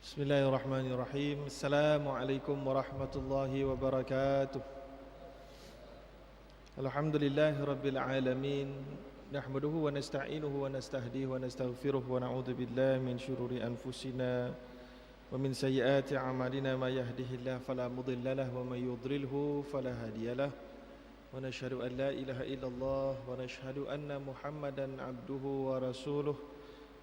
Bismillahirrahmanirrahim. Assalamualaikum warahmatullahi wabarakatuh. Alhamdulillahi rabbil alamin. Nahmaduhu wa nasta'inuhu wa nastahdihi wa nastaghfiruh wa na'udzu billahi min syururi anfusina wa min sayyiati a'malina may yahdihillahu fala mudilla lahu wa may yudlilhu fala hadiyalah. Wa nashhadu an la ilaha illallah wa nashhadu anna Muhammadan 'abduhu wa rasuluh.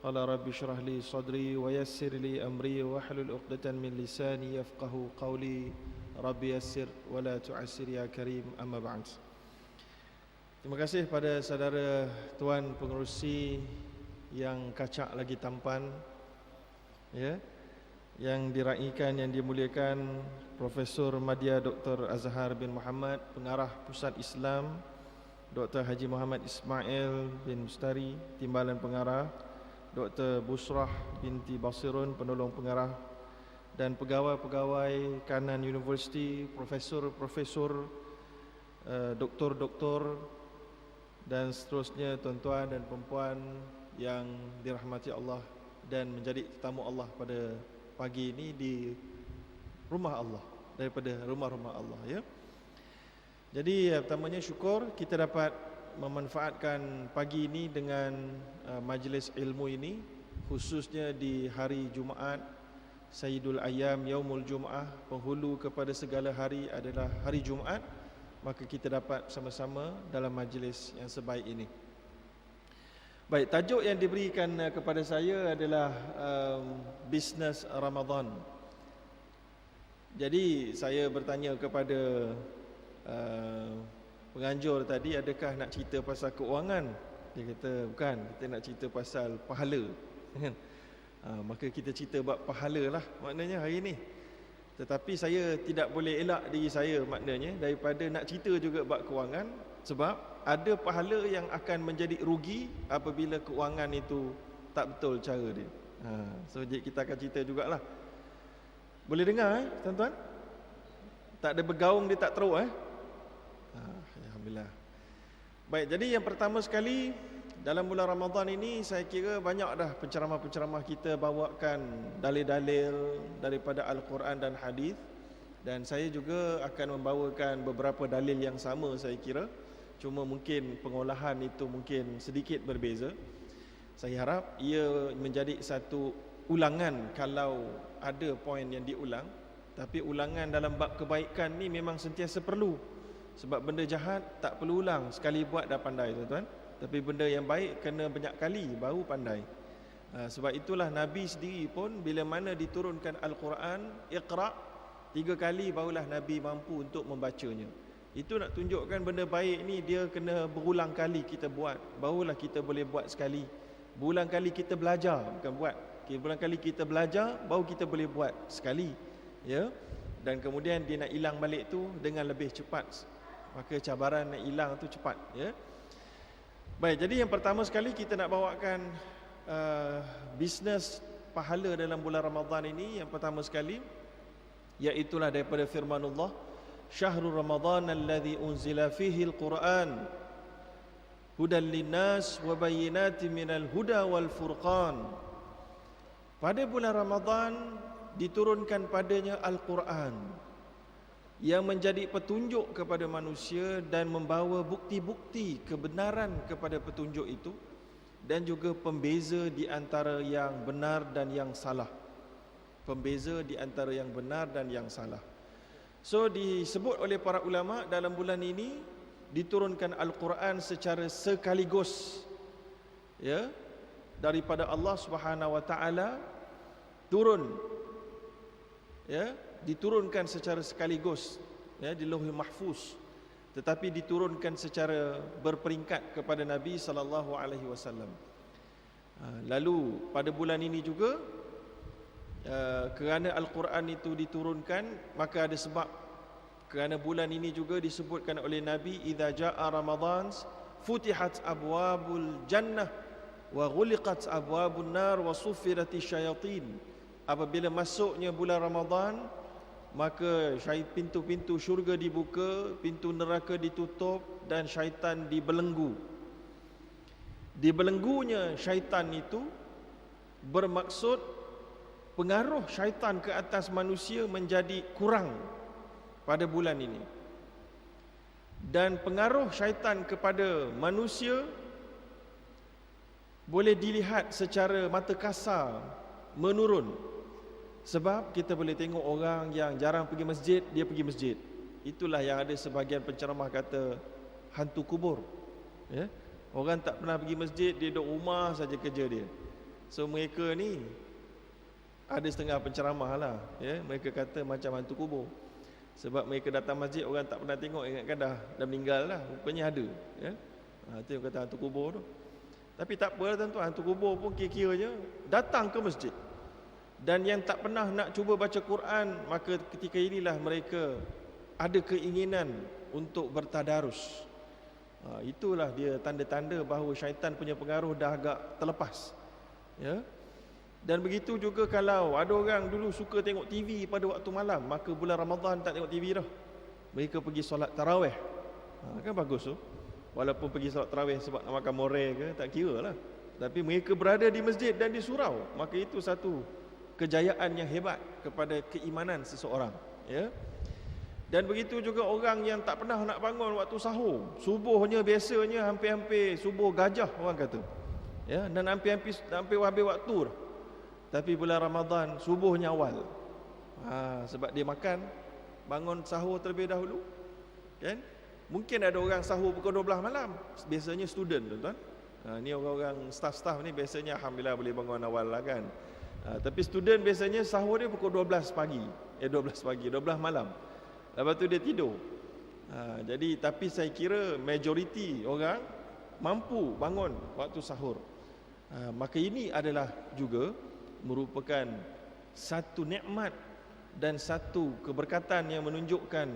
Qala rabbi shrah li sadri wa yassir li amri wa hlul 'uqdatan min lisani yafqahu qawli. Rabbi yassir wa la tu'assir ya karim, amma ba'd. Terima kasih pada saudara tuan pengerusi yang kacak lagi tampan, ya, yang diraikan, yang dimuliakan Profesor Madya Dr. Azhar bin Muhammad, Pengarah Pusat Islam, Dr. Haji Muhammad Ismail bin Mustari, Timbalan Pengarah, Dr. Busrah binti Basirun, Penolong Pengarah, dan pegawai-pegawai kanan universiti, profesor-profesor, doktor-doktor, dan seterusnya, tuan-tuan dan perempuan yang dirahmati Allah dan menjadi tetamu Allah pada pagi ini di rumah Allah, daripada rumah-rumah Allah, ya. Jadi pertamanya syukur kita dapat memanfaatkan pagi ini dengan majlis ilmu ini, khususnya di hari Jumaat, Sayyidul Ayyam, Yaumul Jum'ah, penghulu kepada segala hari adalah hari Jumaat. Maka kita dapat sama-sama dalam majlis yang sebaik ini. Baik, tajuk yang diberikan kepada saya adalah bisnes Ramadan. Jadi saya bertanya kepada penganjur tadi, adakah nak cerita pasal keuangan? Dia kata bukan, kita nak cerita pasal pahala. Maka kita cerita bab pahala lah maknanya hari ni. Tetapi saya tidak boleh elak diri saya maknanya daripada nak cerita juga bab keuangan, sebab ada pahala yang akan menjadi rugi apabila keuangan itu tak betul cara dia. So kita akan cerita jugalah. Boleh dengar tuan-tuan? Tak ada bergaung, dia tak teruk Alhamdulillah. Baik, jadi yang pertama sekali, dalam bulan Ramadan ini saya kira banyak dah penceramah-penceramah kita bawakan dalil-dalil daripada Al-Quran dan hadis, dan saya juga akan membawakan beberapa dalil yang sama saya kira, cuma mungkin pengolahan itu mungkin sedikit berbeza. Saya harap ia menjadi satu ulangan kalau ada poin yang diulang, tapi ulangan dalam bab kebaikan ni memang sentiasa perlu. Sebab benda jahat tak perlu ulang, sekali buat dah pandai, tuan-tuan. Tapi benda yang baik kena banyak kali baru pandai. Sebab itulah Nabi sendiri pun bila mana diturunkan Al-Quran, Iqra, 3 kali barulah Nabi mampu untuk membacanya. Itu nak tunjukkan benda baik ni dia kena berulang kali kita buat, barulah kita boleh buat sekali. Berulang kali kita belajar, bukan buat. Berulang kali kita belajar, baru kita boleh buat sekali, ya. Dan kemudian dia nak hilang balik tu dengan lebih cepat. Maka cabaran nak hilang tu cepat, ya. Baik, jadi yang pertama sekali kita nak bawakan bisnes pahala dalam bulan Ramadan ini. Yang pertama sekali iaitulah daripada firmanullah, Syahrul Ramadan alladhi unzila fihi al-Quran hudan linnas wa bayyinatin minal huda wal furqan. Pada bulan Ramadan diturunkan padanya Al-Quran yang menjadi petunjuk kepada manusia dan membawa bukti-bukti kebenaran kepada petunjuk itu, dan juga pembeza di antara yang benar dan yang salah. Pembeza di antara yang benar dan yang salah. So disebut oleh para ulama dalam bulan ini diturunkan Al-Quran secara sekaligus, ya, daripada Allah Subhanahu wa taala turun, ya, diturunkan secara sekaligus, ya, di Lauhul Mahfuz, tetapi diturunkan secara berperingkat kepada Nabi sallallahu alaihi wasallam. Lalu pada bulan ini juga kerana Al-Quran itu diturunkan, maka ada sebab. Kerana bulan ini juga disebutkan oleh Nabi, idza jaa Ramadan futihat abwabul jannah wa ghuliqat abwabun nar wa suffiratis syayatin. Apabila masuknya bulan Ramadan, maka pintu-pintu syurga dibuka, pintu neraka ditutup, dan syaitan dibelenggu. Dibelenggunya syaitan itu bermaksud pengaruh syaitan ke atas manusia menjadi kurang pada bulan ini. Dan pengaruh syaitan kepada manusia boleh dilihat secara mata kasar menurun. Sebab kita boleh tengok orang yang jarang pergi masjid, dia pergi masjid. Itulah yang ada sebahagian penceramah kata hantu kubur. Ya? Orang tak pernah pergi masjid, dia duduk rumah saja kerja dia. So mereka ni ada setengah penceramah lah, ya? Mereka kata macam hantu kubur. Sebab mereka datang masjid, orang tak pernah tengok, ingatkan dah meninggal lah. Rupanya ada, ya? Itu yang kata hantu kubur tu. Tapi tak apa tuan-tuan, hantu kubur pun kira-kiranya datang ke masjid. Dan yang tak pernah nak cuba baca Quran, maka ketika inilah mereka ada keinginan untuk bertadarus. Itulah dia tanda-tanda bahawa syaitan punya pengaruh dah agak terlepas, ya. Dan begitu juga kalau ada orang dulu suka tengok TV pada waktu malam, maka bulan Ramadan tak tengok TV dah. Mereka pergi solat tarawih. Kan bagus tu. Walaupun pergi solat tarawih sebab nak makan more ke, tak kira lah. Tapi mereka berada di masjid dan di surau, maka itu satu kejayaan yang hebat kepada keimanan seseorang, ya. Dan begitu juga orang yang tak pernah nak bangun waktu sahur. Subuhnya biasanya hampir-hampir subuh gajah orang kata, ya, dan hampir habis waktu dah. Tapi bulan Ramadan subuhnya awal. Sebab dia makan, bangun sahur terlebih dahulu, kan? Mungkin ada orang sahur pukul 12 malam. Biasanya student, tuan-tuan. Ni orang-orang staff-staff ni biasanya alhamdulillah boleh bangun awal lah, kan. Tapi student biasanya sahur dia pukul 12 pagi. 12 malam. Lepas tu dia tidur. Jadi tapi saya kira majoriti orang mampu bangun waktu sahur. Maka ini adalah juga merupakan satu nikmat dan satu keberkatan yang menunjukkan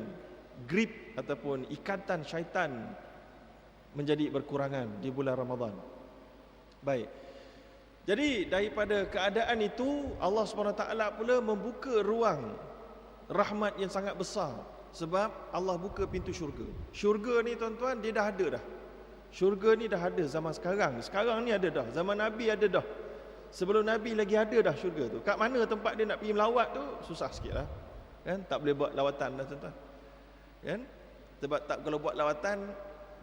grip ataupun ikatan syaitan menjadi berkurangan di bulan Ramadan. Baik. Jadi daripada keadaan itu Allah SWT pula membuka ruang rahmat yang sangat besar. Sebab Allah buka pintu syurga. Syurga ni tuan-tuan dia dah ada dah. Syurga ni dah ada zaman sekarang. Sekarang ni ada dah. Zaman Nabi ada dah. Sebelum Nabi lagi ada dah syurga tu. Kat mana tempat dia nak pergi melawat tu susah sikit lah, kan? Tak boleh buat lawatan dah, tuan-tuan, kan? Sebab tak, kalau buat lawatan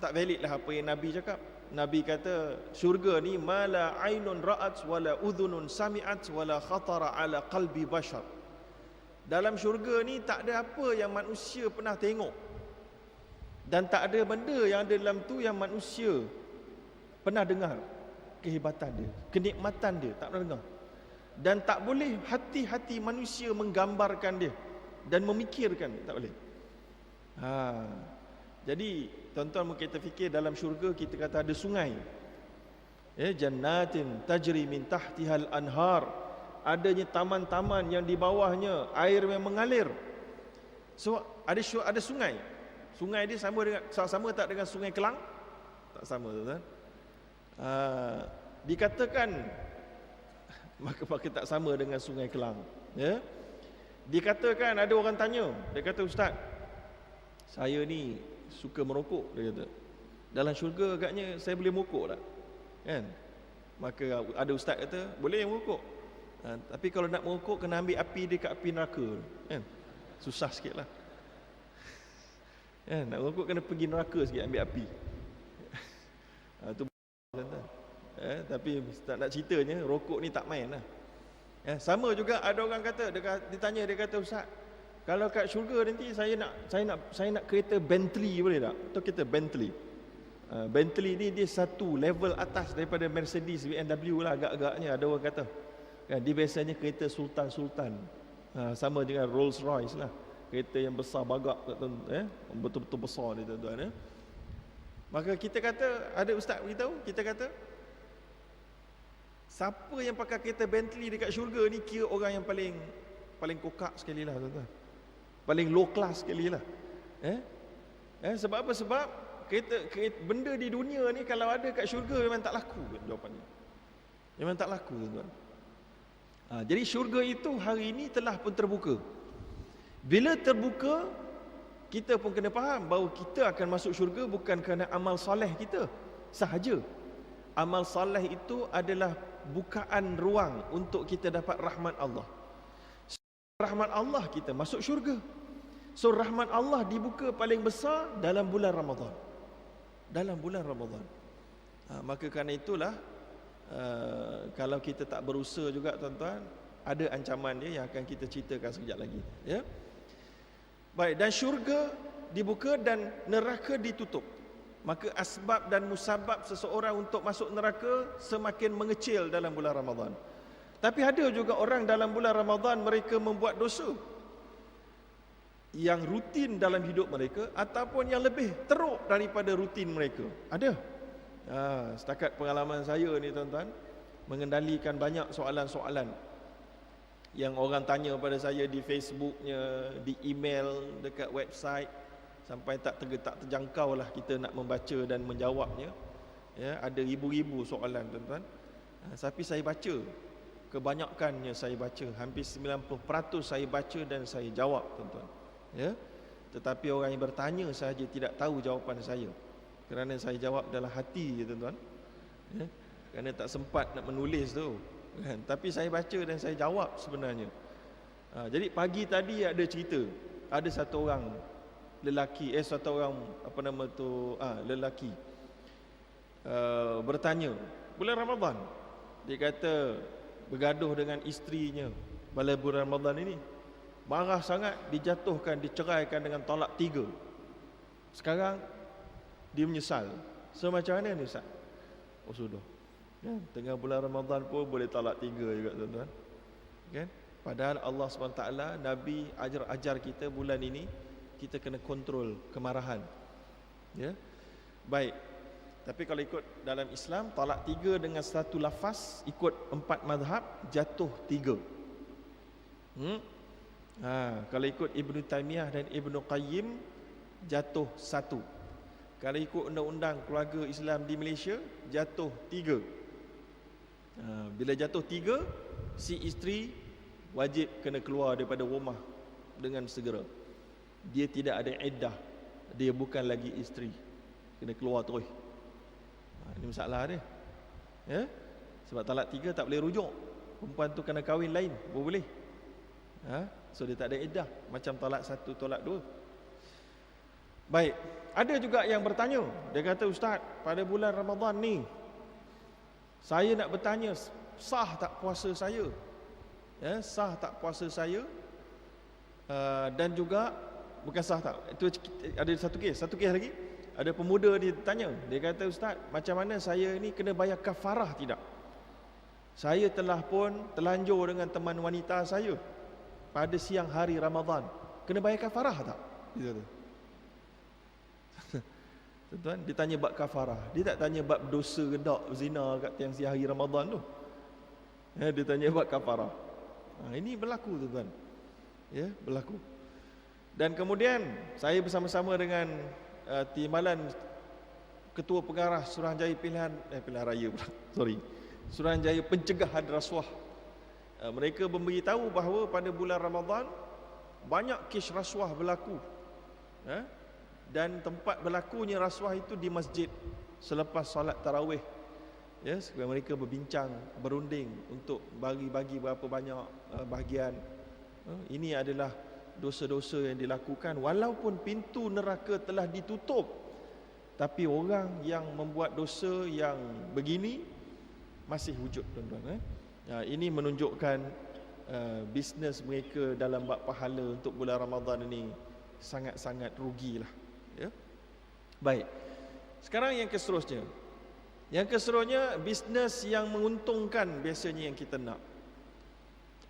tak valid lah apa yang Nabi cakap. Nabi kata syurga ni mala ainun ra'at wala udhunun sami'at wala khatara ala qalbi bashar. Dalam syurga ni tak ada apa yang manusia pernah tengok, dan tak ada benda yang ada dalam tu yang manusia pernah dengar kehebatan dia, kenikmatan dia, tak pernah dengar. Dan tak boleh hati-hati manusia menggambarkan dia dan memikirkan, tak boleh. Jadi tuan-tuan mungkin kita fikir dalam syurga kita kata ada sungai, jannatin tajri min tahtihal anhar, adanya taman-taman yang di bawahnya air yang mengalir. So ada sungai. Sungai dia sama tak dengan sungai Kelang? Tak sama, tuan-tuan. Dikatakan maka tak sama dengan sungai Kelang, ya. Dikatakan ada orang tanya, dia kata, "Ustaz, saya ni suka merokok," dia kata. "Dalam syurga agaknya saya boleh merokok tak?" Kan? Maka ada ustaz kata, "Boleh merokok. Tapi kalau nak merokok kena ambil api dekat api neraka." Kan? Susah sikitlah. Nak merokok kena pergi neraka sikit ambil api. Itu tapi tak nak ceritanya, rokok ni tak main lah. Sama juga ada orang kata, dia tanya, dia kata, "Ustaz, kalau kat syurga nanti saya nak kereta Bentley boleh tak?" Atau kereta Bentley. Bentley ni dia satu level atas daripada Mercedes, BMW lah agak-agaknya, ada orang kata. Kan, dia biasanya kereta sultan-sultan. Sama dengan Rolls Royce lah. Kereta yang besar bagak, betul-betul besar ni, tuan-tuan. Maka kita kata, ada ustaz beritahu, kita kata, siapa yang pakai kereta Bentley dekat syurga ni kira orang yang paling kokak sekali lah, tuan-tuan. Paling low class sekali lah. Sebab apa? Sebab kereta benda di dunia ni kalau ada kat syurga memang tak laku, jawapannya. Memang tak laku, tuan-tuan. Jadi syurga itu hari ini telah pun terbuka. Bila terbuka, kita pun kena faham bahawa kita akan masuk syurga bukan kerana amal soleh kita sahaja. Amal soleh itu adalah bukaan ruang untuk kita dapat rahmat Allah. rahmat Allah kita masuk syurga. So rahmat Allah dibuka paling besar dalam bulan Ramadan. Dalam bulan Ramadan. Maka kerana itulah kalau kita tak berusaha juga tuan-tuan, ada ancaman dia yang akan kita ceritakan sekejap lagi, ya. Baik, dan syurga dibuka dan neraka ditutup. Maka asbab dan musabab seseorang untuk masuk neraka semakin mengecil dalam bulan Ramadan. Tapi ada juga orang dalam bulan Ramadan mereka membuat dosa yang rutin dalam hidup mereka ataupun yang lebih teruk daripada rutin mereka. Ada. Setakat pengalaman saya ni tuan-tuan, mengendalikan banyak soalan-soalan yang orang tanya pada saya di Facebooknya, di email, dekat website, sampai tak terjangkau lah kita nak membaca dan menjawabnya. Ya, ada ribu-ribu soalan tuan-tuan. Tapi saya baca, kebanyakannya saya baca, hampir 90% saya baca dan saya jawab tuan-tuan. Ya, tetapi orang yang bertanya sahaja tidak tahu jawapan saya, kerana saya jawab dalam hati je tuan-tuan. Ya, kerana tak sempat nak menulis tu kan? Tapi saya baca dan saya jawab sebenarnya. Jadi pagi tadi ada cerita, ada satu orang lelaki, lelaki bertanya bulan Ramadan. Dia kata bergaduh dengan isterinya pada bulan Ramadan ini, marah sangat, dijatuhkan, diceraikan dengan talak 3. Sekarang dia menyesal. So macam mana ni Ustaz? Oh sudah, kan? Tengah bulan Ramadan pun boleh talak 3 juga tuan-tuan, kan? Padahal Allah SWT, Nabi ajar kita bulan ini kita kena kontrol kemarahan. Ya. Baik. Tapi kalau ikut dalam Islam, talak 3 dengan satu lafaz, ikut 4 mazhab, jatuh 3. Kalau ikut Ibnu Taimiyah dan Ibnu Qayyim, jatuh 1. Kalau ikut undang-undang keluarga Islam di Malaysia, jatuh 3. Bila jatuh 3, si isteri wajib kena keluar daripada rumah dengan segera. Dia tidak ada iddah, dia bukan lagi isteri, kena keluar terus. Ini masalah dia, ya? Sebab talak 3 tak boleh rujuk. Perempuan tu kena kahwin lain baru boleh. So dia tak ada iddah, macam talak 1, talak 2. Baik, ada juga yang bertanya, dia kata, Ustaz, pada bulan Ramadan ni saya nak bertanya, sah tak puasa saya? Ya, sah tak puasa saya? Dan juga bukan sah tak. Itu ada satu kes lagi. Ada pemuda dia tanya, dia kata, Ustaz, macam mana saya ni kena bayar kafarah tidak? Saya telah pun terlanjur dengan teman wanita saya pada siang hari Ramadan. Kena bayar kafarah tak? Dia kata. Tuan-tuan, dia tanya bab kafarah. Dia tak tanya bab dosa gedak zina kat tiang siang hari Ramadan tu. Dia tanya bab kafarah. Ini berlaku tuan-tuan. Ya, berlaku. Dan kemudian saya bersama-sama dengan timbalan Ketua Pengarah Suruhanjaya Pilihan Raya pula. Suruhanjaya Pencegahan Rasuah. Mereka memberitahu bahawa pada bulan Ramadan banyak kes rasuah berlaku. Dan tempat berlakunya rasuah itu di masjid selepas solat tarawih. Ya, supaya mereka berbincang, berunding untuk bagi-bagi berapa banyak bahagian. Ini adalah dosa-dosa yang dilakukan walaupun pintu neraka telah ditutup, tapi orang yang membuat dosa yang begini masih wujud tuan-tuan. Ini menunjukkan bisnes mereka dalam bab pahala untuk bulan Ramadan ini sangat-sangat rugilah, ya. Baik. Sekarang yang seterusnya. Yang seterusnya, bisnes yang menguntungkan biasanya yang kita nak.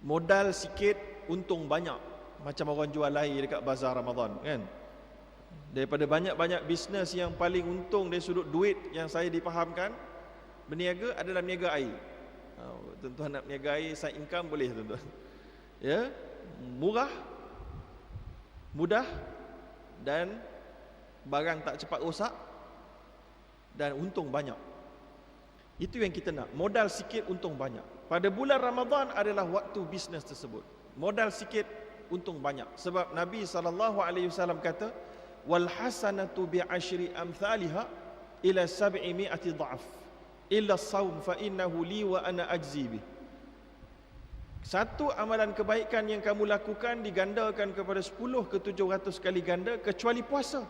Modal sikit, untung banyak. Macam orang jual air dekat bazar Ramadan, kan? Daripada banyak-banyak bisnes, yang paling untung dari sudut duit yang saya dipahamkan, berniaga adalah niaga air. Tuan-tuan nak niaga air, side income boleh tuan-tuan. Ya, murah, mudah, dan barang tak cepat rosak, dan untung banyak. Itu yang kita nak. Modal sikit, untung banyak. Pada bulan Ramadan adalah waktu bisnes tersebut. Modal sikit, untung banyak. Sebab Nabi SAW kata, wal hasanatu bi ashri amthaliha ila 700 dha'af illa as-sawm fa innahu li wa ana ajzi bih. Satu amalan kebaikan yang kamu lakukan digandakan kepada 10 ke 700 kali ganda, kecuali puasa.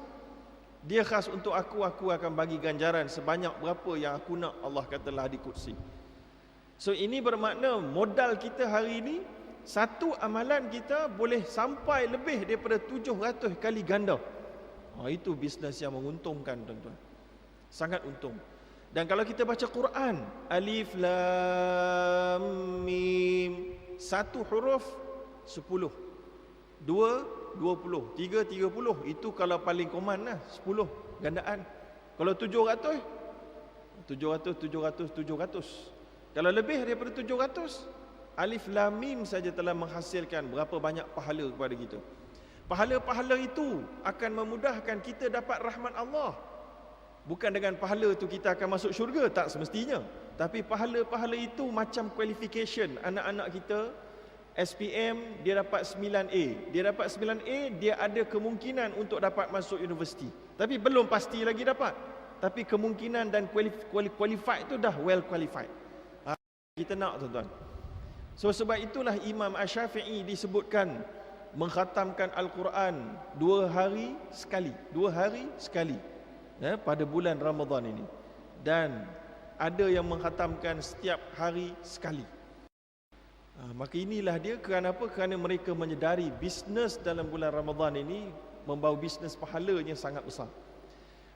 Dia khas untuk aku akan bagi ganjaran sebanyak berapa yang aku nak, Allah katalah di kursi. So ini bermakna modal kita hari ini, satu amalan kita boleh sampai lebih daripada 700 kali ganda. Itu bisnes yang menguntungkan, tuan-tuan. Sangat untung. Dan kalau kita baca Quran, Alif Lam Mim, satu huruf 10, 2 20, 3 30. Itu kalau paling common lah, 10 gandaan. Kalau 700, 700. Kalau lebih daripada 700, Alif Lam Mim saja telah menghasilkan berapa banyak pahala kepada kita. Pahala-pahala itu akan memudahkan kita dapat rahmat Allah. Bukan dengan pahala itu kita akan masuk syurga, tak semestinya. Tapi pahala-pahala itu macam qualification. Anak-anak kita SPM, dia dapat 9A. Dia dapat 9A, dia ada kemungkinan untuk dapat masuk universiti. Tapi belum pasti lagi dapat. Tapi kemungkinan dan qualified itu dah well qualified. Kita nak, tuan-tuan. So sebab itulah Imam Asy-Syafi'i disebutkan mengkhatamkan Al-Quran 2 hari sekali. 2 hari sekali. Pada bulan Ramadan ini. Dan ada yang mengkhatamkan setiap hari sekali. Maka inilah dia, kerana apa? Kerana mereka menyedari bisnes dalam bulan Ramadan ini membawa bisnes pahalanya sangat besar.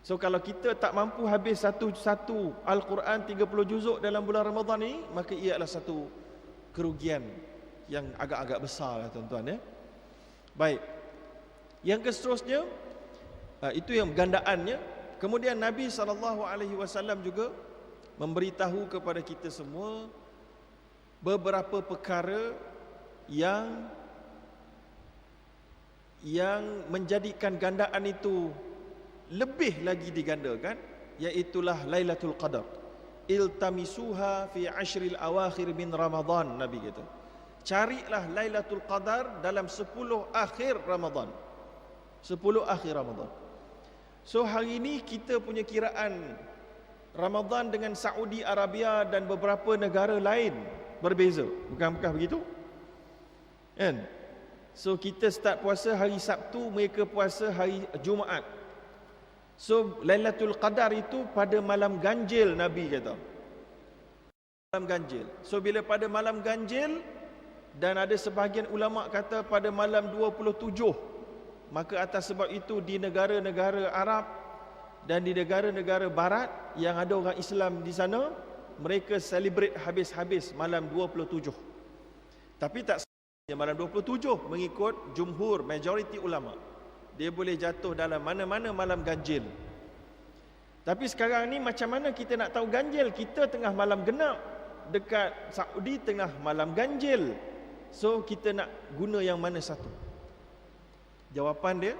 So kalau kita tak mampu habis satu Al-Quran 30 juzuk dalam bulan Ramadan ini, maka ia adalah satu kerugian yang agak-agak besar lah, tuan-tuan. Baik. Yang seterusnya, itu yang gandaannya. Kemudian Nabi SAW juga memberitahu kepada kita semua beberapa perkara yang menjadikan gandaan itu lebih lagi digandakan, iaitulah Lailatul Qadar. Iltamisuha fi ashril awakhir min Ramadan, Nabi kata. Carilah Lailatul Qadar dalam 10 akhir Ramadan. 10 akhir Ramadan. So hari ini kita punya kiraan Ramadan dengan Saudi Arabia dan beberapa negara lain berbeza. Bukankah begitu? Kan? So kita start puasa hari Sabtu, mereka puasa hari Jumaat. So Lailatul Qadar itu pada malam ganjil, Nabi kata. Malam ganjil. So bila pada malam ganjil, dan ada sebahagian ulama kata pada malam 27, maka atas sebab itu di negara-negara Arab dan di negara-negara Barat yang ada orang Islam di sana, mereka celebrate habis-habis malam 27. Tapi tak sebenarnya malam 27 mengikut jumhur, majoriti ulama. Dia boleh jatuh dalam mana-mana malam ganjil. Tapi sekarang ni macam mana kita nak tahu ganjil? Kita tengah malam genap, dekat Saudi tengah malam ganjil. So kita nak guna yang mana satu? Jawapan dia,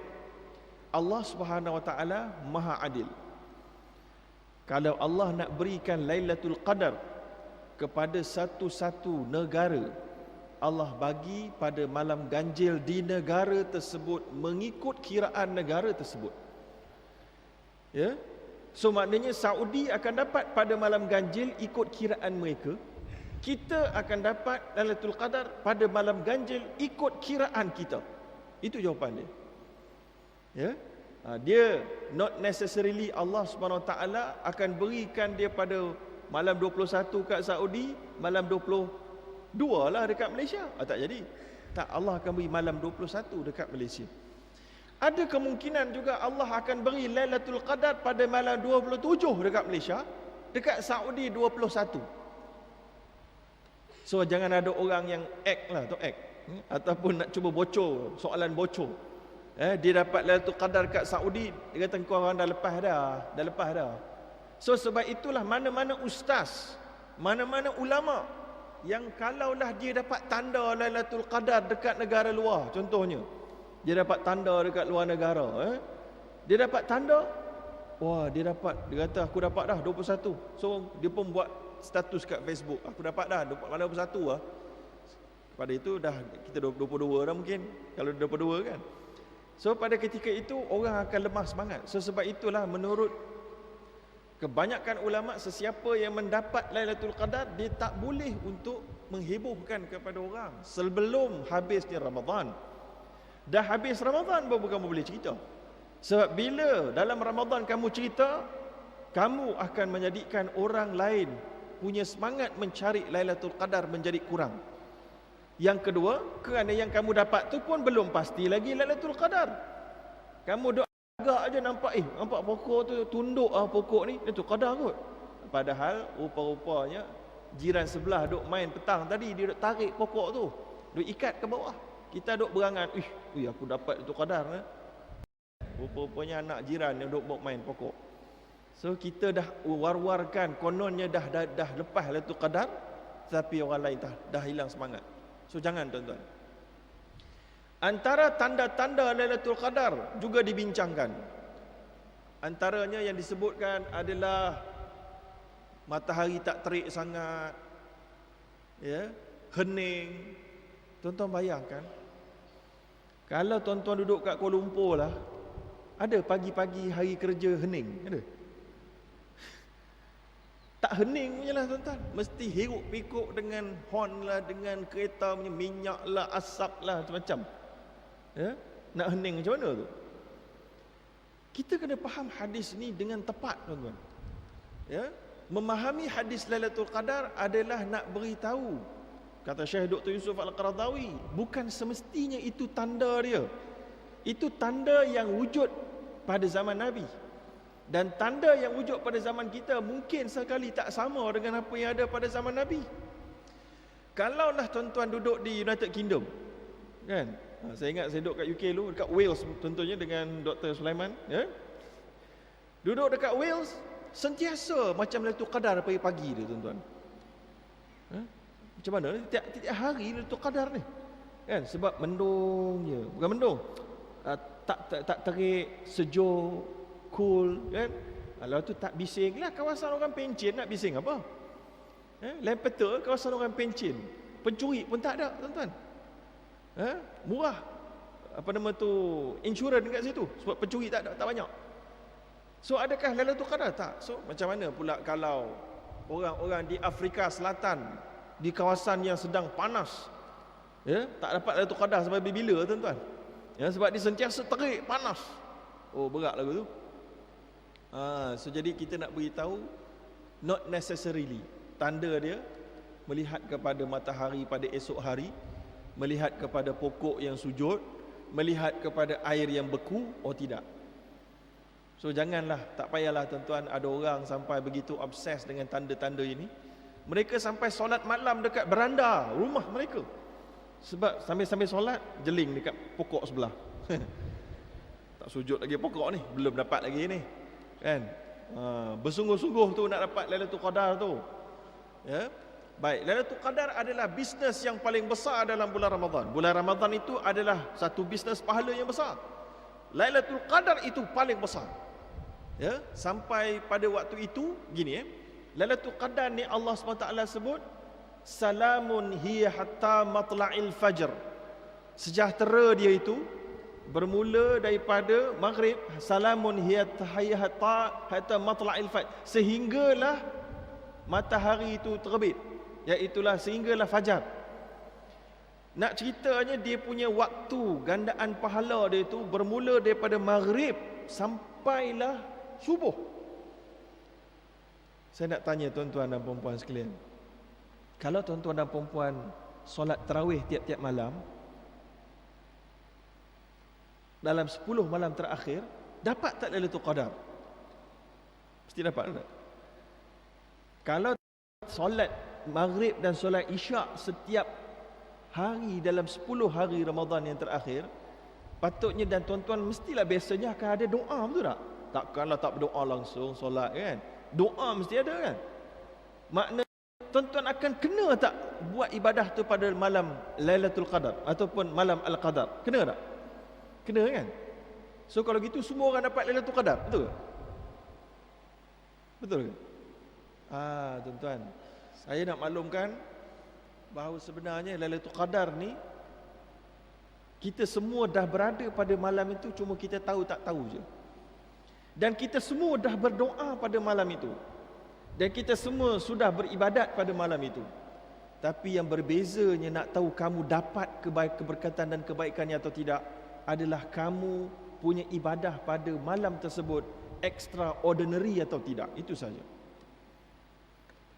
Allah Subhanahu Wa Taala Maha Adil. Kalau Allah nak berikan Lailatul Qadar kepada satu-satu negara, Allah bagi pada malam ganjil di negara tersebut mengikut kiraan negara tersebut. Ya. So maknanya Saudi akan dapat pada malam ganjil ikut kiraan mereka. Kita akan dapat Lailatul Qadar pada malam ganjil ikut kiraan kita. Itu jawapan dia. Ya. Dia not necessarily Allah Subhanahu Wa Taala akan berikan dia pada malam 21 kat Saudi, malam 22 lah dekat Malaysia. Tak jadi. Tak, Allah akan beri malam 21 dekat Malaysia. Ada kemungkinan juga Allah akan beri Lailatul Qadar pada malam 27 dekat Malaysia, dekat Saudi 21. So jangan ada orang yang act lah, tu act. Ataupun nak cuba bocor, soalan bocor. Dia dapat Lailatul Qadar kat Saudi, dia kata kau orang dah lepas dah. So sebab itulah mana-mana ustaz, mana-mana ulama yang kalaulah dia dapat tanda Lailatul Qadar dekat negara luar, contohnya dia dapat tanda dekat luar negara, dia dapat tanda, dia kata aku dapat dah 21. So dia pun buat status kat Facebook, aku dapat dah malam 21 lah. Pada itu dah kita 22 dah mungkin, kalau 22 kan. So pada ketika itu orang akan lemah semangat. So sebab itulah menurut kebanyakan ulama, sesiapa yang mendapat Lailatul Qadar, dia tak boleh untuk menghebohkan kepada orang sebelum habisnya Ramadan. Dah habis Ramadan baru kamu boleh cerita. Sebab bila dalam Ramadan kamu cerita, kamu akan menjadikan orang lain punya semangat mencari Lailatul Qadar menjadi kurang. Yang kedua, kerana yang kamu dapat tu pun belum pasti lagi Lailatul Qadar. Kamu duk agak aja nampak pokok tu tunduk pokok ni, itu qadar kot. Padahal rupa-rupanya jiran sebelah duk main petang tadi, dia duk tarik pokok tu, duk ikat ke bawah. Kita duk berangan, aku dapat itu qadar. Rupa-rupanya anak jiran yang duk main pokok. So kita dah war-warkan, kononnya dah lepas Lailatul Qadar, tapi orang lain dah hilang semangat. So jangan tuan-tuan. Antara tanda-tanda Lailatul Qadar juga dibincangkan. Antaranya yang disebutkan adalah matahari tak terik sangat, hening. Tuan-tuan bayangkan, kalau tuan-tuan duduk kat Kuala Lumpur lah, ada pagi-pagi hari kerja hening, ada? Tak hening punya lah tuan-tuan. Mesti hiruk pikuk dengan horn lah, dengan kereta punya minyak lah, asap lah, macam-macam. Nak hening macam mana tu? Kita kena faham hadis ni dengan tepat tuan-tuan. Memahami hadis Lailatul Qadar adalah nak beritahu, kata Syekh Dr. Yusuf Al-Qaradawi, bukan semestinya itu tanda dia. Itu tanda yang wujud pada zaman Nabi. Dan tanda yang wujud pada zaman kita mungkin sekali tak sama dengan apa yang ada pada zaman Nabi. Kalaulah tuan-tuan duduk di United Kingdom, kan? Saya ingat saya duduk kat UK dulu, dekat Wales contohnya dengan Dr. Sulaiman, duduk dekat Wales, sentiasa macam Lailatul Qadar pagi-pagi dia tuan-tuan. Macam mana? Tiap hari Lailatul Qadar ni. Kan? Sebab mendung je. Bukan mendung. Tak terik, sejuk, cool, kan? Kalau tu tak bising lah, kawasan orang pencin nak bising apa? Lain peta kawasan orang pencin. Pencuri pun tak ada, tuan-tuan. Murah. Apa nama tu? Insurans dekat situ. Sebab pencuri tak ada, tak banyak. So adakah Lailatul Qadar? Tak. So macam mana pula kalau orang-orang di Afrika Selatan, di kawasan yang sedang panas, tak dapat Lailatul Qadar sampai bila tuan-tuan? Sebab dia sentiasa terik, panas. Oh, berat lagu tu. So jadi kita nak beritahu, not necessarily. Tanda dia melihat kepada matahari pada esok hari, melihat kepada pokok yang sujud, melihat kepada air yang beku, tidak. So janganlah, tak payahlah tuan-tuan, ada orang sampai begitu obses dengan tanda-tanda ini. Mereka sampai solat malam dekat beranda rumah mereka. Sebab sambil-sambil solat, jeling dekat pokok sebelah. Tak sujud lagi pokok ni, belum dapat lagi ni. Kan? Bersungguh-sungguh tu nak dapat Lailatul Qadar tu. Baik, Lailatul Qadar adalah bisnes yang paling besar dalam bulan Ramadan. Bulan Ramadan itu adalah satu bisnes pahala yang besar. Lailatul Qadar itu paling besar. Sampai pada waktu itu gini, Lailatul Qadar ni Allah SWT sebut salamun hiya hatta matla'il fajr. Sejahtera dia itu bermula daripada maghrib, salamun hiya hatta matla'il fajr, sehinggalah matahari itu terbit, iaitulah sehinggalah fajar. Nak ceritanya dia punya waktu gandaan pahala dia itu bermula daripada maghrib sampailah subuh. Saya nak tanya tuan-tuan dan puan-puan sekalian, kalau tuan-tuan dan puan-puan solat tarawih tiap-tiap malam, dalam 10 malam terakhir, dapat tak Lailatul Qadar? Mesti dapat tak? Kalau solat maghrib dan solat isyak setiap hari dalam 10 hari Ramadan yang terakhir, patutnya dan tuan-tuan mestilah biasanya akan ada doa, betul tak? Takkanlah tak berdoa langsung solat, kan? Doa mesti ada, kan? Makna tuan-tuan akan kena tak buat ibadah tu pada malam Lailatul Qadar ataupun malam Al-Qadar? Kena tak? Kena, kan? So kalau gitu semua orang dapat Lailatul Qadar, betul ke? Betul ke? Tuan-tuan, saya nak maklumkan bahawa sebenarnya Lailatul Qadar ni kita semua dah berada pada malam itu, cuma kita tahu tak tahu je. Dan kita semua dah berdoa pada malam itu, dan kita semua sudah beribadat pada malam itu. Tapi yang berbezanya nak tahu kamu dapat keberkatan dan kebaikannya atau tidak adalah kamu punya ibadah pada malam tersebut extraordinary atau tidak. Itu saja.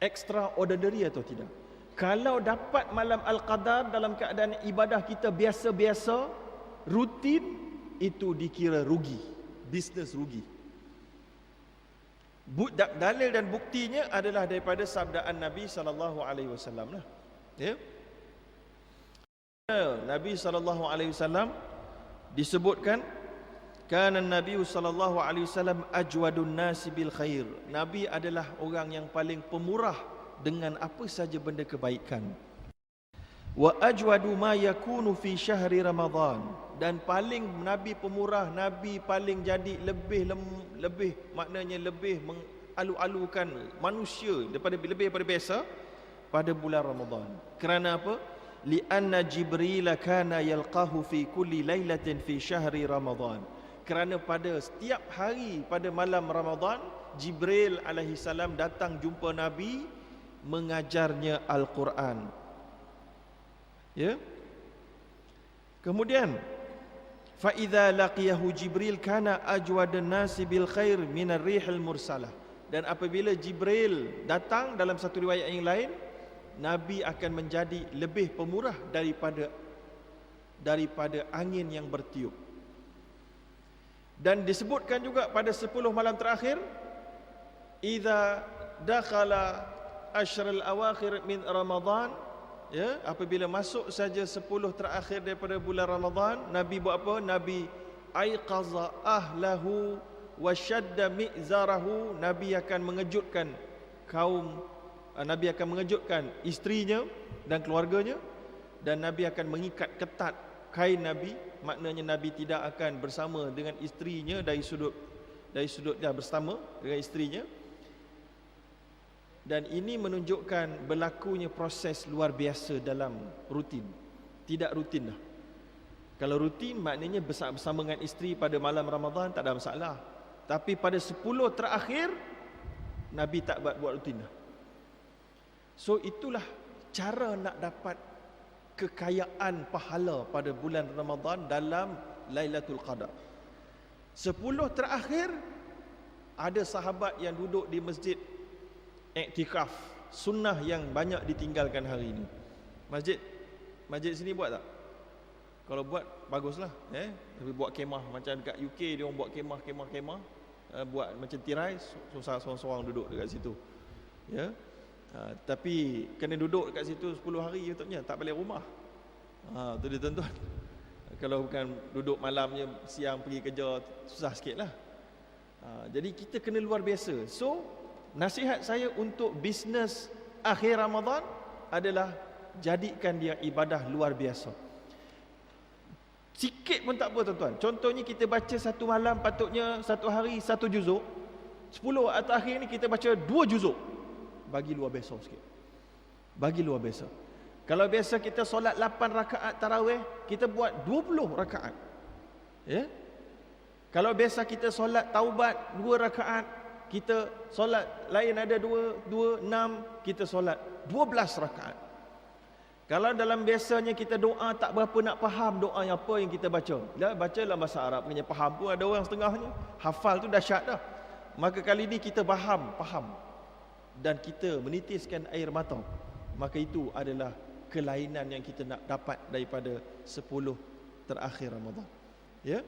Extraordinary atau tidak. Kalau dapat malam Al-Qadar dalam keadaan ibadah kita biasa-biasa, rutin, itu dikira rugi, bisnes rugi. Dalil dan buktinya adalah daripada sabdaan Nabi SAW lah. Ya. Nabi SAW disebutkan, kana Nabi SAW ajwadun nasi bil khair. Nabi adalah orang yang paling pemurah dengan apa saja benda kebaikan. Wa ajwadu ma yakunu fi syahri Ramadan. Dan paling Nabi pemurah, Nabi paling jadi lebih maknanya lebih mengalu-alukan manusia daripada biasa pada bulan Ramadan. Kerana apa? Lianna Jibril kana yalqahu fi kulli lailatin fi syahri Ramadan. Kerana pada setiap hari pada malam Ramadan, Jibril alaihi salam datang jumpa Nabi mengajarnya Al-Quran. Ya. Kemudian fa idza laqiyahu Jibril kana ajwadan nasi bil khair min ar-rihil mursalah. Dan apabila Jibril datang, dalam satu riwayat yang lain, Nabi akan menjadi lebih pemurah daripada angin yang bertiup. Dan disebutkan juga pada 10 malam terakhir, idza dakhala ashrul awakhir min Ramadan, ya, apabila masuk saja 10 terakhir daripada bulan Ramadan, Nabi buat apa? Nabi aiqaza ahlahu wa shadda mi'zarahu. Nabi akan mengejutkan Nabi akan mengejutkan isterinya dan keluarganya, dan Nabi akan mengikat ketat kain Nabi. Maknanya Nabi tidak akan bersama dengan isterinya dari sudut dia bersama dengan isterinya. Dan ini menunjukkan berlakunya proses luar biasa dalam rutin. Tidak rutin lah. Kalau rutin maknanya bersama dengan isteri pada malam Ramadan tak ada masalah. Tapi pada 10 terakhir Nabi tak buat rutin lah. So itulah cara nak dapat kekayaan pahala pada bulan Ramadan dalam Lailatul Qadar. 10 terakhir ada sahabat yang duduk di masjid iktikaf, sunnah yang banyak ditinggalkan hari ini. Masjid sini buat tak? Kalau buat baguslah, tapi buat kemah macam dekat UK dia orang buat kemah, buat macam tirai, seorang-seorang duduk dekat situ. Ya. Tapi kena duduk dekat situ 10 hari betulnya, tak balik rumah. Tu dia tuan-tuan. Kalau bukan duduk malamnya, siang pergi kerja, susah sikitlah. Jadi kita kena luar biasa. So nasihat saya untuk bisnes akhir Ramadan adalah jadikan dia ibadah luar biasa. Sikit pun tak apa tuan-tuan. Contohnya kita baca satu malam patutnya satu hari 1 juzuk. 10 atau akhir ni kita baca 2 juzuk. Bagi luar biasa sikit. Bagi luar biasa. Kalau biasa kita solat 8 rakaat tarawih, kita buat 20 rakaat. Ya? Kalau biasa kita solat taubat 2 rakaat, kita solat lain ada 2, 6, kita solat 12 rakaat. Kalau dalam biasanya kita doa tak berapa nak faham doa yang apa yang kita baca. Baca dalam bahasa Arab, punya faham pun ada orang setengahnya. Hafal tu dahsyat dah. Maka kali ni kita faham. Dan kita menitiskan air mata. Maka itu adalah kelainan yang kita nak dapat daripada 10 terakhir Ramadan. Ya.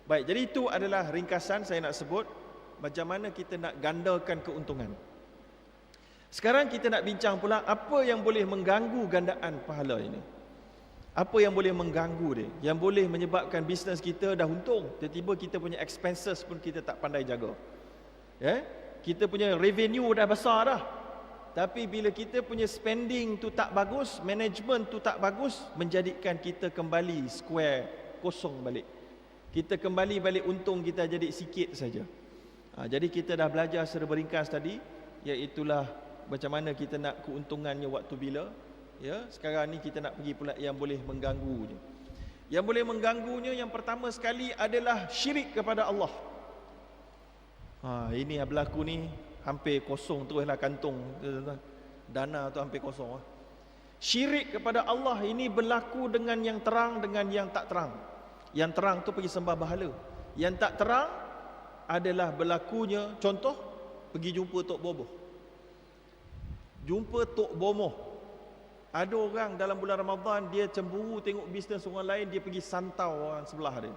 Baik, jadi itu adalah ringkasan saya nak sebut macam mana kita nak gandakan keuntungan. Sekarang kita nak bincang pula apa yang boleh mengganggu gandaan pahala ini. Apa yang boleh mengganggu dia, yang boleh menyebabkan bisnes kita dah untung, tiba-tiba kita punya expenses pun kita tak pandai jaga. Ya? Kita punya revenue dah besar dah. Tapi bila kita punya spending tu tak bagus, management tu tak bagus, menjadikan kita kembali square, kosong balik. Kita kembali balik untung kita jadi sikit saja. Jadi kita dah belajar secara beringkas tadi, iaitulah macam mana kita nak keuntungannya waktu bila. Ya, sekarang ni kita nak pergi pula yang boleh mengganggunya. Yang boleh mengganggunya yang pertama sekali adalah syirik kepada Allah. Ini yang berlaku ni hampir kosong teruslah kantung. Dana tu hampir kosong. Syirik kepada Allah ini berlaku dengan yang terang dengan yang tak terang. Yang terang tu pergi sembah berhala. Yang tak terang adalah berlakunya, contoh, pergi jumpa Tok Bomoh. Jumpa Tok Bomoh. Ada orang dalam bulan Ramadan, dia cemburu tengok bisnes orang lain, dia pergi santau orang sebelah dia.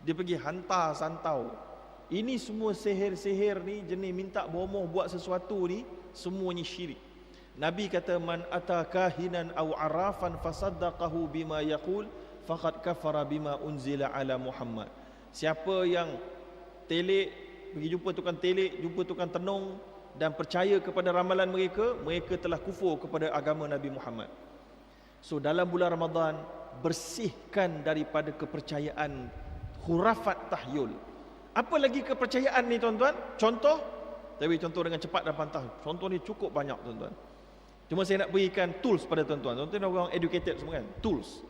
Dia pergi hantar santau. Ini semua sihir-sihir ni, jenis minta bomoh buat sesuatu ni, semuanya syirik. Nabi kata, man atakahinan aw arafan fasaddaqahu bima yaqul faqad kafara bima unzila ala Muhammad. Siapa yang telik, pergi jumpa tukang telik, jumpa tukang tenung dan percaya kepada ramalan mereka, mereka telah kufur kepada agama Nabi Muhammad. So dalam bulan Ramadan, bersihkan daripada kepercayaan khurafat tahyul. Apa lagi kepercayaan ni tuan-tuan? Contoh, tapi contoh dengan cepat dan pantang. Contoh ni cukup banyak tuan-tuan. Cuma saya nak berikan tools pada tuan-tuan. Tuan-tuan orang educated semua kan? Tools.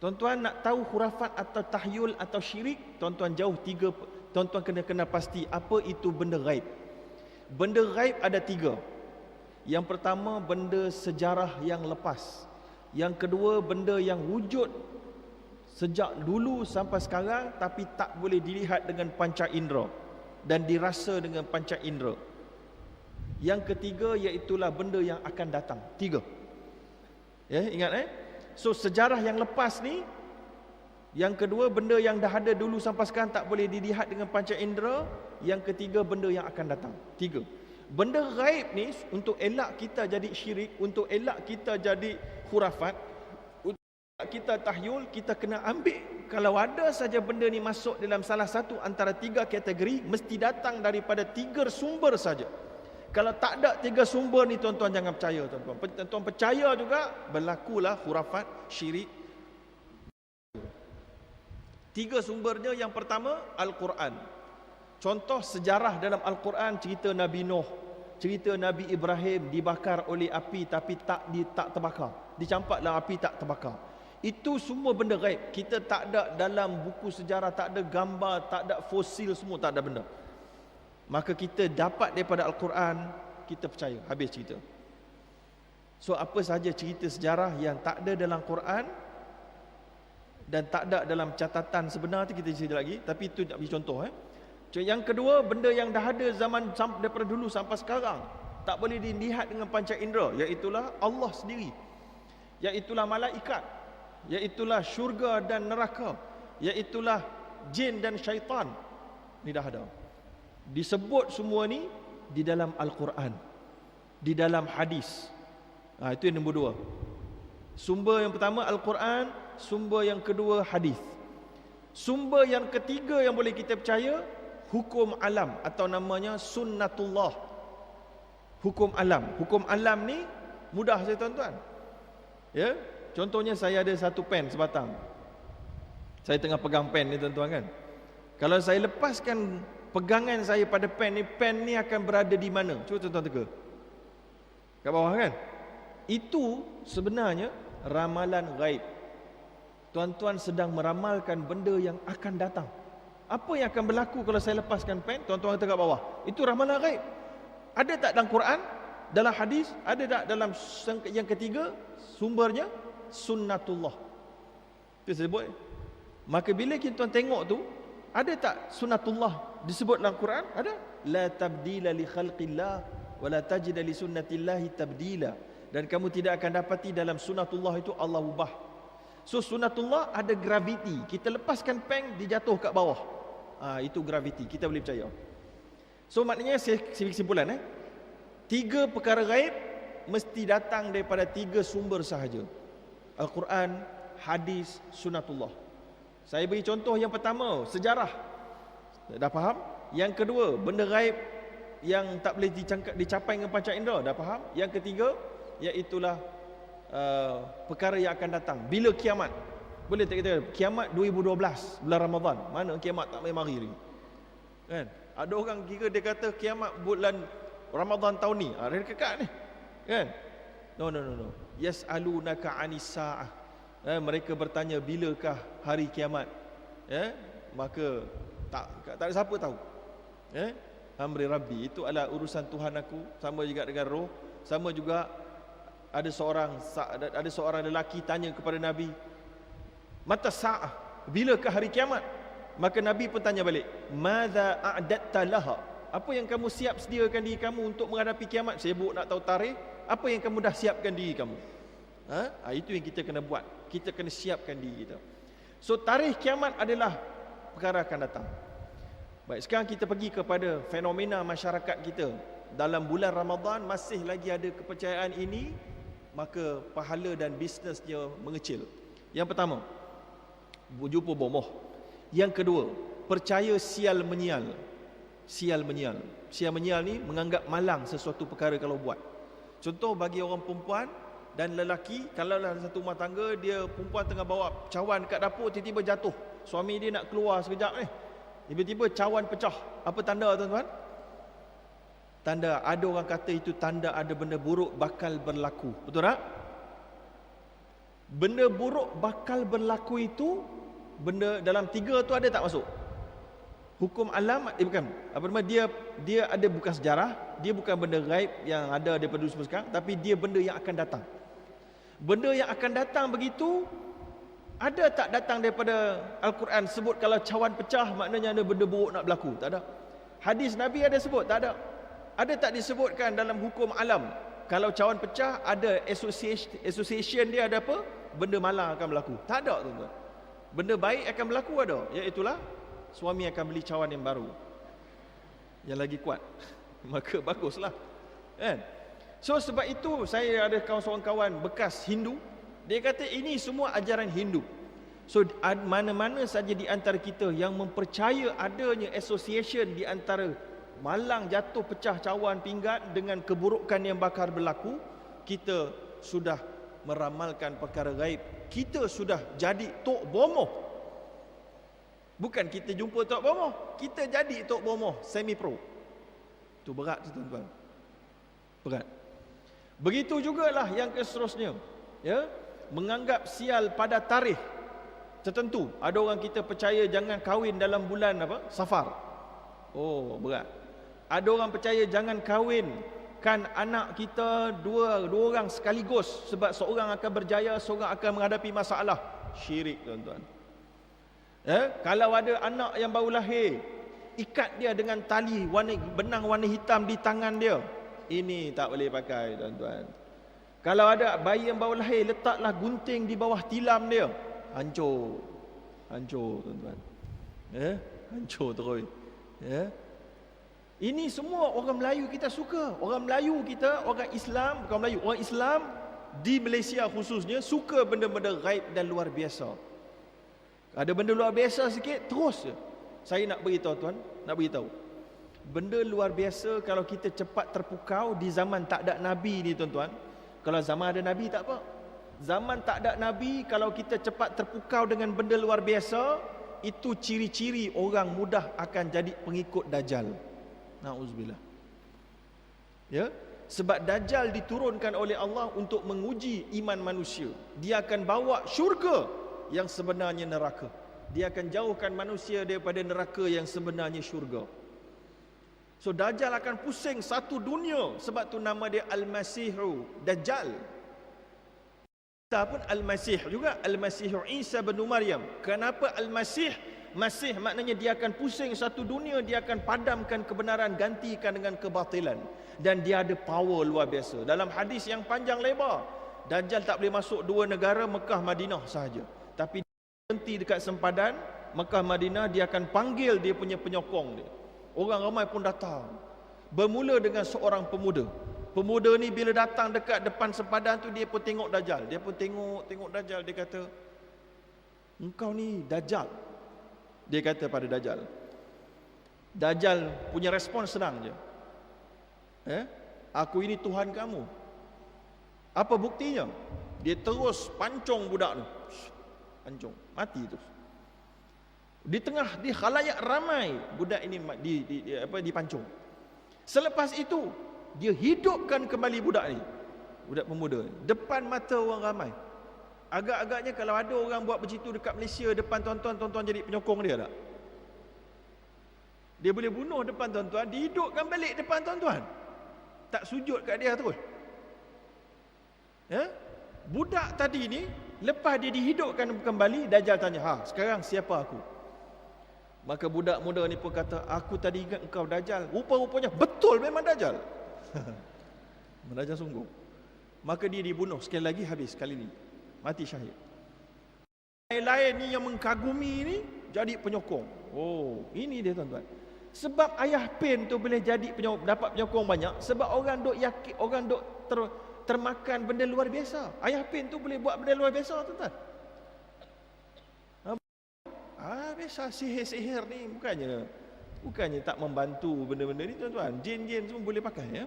Tuan-tuan nak tahu khurafat atau tahyul atau syirik, tuan-tuan jauh tiga, tuan-tuan kena pasti apa itu benda gaib. Benda gaib ada tiga. Yang pertama, benda sejarah yang lepas. Yang kedua, benda yang wujud sejak dulu sampai sekarang tapi tak boleh dilihat dengan panca indera dan dirasa dengan panca indera. Yang ketiga iaitulah benda yang akan datang. Tiga. Ya, ingat So sejarah yang lepas ni, yang kedua benda yang dah ada dulu sampai sekarang tak boleh dilihat dengan panca indera, yang ketiga benda yang akan datang. Tiga. Benda gaib ni untuk elak kita jadi syirik, untuk elak kita jadi khurafat, untuk elak kita tahyul, kita kena ambil, kalau ada saja benda ni masuk dalam salah satu antara tiga kategori, mesti datang daripada tiga sumber saja. Kalau tak ada tiga sumber ni, tuan-tuan jangan percaya, tuan-tuan. Tuan-tuan percaya juga, berlakulah khurafat, syirik. Tiga sumbernya, yang pertama Al-Quran. Contoh sejarah dalam Al-Quran, cerita Nabi Nuh, cerita Nabi Ibrahim dibakar oleh api tapi tak terbakar, dicampak dalam api tak terbakar. Itu semua benda gaib. Kita tak ada dalam buku sejarah, tak ada gambar, tak ada fosil, semua tak ada benda. Maka kita dapat daripada Al-Quran, kita percaya, habis cerita. So apa sahaja cerita sejarah yang tak ada dalam Quran dan tak ada dalam catatan sebenar tu, kita cerita lagi. Tapi itu nak bagi contoh. Yang kedua, benda yang dah ada zaman daripada dulu sampai sekarang, tak boleh dilihat dengan panca indera, iaitulah Allah sendiri, iaitulah malaikat, iaitulah syurga dan neraka, iaitulah jin dan syaitan. Ni dah ada. Disebut semua ni di dalam Al-Quran, di dalam hadis. Itu yang nombor dua. Sumber yang pertama Al-Quran, sumber yang kedua hadis. Sumber yang ketiga yang boleh kita percaya, hukum alam atau namanya sunnatullah. Hukum alam. Hukum alam ni mudah saya tuan-tuan. Ya, contohnya saya ada satu pen sebatang. Saya tengah pegang pen ni tuan-tuan kan. Kalau saya lepaskan pegangan saya pada pen ni akan berada di mana? Cuba tuan-tuan teka. Kat bawah kan? Itu sebenarnya ramalan gaib. Tuan-tuan sedang meramalkan benda yang akan datang. Apa yang akan berlaku kalau saya lepaskan pen? Tuan-tuan kata kat bawah. Itu ramalan gaib. Ada tak dalam Quran? Dalam hadis? Ada tak dalam yang ketiga? Sumbernya sunnatullah. Itu saya sebut. Maka bila kita tengok tu, ada tak sunnatullah disebut dalam Quran? Ada. La tabdila li khalqillah wa la tajida li sunnatillahi tabdila. Dan kamu tidak akan dapati dalam sunnatullah itu Allah ubah. So sunnatullah ada graviti. Kita lepaskan pen, dia jatuh kat bawah. Itu graviti. Kita boleh percaya. So maknanya saya kesimpulan tiga perkara gaib mesti datang daripada tiga sumber sahaja. Al-Quran, hadis, sunnatullah. Saya beri contoh yang pertama, sejarah. Dah faham? Yang kedua, benda gaib yang tak boleh dicapai dengan panca indera. Dah faham? Yang ketiga, iaitulah perkara yang akan datang. Bila kiamat? Boleh tak kita kiamat 2012 bulan Ramadan? Mana kiamat tak boleh mari lagi? Kan? Ada orang kira dia kata kiamat bulan Ramadan tahun ni. Ada dekat ni. Kan? No. Yas'alunaka 'anis sa'ah. Mereka bertanya bilakah hari kiamat? Maka tak ada siapa tahu. Amri Rabbi, itu adalah urusan Tuhan aku. Sama juga dengan roh, sama juga Ada seorang lelaki tanya kepada Nabi, mata sa'ah, bilakah hari kiamat? Maka Nabi pun tanya balik, madza a'datta laha, apa yang kamu siap sediakan diri kamu untuk menghadapi kiamat? Sibuk nak tahu tarikh, apa yang kamu dah siapkan diri kamu? Itu yang kita kena buat. Kita kena siapkan diri kita. So tarikh kiamat adalah perkara akan datang. Baik, sekarang kita pergi kepada fenomena masyarakat kita. Dalam bulan Ramadan masih lagi ada kepercayaan ini, maka pahala dan bisnesnya mengecil. Yang pertama, jumpa bomoh. Yang kedua, percaya sial menyial. Sial menyial. Sial menyial ni menganggap malang sesuatu perkara kalau buat. Contoh bagi orang perempuan dan lelaki, kalau dalam satu rumah tangga, dia perempuan tengah bawa cawan kat dapur, tiba-tiba jatuh. Suami dia nak keluar sekejap ni, tiba-tiba cawan pecah. Apa tanda, tuan-tuan? Tanda, ada orang kata itu tanda ada benda buruk bakal berlaku. Betul tak? Benda buruk bakal berlaku itu, benda dalam 3 tu ada tak masuk? Hukum alam, bukan. Apa nama, dia ada bukan sejarah, dia bukan benda gaib yang ada daripada dulu sekarang, tapi dia benda yang akan datang. Benda yang akan datang begitu, ada tak datang daripada Al-Quran sebut kalau cawan pecah maknanya ada benda buruk nak berlaku? Tak ada. Hadis Nabi ada sebut? Tak ada. Ada tak disebutkan dalam hukum alam kalau cawan pecah ada association dia ada apa? Benda malang akan berlaku? Tak ada, tuan-tuan. Benda baik akan berlaku ada, iaitulah suami akan beli cawan yang baru, yang lagi kuat. Maka baguslah, kan? So sebab itu saya ada seorang kawan bekas Hindu, dia kata ini semua ajaran Hindu. So mana-mana saja di antara kita yang mempercaya adanya association di antara malang jatuh pecah cawan pinggan dengan keburukan yang bakal berlaku, kita sudah meramalkan perkara gaib. Kita sudah jadi tok bomoh. Bukan kita jumpa tok bomoh, kita jadi tok bomoh semi pro. Itu berat tu, tuan-tuan. Berat. Begitu jugalah yang seterusnya, ya, menganggap sial pada tarikh tertentu. Ada orang kita percaya jangan kahwin dalam bulan apa? Safar. Oh, berat. Ada orang percaya jangan kahwin kan anak kita dua orang sekaligus sebab seorang akan berjaya, seorang akan menghadapi masalah. Syirik, tuan-tuan. Kalau ada anak yang baru lahir, ikat dia dengan tali benang warna hitam di tangan dia. Ini tak boleh pakai, tuan-tuan. Kalau ada bayi yang baru lahir, letaklah gunting di bawah tilam dia. Hancur. Hancur, tuan-tuan. Hancur terus. Ini semua orang Melayu kita suka. Orang Melayu kita, orang Islam, bukan Melayu, orang Islam di Malaysia khususnya suka benda-benda gaib dan luar biasa. Ada benda luar biasa sikit, terus je. Saya nak beritahu, tuan, nak beritahu. Benda luar biasa kalau kita cepat terpukau di zaman tak ada Nabi ni, tuan-tuan. Kalau zaman ada Nabi tak apa. Zaman tak ada Nabi, kalau kita cepat terpukau dengan benda luar biasa, itu ciri-ciri orang mudah akan jadi pengikut Dajjal. Na'udzubillah. Ya, sebab Dajjal diturunkan oleh Allah untuk menguji iman manusia. Dia akan bawa syurga yang sebenarnya neraka. Dia akan jauhkan manusia daripada neraka yang sebenarnya syurga. So Dajjal akan pusing satu dunia. Sebab tu nama dia Al-Masihu Dajjal. Kita pun Al-Masih juga, Al-Masihu Isa bin Maryam. Kenapa Al-Masih? Masih maknanya dia akan pusing satu dunia, dia akan padamkan kebenaran, gantikan dengan kebatilan. Dan dia ada power luar biasa. Dalam hadis yang panjang lebar, Dajjal tak boleh masuk 2 negara, Mekah, Madinah sahaja. Tapi dia berhenti dekat sempadan Mekah, Madinah, dia akan panggil dia punya penyokong dia. Orang ramai pun datang. Bermula dengan seorang pemuda. Pemuda ni bila datang dekat depan sempadan tu, dia pun tengok Dajjal. Dia pun tengok Dajjal, dia kata, engkau ni Dajjal. Dia kata pada Dajjal. Dajjal punya respon senang je. Aku ini Tuhan kamu. Apa buktinya? Dia terus pancung budak tu. Pancung, mati tu. Di tengah di khalayak ramai, budak ini dipancung. Selepas itu, dia hidupkan kembali budak ni. Budak pemuda ni, depan mata orang ramai. Agak-agaknya kalau ada orang buat begitu dekat Malaysia depan tuan-tuan, tuan-tuan jadi penyokong dia tak? Dia boleh bunuh depan tuan-tuan, dihidupkan balik depan tuan-tuan. Tak sujud kat dia terus. Ya? Budak tadi ni, lepas dia dihidupkan kembali, Dajjal tanya, sekarang siapa aku? Maka budak muda ni pun kata, aku tadi ingat engkau Dajjal. Rupa-rupanya betul memang Dajjal. Dajjal sungguh. Maka dia dibunuh sekali lagi, habis kali ni. Mati syahid. Lain-lain ni yang mengkagumi ni jadi penyokong. Oh, ini dia tuan-tuan. Sebab ayah pin tu boleh jadi dapat penyokong banyak sebab orang duk yakin, orang duk termakan benda luar biasa. Ayah pin tu boleh buat benda luar biasa, tuan-tuan. Biasa sihir-sihir ni bukannya tak membantu benda-benda ni, tuan-tuan. Jin-jin semua boleh pakai, ya.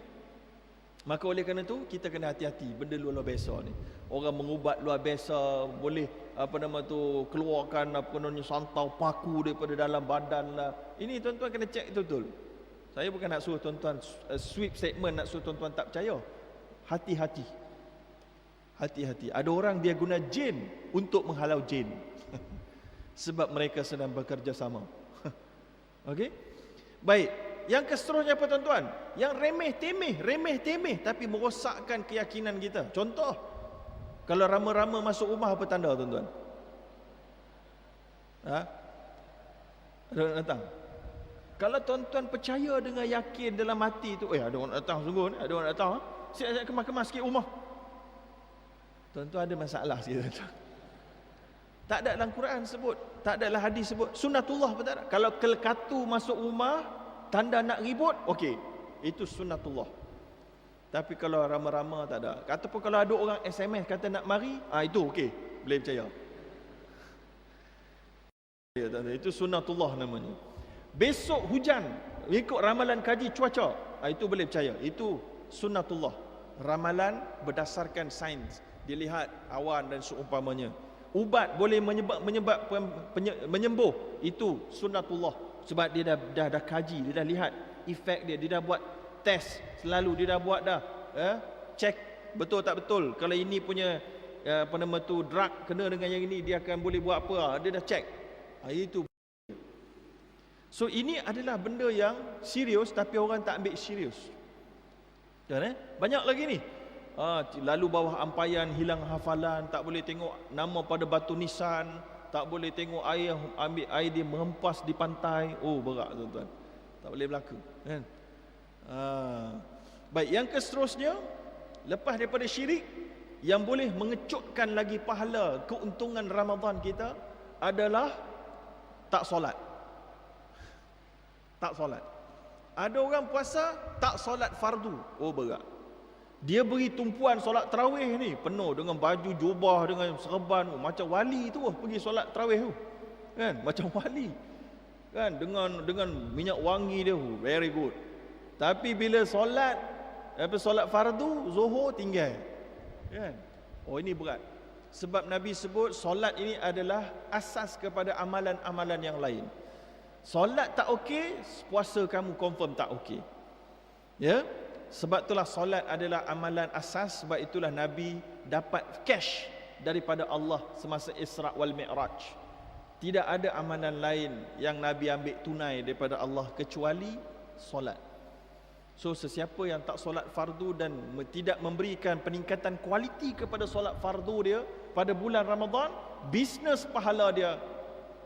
Maka oleh kerana tu kita kena hati-hati benda luar biasa ni. Orang mengubat luar biasa boleh keluarkan santau paku daripada dalam badan lah. Ini tuan-tuan kena cek betul-betul. Saya bukan nak suruh tuan-tuan sweep statement, nak suruh tuan-tuan tak percaya. Hati-hati. Hati-hati. Ada orang dia guna jin untuk menghalau jin. Sebab mereka sedang bekerja sama. Okey? Baik. Yang keseterusnya apa, tuan-tuan? Yang remeh-temeh tapi merosakkan keyakinan kita. Contoh, kalau rama-rama masuk rumah, apa tanda, tuan-tuan? Ada orang datang. Kalau tuan-tuan percaya dengan yakin dalam hati tu, ada orang datang sungguh ni, ada orang datang. Siap-siap kemas-kemas sikit rumah. Tuan-tuan ada masalah sikit, tuan-tuan. Tak ada dalam Quran sebut, tak ada dalam hadis sebut. Sunnatullah pun tak ada. Kalau kelkatu masuk rumah, tanda nak ribut, okey, itu sunnatullah. Tapi kalau rama-rama tak ada. Ataupun kalau ada orang SMS kata nak mari, itu okey, boleh percaya. Ya, itu sunnatullah namanya. Besok hujan, ikut ramalan kaji cuaca, itu boleh percaya. Itu sunnatullah. Ramalan berdasarkan sains, dilihat awan dan seumpamanya. Ubat boleh menyembuh, itu sunnatullah. Sebab dia dah kaji, dia dah lihat efek dia dah buat test selalu, dia dah buat dah check betul tak betul. Kalau ini punya drug kena dengan yang ini, dia akan boleh buat apa, dia dah check. Itu. So ini adalah benda yang serius tapi orang tak ambil serius. Banyak lagi ni. Lalu bawah ampayan hilang hafalan, tak boleh tengok nama pada batu nisan, tak boleh tengok air, ambil air dia menghempas di pantai. Oh, berat, tuan-tuan. Tak boleh berlaku, kan? Baik, yang seterusnya, lepas daripada syirik, yang boleh mengecutkan lagi pahala keuntungan Ramadan kita adalah tak solat. Tak solat. Ada orang puasa tak solat fardu. Oh, berat. Dia beri tumpuan solat tarawih ni, penuh dengan baju jubah, dengan serban, macam wali tu pergi solat tarawih tu. Kan? Macam wali. Kan? Dengan minyak wangi dia, very good. Tapi bila solat fardu, zuhur tinggal. Kan? Oh, ini berat. Sebab Nabi sebut solat ini adalah asas kepada amalan-amalan yang lain. Solat tak okey, puasa kamu confirm tak okey. Ya? Sebab itulah solat adalah amalan asas. Sebab itulah Nabi dapat cash daripada Allah semasa Isra' wal Mi'raj. Tidak ada amalan lain yang Nabi ambil tunai daripada Allah kecuali solat. So sesiapa yang tak solat fardu dan tidak memberikan peningkatan kualiti kepada solat fardu dia pada bulan Ramadan, bisnes pahala dia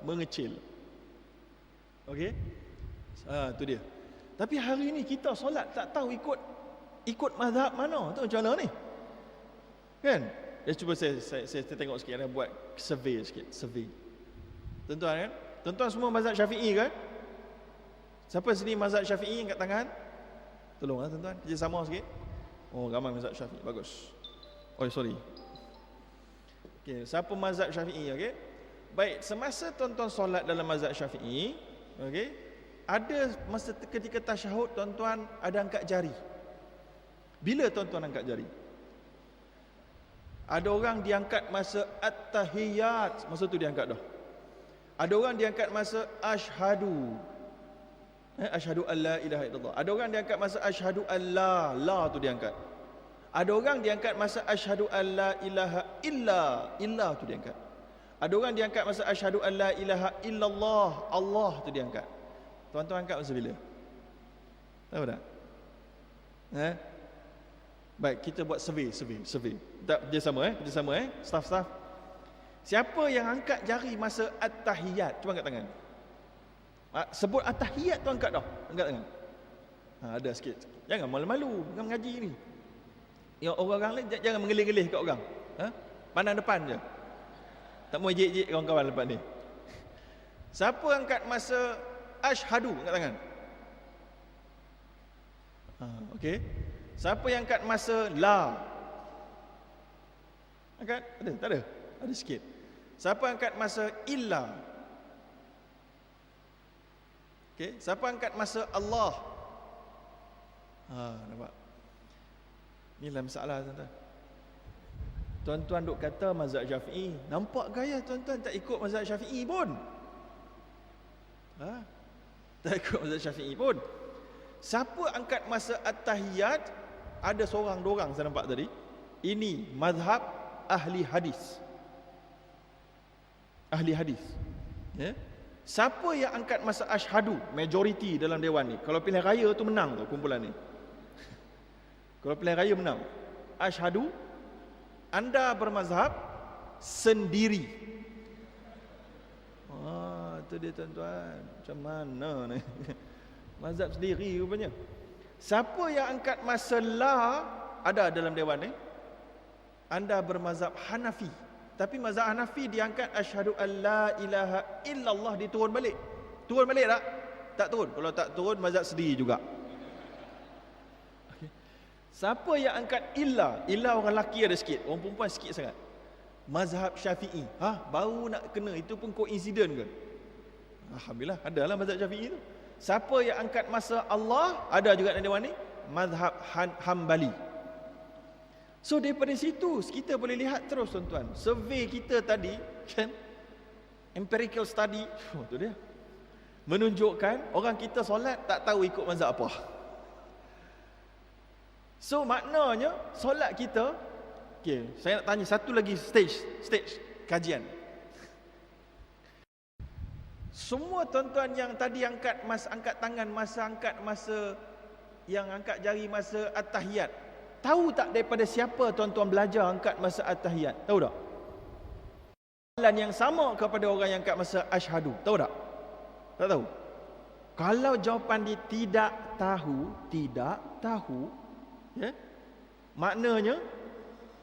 mengecil. Okey? Itu dia. Tapi hari ini kita solat tak tahu ikut mazhab mana tu, macam mana ni? Kan? Cuba saya tengok sikit, ada buat survey sikit, survey. Tuan-tuan kan? Tuan-tuan semua mazhab Syafi'i kan? Siapa sini mazhab Syafi'i angkat tangan? Tolonglah tuan-tuan, kerja sama sikit. Oh, ramai mazhab Syafi'i, bagus. Oh, sorry. Okey, siapa mazhab Syafi'i, okey? Baik, semasa tuan-tuan solat dalam mazhab Syafi'i, okey, ada masa ketika tasyahud tuan-tuan ada angkat jari. Bila tuan-tuan angkat jari? Ada orang diangkat masa at-tahiyat, masa tu diangkat dah. Ada orang diangkat masa asyhadu. Asyhadu an la ilaha illallah. Ada orang diangkat masa asyhadu an la tu diangkat. Ada orang diangkat masa asyhadu an la ilaha illa tu diangkat. Ada orang diangkat masa asyhadu an la ilaha illallah, Allah tu diangkat. Tuan-tuan angkat masa bila? Tahu tak? Baik, kita buat survey. Tak kerjasama staff. Siapa yang angkat jari masa at-tahiyat? Cuba angkat tangan. Sebut at-tahiyat tu angkat dah. Angkat tangan. Ada sikit. Jangan malu-malu dengan mengaji ni. Yang orang lain jangan mengelih-gelih kat orang. Pandang depan je. Tak mau ejek-ejek kawan-kawan lepas ni. Siapa angkat masa asyhadu? Angkat tangan. Okey. Siapa yang angkat masa la? Angkat? Ada? Tak ada? Ada sikit. Siapa angkat masa illa? Okey. Siapa angkat masa Allah? Nampak? Inilah masalah, tuan-tuan. Tuan-tuan duk kata mazhab Syafi'i. Nampak gaya tuan-tuan tak ikut mazhab Syafi'i pun. Tak ikut mazhab Syafi'i pun. Siapa angkat masa at-tahiyat? Ada seorang, dua orang saya nampak tadi. Ini mazhab ahli hadis. Ahli hadis. Ya. Siapa yang angkat masa asyhadu? Majoriti dalam dewan ni. Kalau pilihan raya tu menang tu kumpulan ni. Kalau pilihan raya menang. Asyhadu, anda bermazhab sendiri. Itu dia tuan-tuan. Macam mana ni? Mazhab sendiri rupanya. Siapa yang angkat masa la? Ada dalam dewan ni. Anda bermazhab Hanafi. Tapi mazhab Hanafi diangkat asyhadu an la ilaha illallah, diturun balik. Turun balik tak? Tak turun. Kalau tak turun mazhab sendiri juga. Siapa yang angkat illa? Illa orang lelaki ada sikit, orang perempuan sikit sangat. Mazhab Syafi'i. Baru nak kena, itu pun koinsiden ke? Alhamdulillah, adalah mazhab Syafi'i tu. Siapa yang angkat masa Allah? Ada juga dalam dewan ni. Mazhab Hambali. So daripada situ kita boleh lihat terus tuan-tuan. Survey kita tadi kan, empirical study, tu dia, menunjukkan orang kita solat tak tahu ikut mazhab apa. So maknanya solat kita, okay, saya nak tanya satu lagi stage kajian. Semua tuan-tuan yang tadi angkat tangan masa yang angkat jari masa at-tahiyat, tahu tak daripada siapa tuan-tuan belajar angkat masa at-tahiyat? Tahu tak? Soalan yang sama kepada orang yang angkat masa asyhadu. Tahu tak? Tak tahu. Kalau jawapan dia tidak tahu, ya, maknanya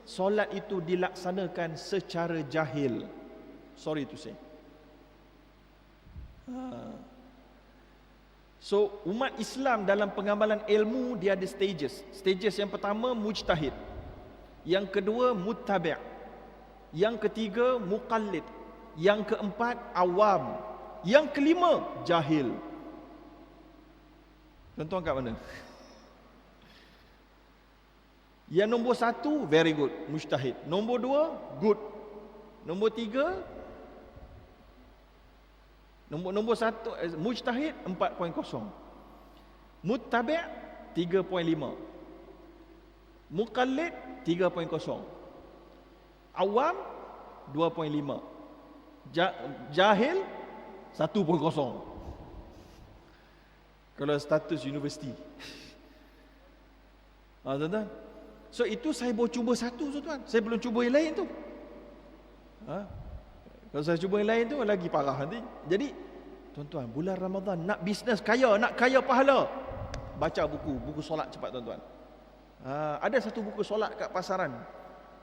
solat itu dilaksanakan secara jahil. Sorry to say. So umat Islam dalam pengamalan ilmu dia ada stages. Stages yang pertama mujtahid, yang kedua muttabi', yang ketiga muqallid, yang keempat awam, yang kelima jahil. Tuan-tuan kat mana? Yang nombor satu, very good, mujtahid. Nombor dua, good. Nombor tiga, nombor satu, mujtahid 4.0. Muttabi' 3.5. Muqallid 3.0. Awam 2.5. Jahil 1.0. Kalau status universiti. Tuan-tuan. So itu saya baru cuba satu, tuan-tuan. Saya belum cuba yang lain tu. Kalau saya cuba yang lain tu lagi parah nanti. Jadi tuan-tuan, bulan Ramadan nak bisnes kaya, nak kaya pahala, baca buku solat cepat tuan-tuan. Ada satu buku solat kat pasaran,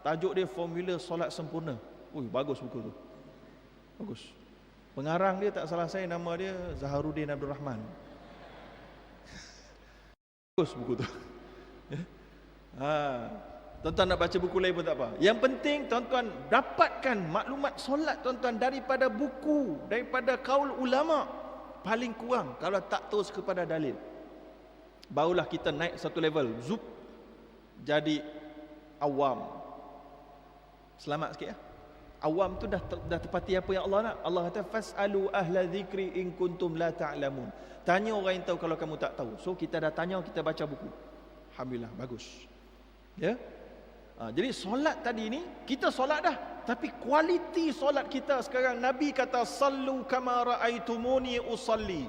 tajuk dia Formula Solat Sempurna. Bagus buku tu. Bagus. Pengarang dia tak salah saya, nama dia Zaharuddin Abdul Rahman. Bagus buku tu. Tuan-tuan nak baca buku lain pun tak apa. Yang penting tuan-tuan dapatkan maklumat solat tuan-tuan daripada buku, daripada kaul ulama. Paling kurang kalau tak terus kepada dalil, barulah kita naik satu level, zup, jadi awam. Selamat sikit ya. Awam tu dah tepati apa yang Allah nak. Allah kata fasalu ahla dzikri in kuntum la ta'lamun. Tanya orang yang tahu kalau kamu tak tahu. So kita dah tanya, kita baca buku. Alhamdulillah, bagus. Ya. Jadi solat tadi ni kita solat dah, tapi kualiti solat kita sekarang, Nabi kata sallu kama raaitumuni usalli.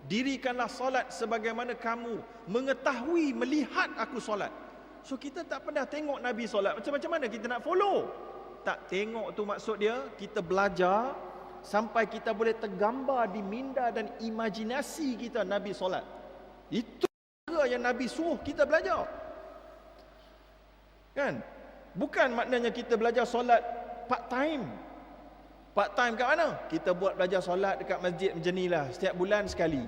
Dirikanlah solat sebagaimana kamu mengetahui, melihat aku solat. So kita tak pernah tengok Nabi solat. Macam mana kita nak follow? Tak tengok tu maksud dia, kita belajar sampai kita boleh tergambar di minda dan imajinasi kita Nabi solat. Itu yang Nabi suruh kita belajar. Kan? Bukan maknanya kita belajar solat part time. Part time kat mana? Kita buat belajar solat dekat masjid macam ni lah, setiap bulan sekali.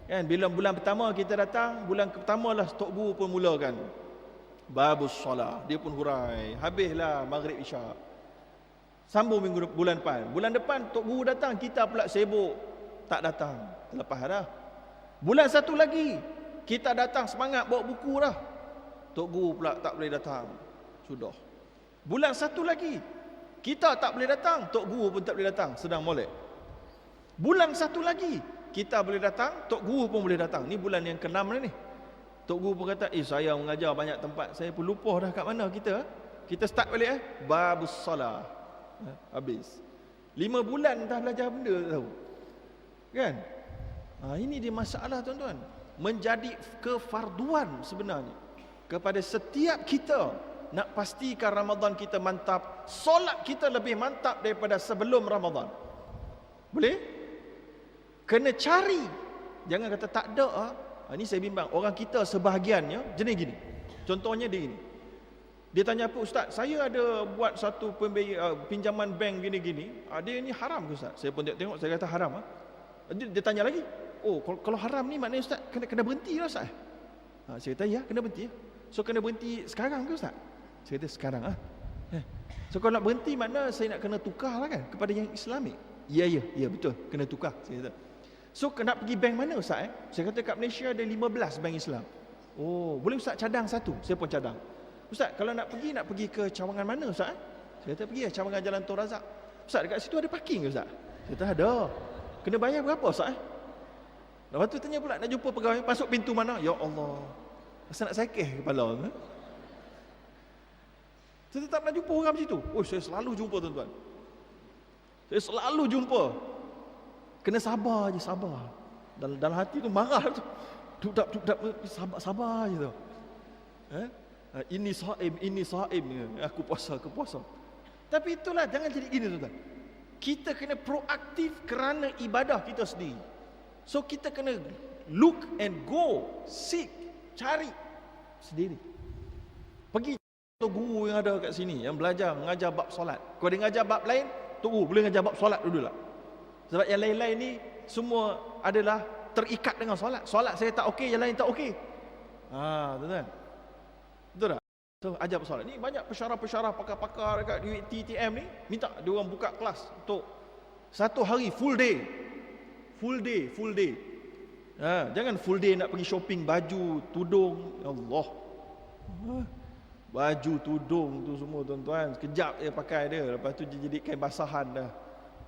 Kan? Bila bulan pertama kita datang, bulan pertama lah Tok Guru pun mulakan babus solat, dia pun hurai, habislah maghrib isyak. Sambung bulan depan. Bulan depan Tok Guru datang, kita pula sibuk tak datang. Terlepas dah. Bulan satu lagi kita datang semangat bawa buku dah. Tok Guru pula tak boleh datang. Sudah. Bulan satu lagi kita tak boleh datang, Tok Guru pun tak boleh datang, sedang molek. Bulan satu lagi kita boleh datang, Tok Guru pun boleh datang. Ni bulan yang ke-6 ni. Tok Guru pun kata, saya mengajar banyak tempat, saya pun lupa dah kat mana kita. Kita start balik babus solat. Habis 5 bulan dah belajar benda tahu. Kan? Ini dia masalah tuan-tuan. Menjadi kefarduan sebenarnya kepada setiap kita nak pastikan Ramadan kita mantap, solat kita lebih mantap daripada sebelum Ramadan. Boleh? Kena cari. Jangan kata tak ada. Ini saya bimbang. Orang kita sebahagiannya jenis gini. Contohnya dia gini. Dia tanya apa, Ustaz, saya ada buat satu pinjaman bank gini-gini. Dia ni haram ke Ustaz? Saya pun tengok, saya kata haram. Dia tanya lagi. Oh, kalau haram ni maknanya Ustaz kena berhenti lah Ustaz. Saya kata ya, kena berhenti. So kena berhenti sekarang ke Ustaz? Saya kata sekarang So kalau nak berhenti makna saya nak kena tukar lah kan kepada yang Islamik. Ya betul, kena tukar. Saya kata. So nak pergi bank mana Ustaz? Saya kata kat Malaysia ada 15 bank Islam. Oh, boleh Ustaz cadang satu? Saya pun cadang. Ustaz, kalau nak pergi ke cawangan mana Ustaz? Saya kata pergi cawangan Jalan Tun Razak. Ustaz, dekat situ ada parking ke Ustaz? Saya kata ada. Kena bayar berapa Ustaz? Lepas tu tanya pula nak jumpa pegawai, masuk pintu mana? Ya Allah, asal nak sakit kepala. Saya tak pernah jumpa orang macam tu. Oh, saya selalu jumpa tuan-tuan. Saya selalu jumpa. Kena sabar je, sabar. Dalam hati tu marah tu. Dudap, sabar je tu. Ini saim, aku puasa. Tapi itulah, jangan jadi gini tuan-tuan. Kita kena proaktif kerana ibadah kita sendiri. So kita kena look and go, seek, cari sendiri. Pergi Tok Guru yang ada kat sini, yang belajar mengajar bab solat. Kalau dia mengajar bab lain, Tok Guru boleh mengajar bab solat dulu lah. Sebab yang lain-lain ni semua adalah terikat dengan solat. Solat saya tak okey, yang lain tak okey. Tuan-tuan. Betul tak? So ajar bab solat. Ni banyak pensyarah-pensyarah, pakar-pakar dekat UiTM ni minta dia orang buka kelas untuk satu hari full day. Full day. Jangan full day nak pergi shopping baju, tudung. Ya Allah. Baju, tudung tu semua tuan-tuan, sekejap je pakai dia, lepas tu dia jadi kain basahan dah.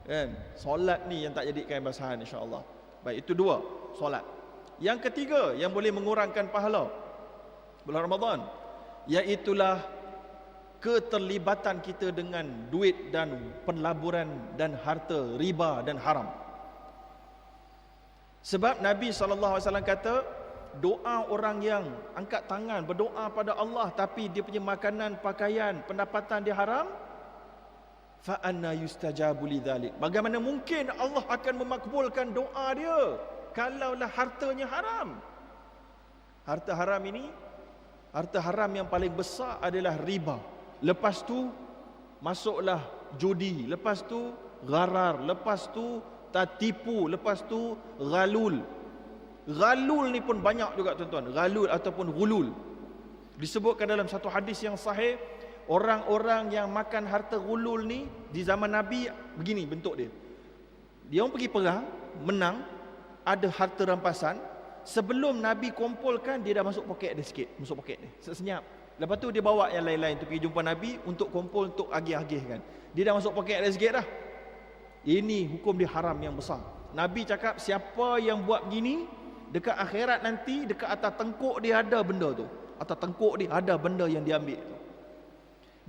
Kan? Solat ni yang tak jadi kain basahan insya-Allah. Baik, itu 2, solat. Yang ketiga yang boleh mengurangkan pahala bulan Ramadan, iaitulah keterlibatan kita dengan duit dan penlaburan dan harta riba dan haram. Sebab Nabi SAW kata, doa orang yang angkat tangan berdoa pada Allah tapi dia punya makanan, pakaian, pendapatan dia haram, fa anna yustajabu lidzalik. Bagaimana mungkin Allah akan memakbulkan doa dia kalaulah hartanya haram? Harta haram ini, harta haram yang paling besar adalah riba. Lepas tu masuklah judi, lepas tu gharar, lepas tu tipu, lepas tu ghalul. Ghalul ni pun banyak juga tuan-tuan. Ghalul ataupun ghulul. Disebutkan dalam satu hadis yang sahih, orang-orang yang makan harta ghulul ni di zaman Nabi begini bentuk dia. Dia orang pergi perang, menang, ada harta rampasan. Sebelum Nabi kumpulkan, dia dah masuk poket dia sikit, masuk poket dia senyap. Lepas tu dia bawa yang lain-lain tu pergi jumpa Nabi untuk kumpul, untuk agih-agihkan. Dia dah masuk poket dia sikit dah. Ini hukum dia haram yang besar. Nabi cakap siapa yang buat begini, dekat akhirat nanti, dekat atas tengkuk dia ada benda tu. Atas tengkuk dia ada benda yang dia ambil tu.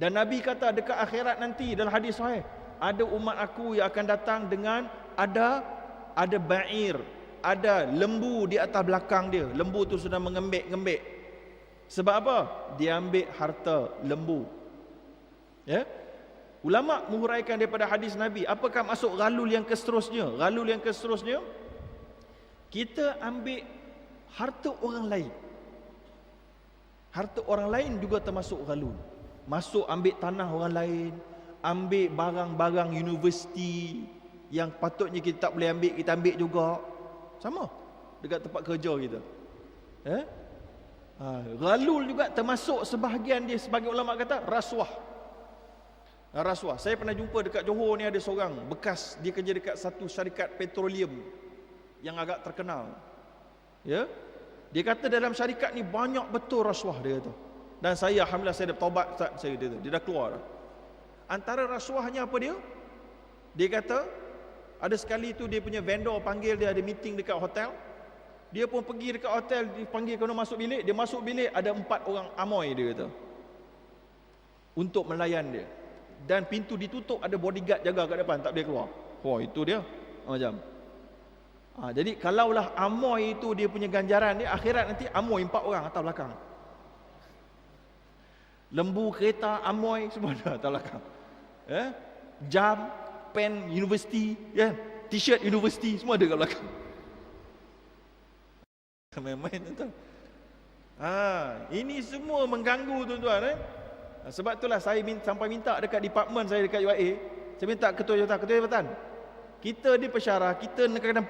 Dan Nabi kata dekat akhirat nanti dalam hadis sahih, ada umat aku yang akan datang dengan ada ba'ir, ada lembu di atas belakang dia. Lembu tu sudah mengembik-ngembik. Sebab apa? Dia ambil harta lembu. Ya? Ulama menguraikan daripada hadis Nabi, apakah maksud ghalul yang seterusnya? Ghalul yang seterusnya, kita ambil harta orang lain. Harta orang lain juga termasuk ghalul. Masuk ambil tanah orang lain, ambil barang-barang universiti yang patutnya kita tak boleh ambil, kita ambil juga. Sama dekat tempat kerja kita. Ghalul juga termasuk sebahagian dia, sebagai ulama kata rasuah. Rasuah. Saya pernah jumpa dekat Johor ni, ada seorang bekas, dia kerja dekat satu syarikat petroleum yang agak terkenal. Ya. Dia kata dalam syarikat ni banyak betul rasuah, dia kata. Dan saya alhamdulillah saya dah taubat, saya dia dah keluar dah. Antara rasuahnya apa dia? Dia kata ada sekali tu dia punya vendor panggil dia ada meeting dekat hotel. Dia pun pergi dekat hotel, dipanggil kena masuk bilik, dia masuk bilik ada 4 orang amoy, dia kata, untuk melayan dia. Dan pintu ditutup, ada bodyguard jaga kat depan, tak boleh keluar. Oh, itu dia. Macam. Jadi kalaulah amoy itu dia punya ganjaran dia, akhirat nanti amoy 4 orang atas belakang. Lembu, kereta, amoy semua ada atas belakang. Jam, pen universiti, t-shirt universiti semua ada kat belakang. Main-main tuan-tuan. Ini semua mengganggu tuan-tuan. Sebab itulah saya sampai minta dekat department saya dekat UIA, saya minta ketua jabatan, kita di pesyarah, kita kadang-kadang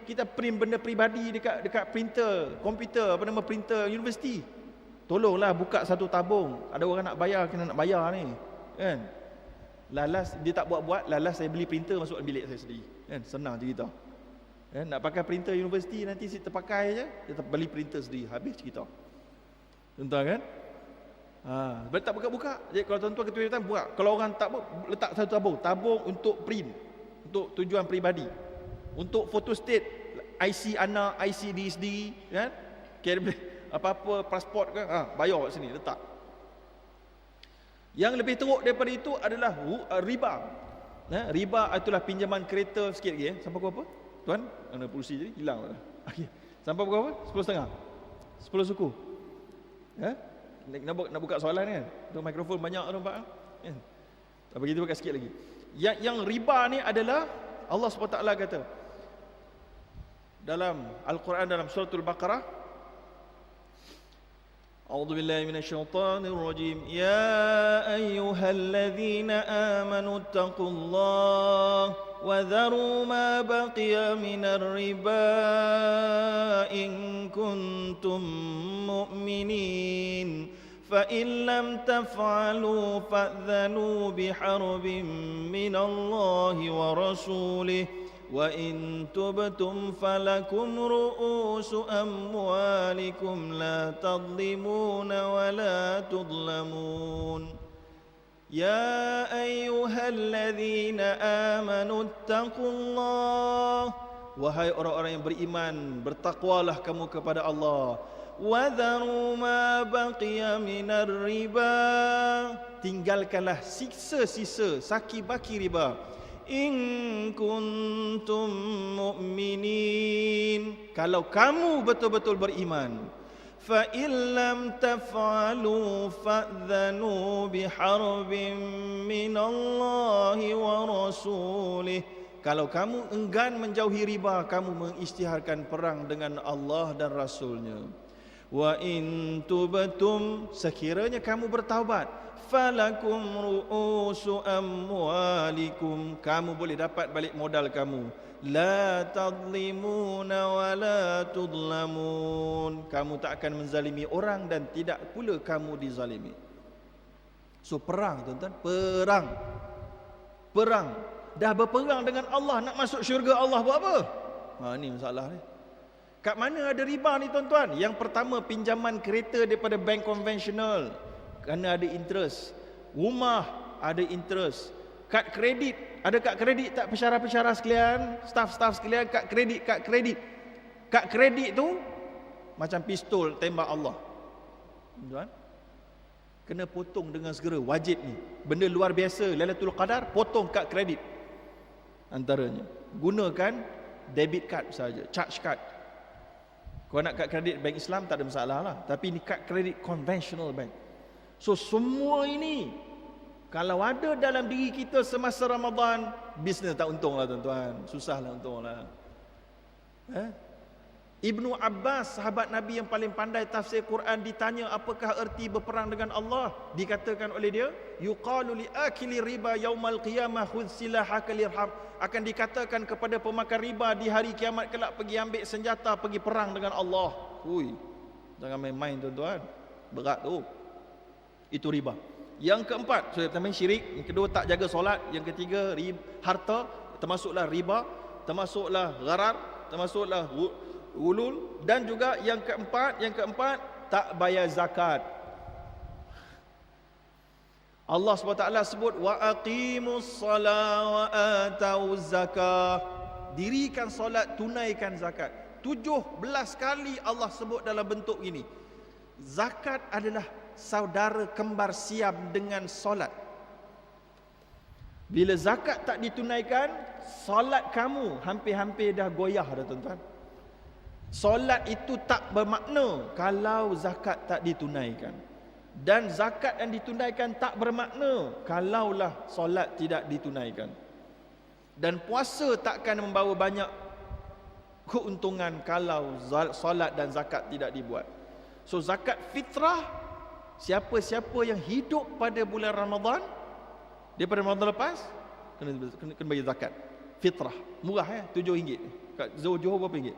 kita print benda peribadi dekat printer komputer, printer universiti. Tolonglah buka satu tabung, ada orang nak bayar, kena nak bayar ni, kan. Lalas dia tak buat-buat, lalas saya beli printer masuk bilik saya sendiri, kan. Senang cerita. Nak pakai printer universiti nanti si terpakai je, dia beli printer sendiri, habis cerita. Tuan-tuan kan? Sebab tak buka-buka. Jadi kalau tuan-tuan ketua jabatan buka, kalau orang tak letak satu tabung untuk print, untuk tujuan peribadi, untuk photostat IC anak, IC diri sendiri, kan, apa-apa pasport kan, bayar kat sini, letak. Yang lebih teruk daripada itu adalah riba. Riba itulah pinjaman kereta. Sikit lagi, sampai pukul apa tuan? Mana pulsi jadi hilang dah. Okay. Sampai pukul apa? 10.30, 10 suku. Nak buka soalan kan? Tu mikrofon banyak tu nampak kan? Tak bagi tu buka sikit lagi. Yang riba ni adalah Allah SWT kata dalam Al-Quran, dalam suratul Baqarah, A'udzu billahi minasyaitonir rajim. Ya ayyuhalladzina amanu taqullaha wa dharu ma baqiya minar riba in kuntum mu'minin. Fa in lam taf'alu fa'dhanu biharbin minallahi wa rasulih. Wa in tubtum falakum ru'usu amwalikum la tadlimuna wa la tudlamun. Ya ayyuhalladzina amanu attaqullah. Wahai orang-orang yang beriman, bertakwalah kamu kepada Allah. Wa dharu ma baqiya minar riba. Tinggalkanlah sisa-sisa saki-baki riba. In kuntum mu'minin, kalau kamu betul-betul beriman. Fa illam taf'alu fa'dhanu biharbin minallahi wa rasulih. Kalau kamu enggan menjauhi riba, kamu mengisytiharkan perang dengan Allah dan Rasulnya. Wa in tubtum, sekiranya kamu bertaubat, falakum ru'usu amwalikum, kamu boleh dapat balik modal kamu. La tadlimuna wa la tudlamun, kamu tak akan menzalimi orang dan tidak pula kamu dizalimi. So perang tuan-tuan, perang. Dah berperang dengan Allah, nak masuk syurga Allah buat apa? Ni masalah ni. Kat mana ada riba ni tuan-tuan? Yang pertama, pinjaman kereta daripada bank konvensional, kerana ada interest. Rumah ada interest. Kad kredit, ada kad kredit tak pensyarah-pensyarah sekalian, staff-staff sekalian? Kad kredit. Kad kredit tu macam pistol tembak Allah. Tuan, kena potong dengan segera, wajib ni. Benda luar biasa, Lailatul Qadar, potong kad kredit. Antaranya gunakan debit card saja, charge card. Kalau nak kad kredit bank Islam tak ada masalah lah. Tapi ni kad kredit conventional bank. So semua ini kalau ada dalam diri kita semasa Ramadan, bisnes tak untung lah tuan-tuan. Susah lah untung lah. Ibnu Abbas, sahabat Nabi yang paling pandai tafsir Quran, ditanya apakah erti berperang dengan Allah. Dikatakan oleh dia, yuqalu li akili riba yaumal qiyamah khudh silahaka lirham. Akan dikatakan kepada pemakan riba di hari kiamat kelak, pergi ambil senjata, pergi perang dengan Allah. Hui, jangan main-main tuan-tuan. Berat tu. Itu riba. Yang keempat, so pertama syirik, yang kedua tak jaga solat, yang ketiga harta, termasuklah riba, termasuklah gharar, termasuklah ulul, dan juga yang keempat tak bayar zakat. Allah SWT sebut wa aqimus salat wa atauz zakah. Dirikan solat, tunaikan zakat. 17 kali Allah sebut dalam bentuk ini. Zakat adalah saudara kembar siam dengan solat. Bila zakat tak ditunaikan, solat kamu hampir-hampir dah goyah dah tuan-tuan. Solat itu tak bermakna kalau zakat tak ditunaikan. Dan zakat yang ditunaikan tak bermakna kalaulah solat tidak ditunaikan. Dan puasa takkan membawa banyak keuntungan kalau solat dan zakat tidak dibuat. So zakat fitrah, siapa-siapa yang hidup pada bulan Ramadan, daripada Ramadan lepas kena bagi zakat fitrah. Murah RM7. Kat Johor berapa ringgit?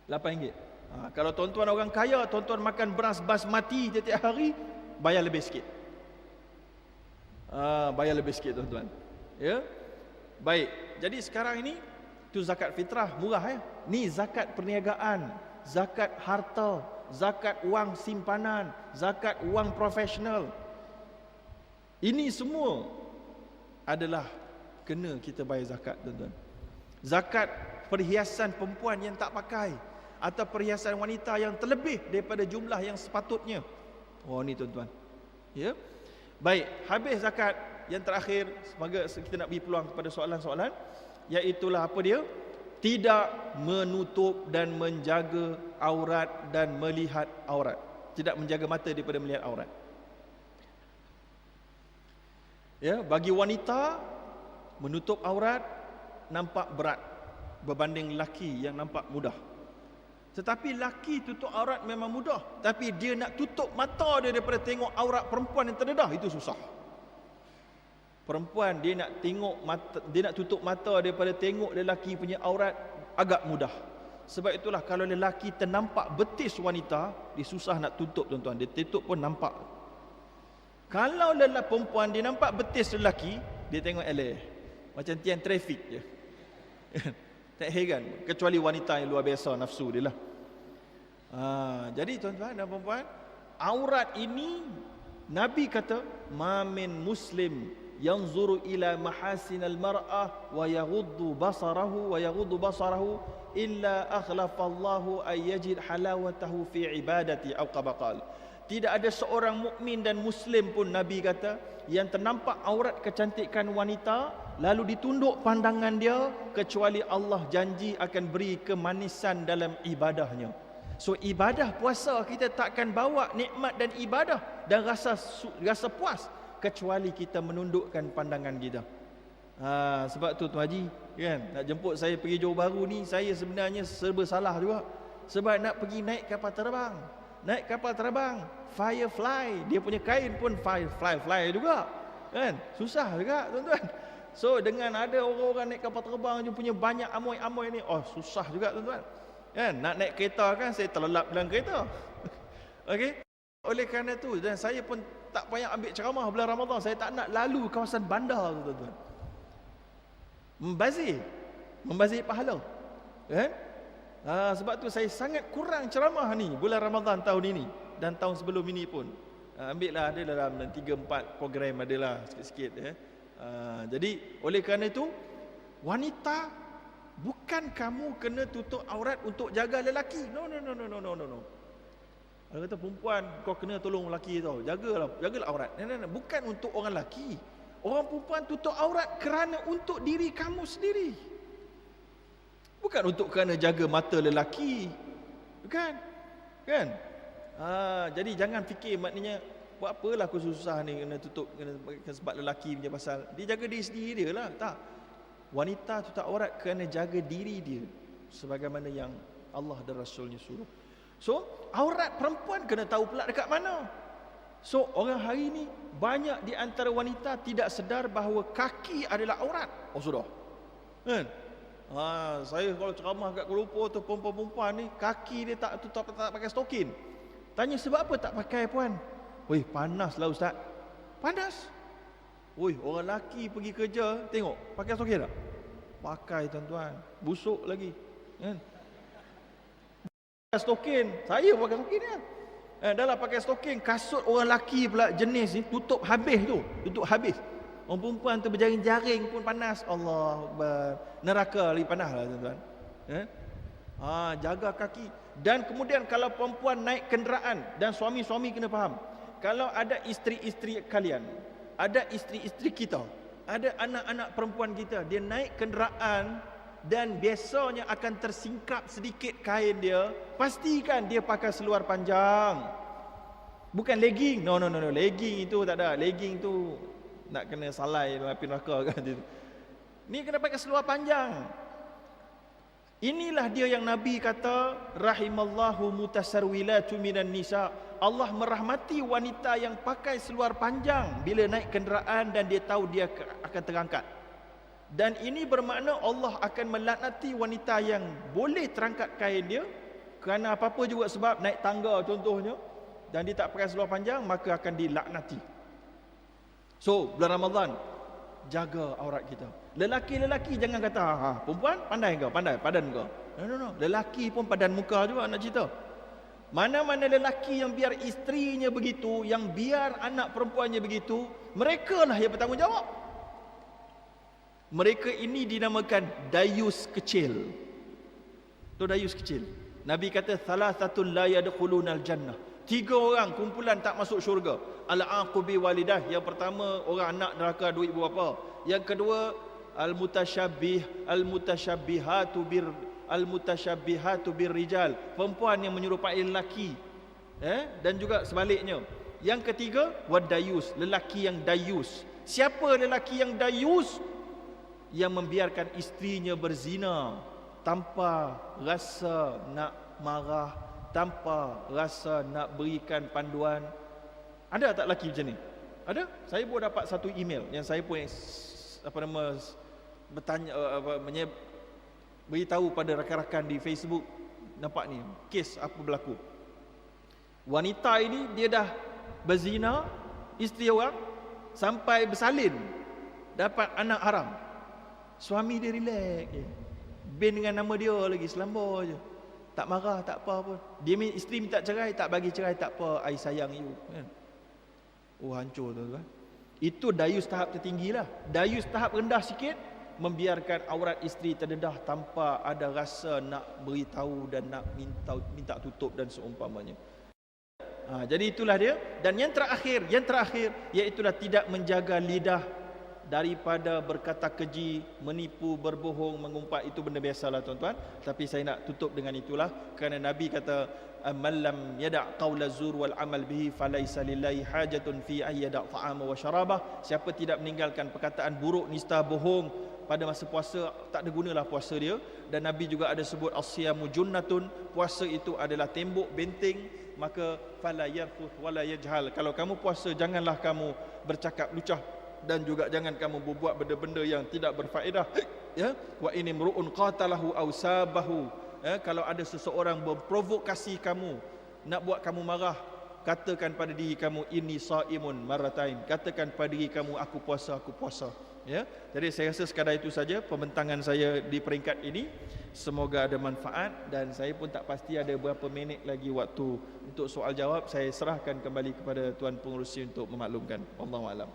RM8. Kalau tuan-tuan orang kaya, tuan-tuan makan beras basmati setiap hari, bayar lebih sikit. Bayar lebih sikit tuan-tuan. Ya. Baik. Jadi sekarang ini tu zakat fitrah murah Ni zakat perniagaan, zakat harta, zakat wang simpanan, zakat wang profesional. Ini semua adalah kena kita bayar zakat tuan-tuan. Zakat perhiasan perempuan yang tak pakai, atau perhiasan wanita yang terlebih daripada jumlah yang sepatutnya. Oh ni tuan-tuan. Ya. Baik, habis zakat. Yang terakhir, semoga kita nak beri peluang kepada soalan-soalan, iaitulah apa dia? Tidak menutup dan menjaga aurat dan melihat aurat. Tidak menjaga mata daripada melihat aurat. Ya, bagi wanita menutup aurat nampak berat berbanding lelaki yang nampak mudah. Tetapi lelaki tutup aurat memang mudah, tapi dia nak tutup mata dia daripada tengok aurat perempuan yang terdedah, itu susah. Perempuan dia nak tengok mata, dia nak tutup mata daripada tengok lelaki punya aurat agak mudah. Sebab itulah kalau lelaki ternampak betis wanita, dia susah nak tutup tuan-tuan. Dia tutup pun nampak. Kalau lelaki perempuan dia nampak betis lelaki, dia tengok eleh, macam tiang trafik je. Tak heran, kecuali wanita yang luar biasa nafsu dia lah. Jadi tuan-tuan dan puan-puan, aurat ini Nabi kata, ma min muslim yanzuru ila mahasinal mar'ah wa yaghuddu basarahu illa akhlafallahu ay yajid halawatahu fi ibadati aw qabaqal. Tidak ada seorang mukmin dan muslim pun, Nabi kata, yang ternampak aurat kecantikan wanita lalu ditunduk pandangan dia, kecuali Allah janji akan beri kemanisan dalam ibadahnya. So ibadah puasa kita takkan bawa nikmat dan ibadah dan rasa puas kecuali kita menundukkan pandangan kita. Sebab tu Tuan Haji kan, nak jemput saya pergi Johor Bahru ni, saya sebenarnya serba salah juga. Sebab nak pergi naik kapal terbang. Naik kapal terbang Firefly, dia punya kain pun Firefly juga kan, susah juga tuan-tuan. So dengan ada orang-orang naik kapal terbang dia punya banyak amoy-amoy ni, susah juga tuan-tuan kan. Nak naik kereta kan, saya terlelap dalam kereta. Okey, oleh kerana tu, dan saya pun tak payah ambil ceramah bulan Ramadan. Saya tak nak lalu kawasan bandar tu tuan-tuan. Membazir pahala kan. Sebab tu saya sangat kurang ceramah ni bulan Ramadan tahun ini dan tahun sebelum ini pun. Ambillah ada dalam 3-4 program adalah sikit-sikit jadi oleh kerana itu, wanita bukan kamu kena tutup aurat untuk jaga lelaki. No. Kalau kata perempuan, kau kena tolong lelaki tau, jagalah aurat. No. Bukan untuk orang lelaki. Orang perempuan tutup aurat kerana untuk diri kamu sendiri. Bukan untuk kerana jaga mata lelaki. Bukan? Kan? Jadi jangan fikir maknanya buat apalah aku susah ni kena tutup kena sebab lelaki punya pasal. Dia jaga diri sendiri dia lah. Tak. Wanita tutup aurat kerana jaga diri dia sebagaimana yang Allah dan Rasulnya suruh. So, aurat perempuan kena tahu pula dekat mana. So, orang hari ni banyak di antara wanita tidak sedar bahawa kaki adalah aurat. Oh sudah. Kan? Saya kalau ceramah kat Kuala Lumpur tu perempuan-perempuan ni kaki dia tak tutup, tak pakai stokin. Tanya sebab apa tak pakai puan? Weh, panas lah ustaz. Panas. Weh, orang lelaki pergi kerja, tengok pakai stokin tak? Pakai tuan-tuan. Busuk lagi. Kan? Stokin, saya pakai stokin kan. Dah lah pakai stokin, kasut orang lelaki pula jenis ni tutup habis tu, tutup habis. Orang perempuan tu berjaring-jaring pun panas. Allah Akbar. Neraka lagi panas lah tuan-tuan. Jaga kaki. Dan kemudian kalau perempuan naik kenderaan, dan suami-suami kena faham, kalau ada isteri-isteri kalian, ada isteri-isteri kita, ada anak-anak perempuan kita, dia naik kenderaan dan biasanya akan tersingkap sedikit kain dia, pastikan dia pakai seluar panjang. Bukan legging. No. Legging itu tak ada. Legging tu nak kena salai dalam api neraka kan. Ni kena pakai seluar panjang. Inilah dia yang Nabi kata, rahimallahu mutasarwilatu minan nisa. Allah merahmati wanita yang pakai seluar panjang bila naik kenderaan dan dia tahu dia akan terangkat. Dan ini bermakna Allah akan melaknati wanita yang boleh terangkat kain dia kerana apa-apa juga sebab naik tangga contohnya, dan dia tak pakai seluar panjang, maka akan dilaknati. So, bulan Ramadan, jaga aurat kita. Lelaki-lelaki jangan kata, perempuan pandai kau, pandai, padan kau. No. Lelaki pun padan muka juga nak cerita. Mana-mana lelaki yang biar isterinya begitu, yang biar anak perempuannya begitu, mereka lah yang bertanggungjawab. Mereka ini dinamakan dayus kecil. Tu dayus kecil. Nabi kata, thalathatul la yadkhulunal jannah. 3 orang kumpulan tak masuk syurga. Al-aqubi walidah. Yang pertama, orang anak neraka duit ibu bapa. Yang kedua, al-mutasyabbihatu bir rijal. Perempuan yang menyerupai lelaki. Dan juga sebaliknya. Yang ketiga, wadayus, lelaki yang dayus. Siapa lelaki yang dayus? Yang membiarkan isterinya berzina tanpa rasa nak marah, tanpa rasa nak berikan panduan. Ada tak lelaki macam ni? Ada? Saya pun dapat satu email yang saya pun bertanya, beritahu pada rakan-rakan di Facebook. Nampak ni kes apa berlaku. Wanita ini dia dah berzina isteri orang sampai bersalin, dapat anak haram. Suami dia relax je, bin dengan nama dia lagi, selamba je, tak marah, tak apa pun. Dia isteri minta cerai, tak bagi cerai, tak apa, I sayang you kan? Hancur tuan-tuan. Itu dayus tahap tertinggi lah. Dayus tahap rendah sikit, membiarkan aurat isteri terdedah tanpa ada rasa nak beritahu dan nak minta tutup dan seumpamanya. Jadi itulah dia. Dan yang terakhir iaitulah tidak menjaga lidah daripada berkata keji, menipu, berbohong, mengumpat. Itu benda biasalah tuan-tuan. Tapi saya nak tutup dengan itulah, kerana Nabi kata, man lam yada' qawla zur wal amal bihi falaysa lillahi hajatun fi ay yada' ta'ama wa syarabah. Siapa tidak meninggalkan perkataan buruk, nista, bohong pada masa puasa, tak ada gunalah puasa dia. Dan Nabi juga ada sebut as-siyamu junnatun, puasa itu adalah tembok benteng. Maka fala yarfuth wala yajhal. Kalau kamu puasa, janganlah kamu bercakap lucah dan juga jangan kamu berbuat benda-benda yang tidak berfaedah. Ya, wa in imru'un qatalahu aw sabahu. Kalau ada seseorang memprovokasi kamu, nak buat kamu marah, katakan pada diri kamu, inni saimun maratain. Katakan pada diri kamu, aku puasa, aku puasa. Ya, jadi saya rasa sekadar itu saja pembentangan saya di peringkat ini. Semoga ada manfaat, dan saya pun tak pasti ada berapa minit lagi waktu untuk soal jawab. Saya serahkan kembali kepada tuan pengerusi untuk memaklumkan. Wallahu a'lam.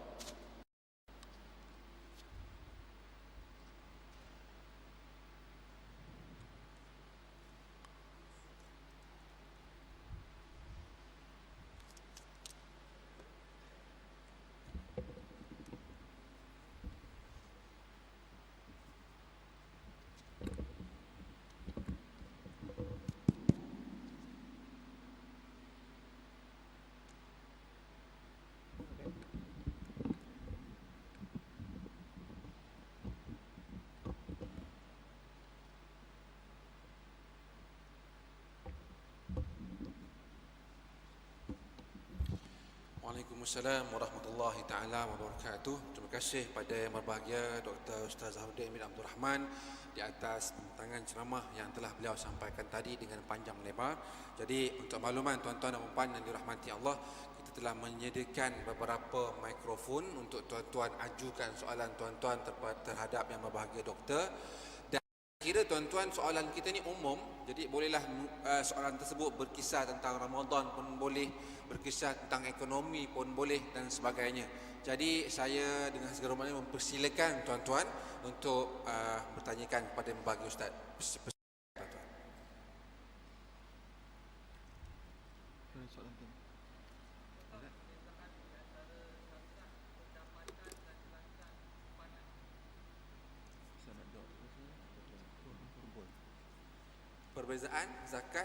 Waalaikumsalam warahmatullahi taala wabarakatuh. Terima kasih pada yang berbahagia Dr. Ustaz Zahruddin bin Abdul Rahman di atas pembentangan ceramah yang telah beliau sampaikan tadi dengan panjang lebar. Jadi untuk makluman tuan-tuan dan puan yang dirahmati Allah, kita telah menyediakan beberapa mikrofon untuk tuan-tuan ajukan soalan tuan-tuan terhadap yang berbahagia doktor. Dan kira tuan-tuan soalan kita ni umum, jadi bolehlah soalan tersebut berkisar tentang Ramadan pun boleh, berkisar tentang ekonomi pun boleh dan sebagainya. Jadi saya dengan segala hormat mempersilakan tuan-tuan untuk bertanyakan kepada yang berbahagia Ustaz. Perbezaan zakat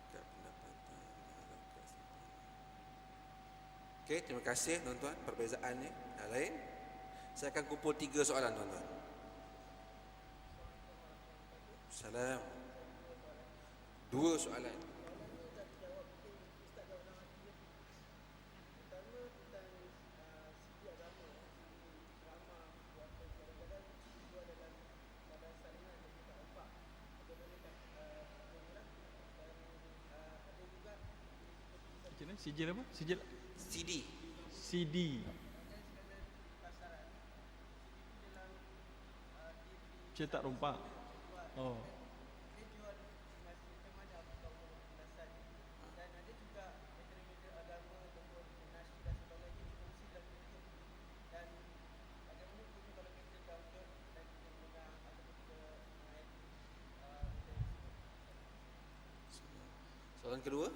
pendapatan. Okey, terima kasih tuan-tuan. Perbezaannya yang lain, saya akan kumpul 3 soalan tuan-tuan. Salam. 2 soalan. Sijil apa? Sijil CD. CD. Cetak rompak. Oh. Soalan kedua.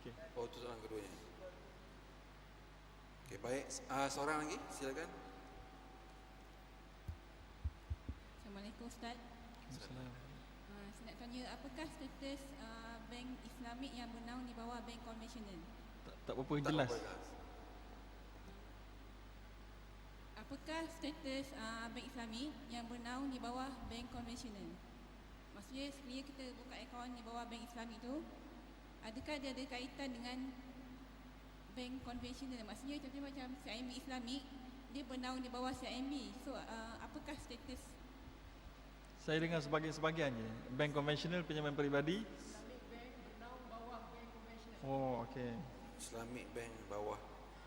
Okey. Oh, itu soalan keduanya. Okey, baik. Seorang lagi, silakan. Assalamualaikum Ustaz. Assalamualaikum. Saya nak tanya, apakah status bank Islamik yang bernaung di bawah bank konvensional? Tak berapa jelas. Apakah status bank Islamik yang bernaung di bawah bank konvensional? Maksudnya sekiranya kita buka akaun di bawah bank Islamik tu, adakah dia ada kaitan dengan bank konvensional? Maksudnya contohnya macam CIMB Islamik, dia bernaung di bawah CIMB. So apakah status? Saya dengar sebahagian je. Bank konvensional, pinjaman peribadi. Islamic Bank bernaung bawah bank konvensional. Oh, okey. Islamic Bank bawah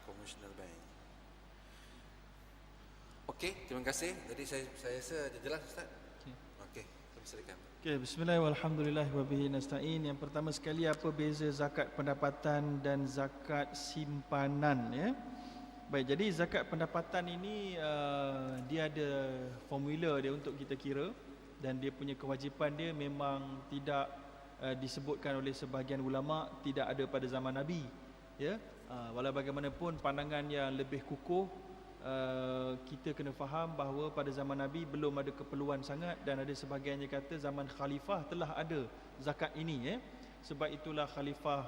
Commercial Bank. Okey, terima kasih. Jadi saya rasa jelas Ustaz. Okey, silakan. Okey, bismillahirrahmanirrahim. Alhamdulillah wa bihi nasta'in. Yang pertama sekali, apa beza zakat pendapatan dan zakat simpanan, ya? Baik, jadi zakat pendapatan ini dia ada formula dia untuk kita kira, dan dia punya kewajipan dia memang tidak disebutkan oleh sebahagian ulama, tidak ada pada zaman Nabi, ya. Walau bagaimanapun pandangan yang lebih kukuh, kita kena faham bahawa pada zaman Nabi belum ada keperluan sangat, dan ada sebahagian yang kata zaman khalifah telah ada zakat ini, ya. Sebab itulah khalifah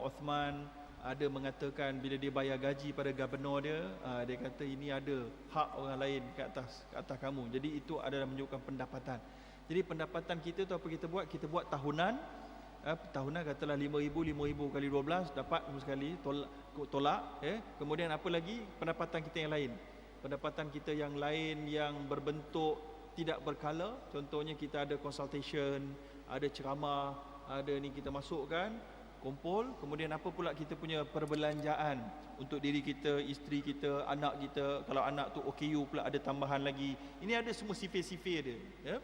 Uthman ada mengatakan bila dia bayar gaji pada gubernur dia, dia kata ini ada hak orang lain ke atas kamu. Jadi itu adalah menunjukkan pendapatan. Jadi pendapatan kita tu apa kita buat? Kita buat tahunan. Tahunan katalah 5,000 kali 12 dapat sekali tolak, ya. Kemudian apa lagi? Pendapatan kita yang lain. Pendapatan kita yang lain yang berbentuk tidak berkala. Contohnya kita ada consultation, ada ceramah, ada ni kita masukkan, kumpul. Kemudian apa pula kita punya perbelanjaan untuk diri kita, isteri kita, anak kita. Kalau anak tu OKU pula ada tambahan lagi. Ini ada semua sifir-sifir dia, ya.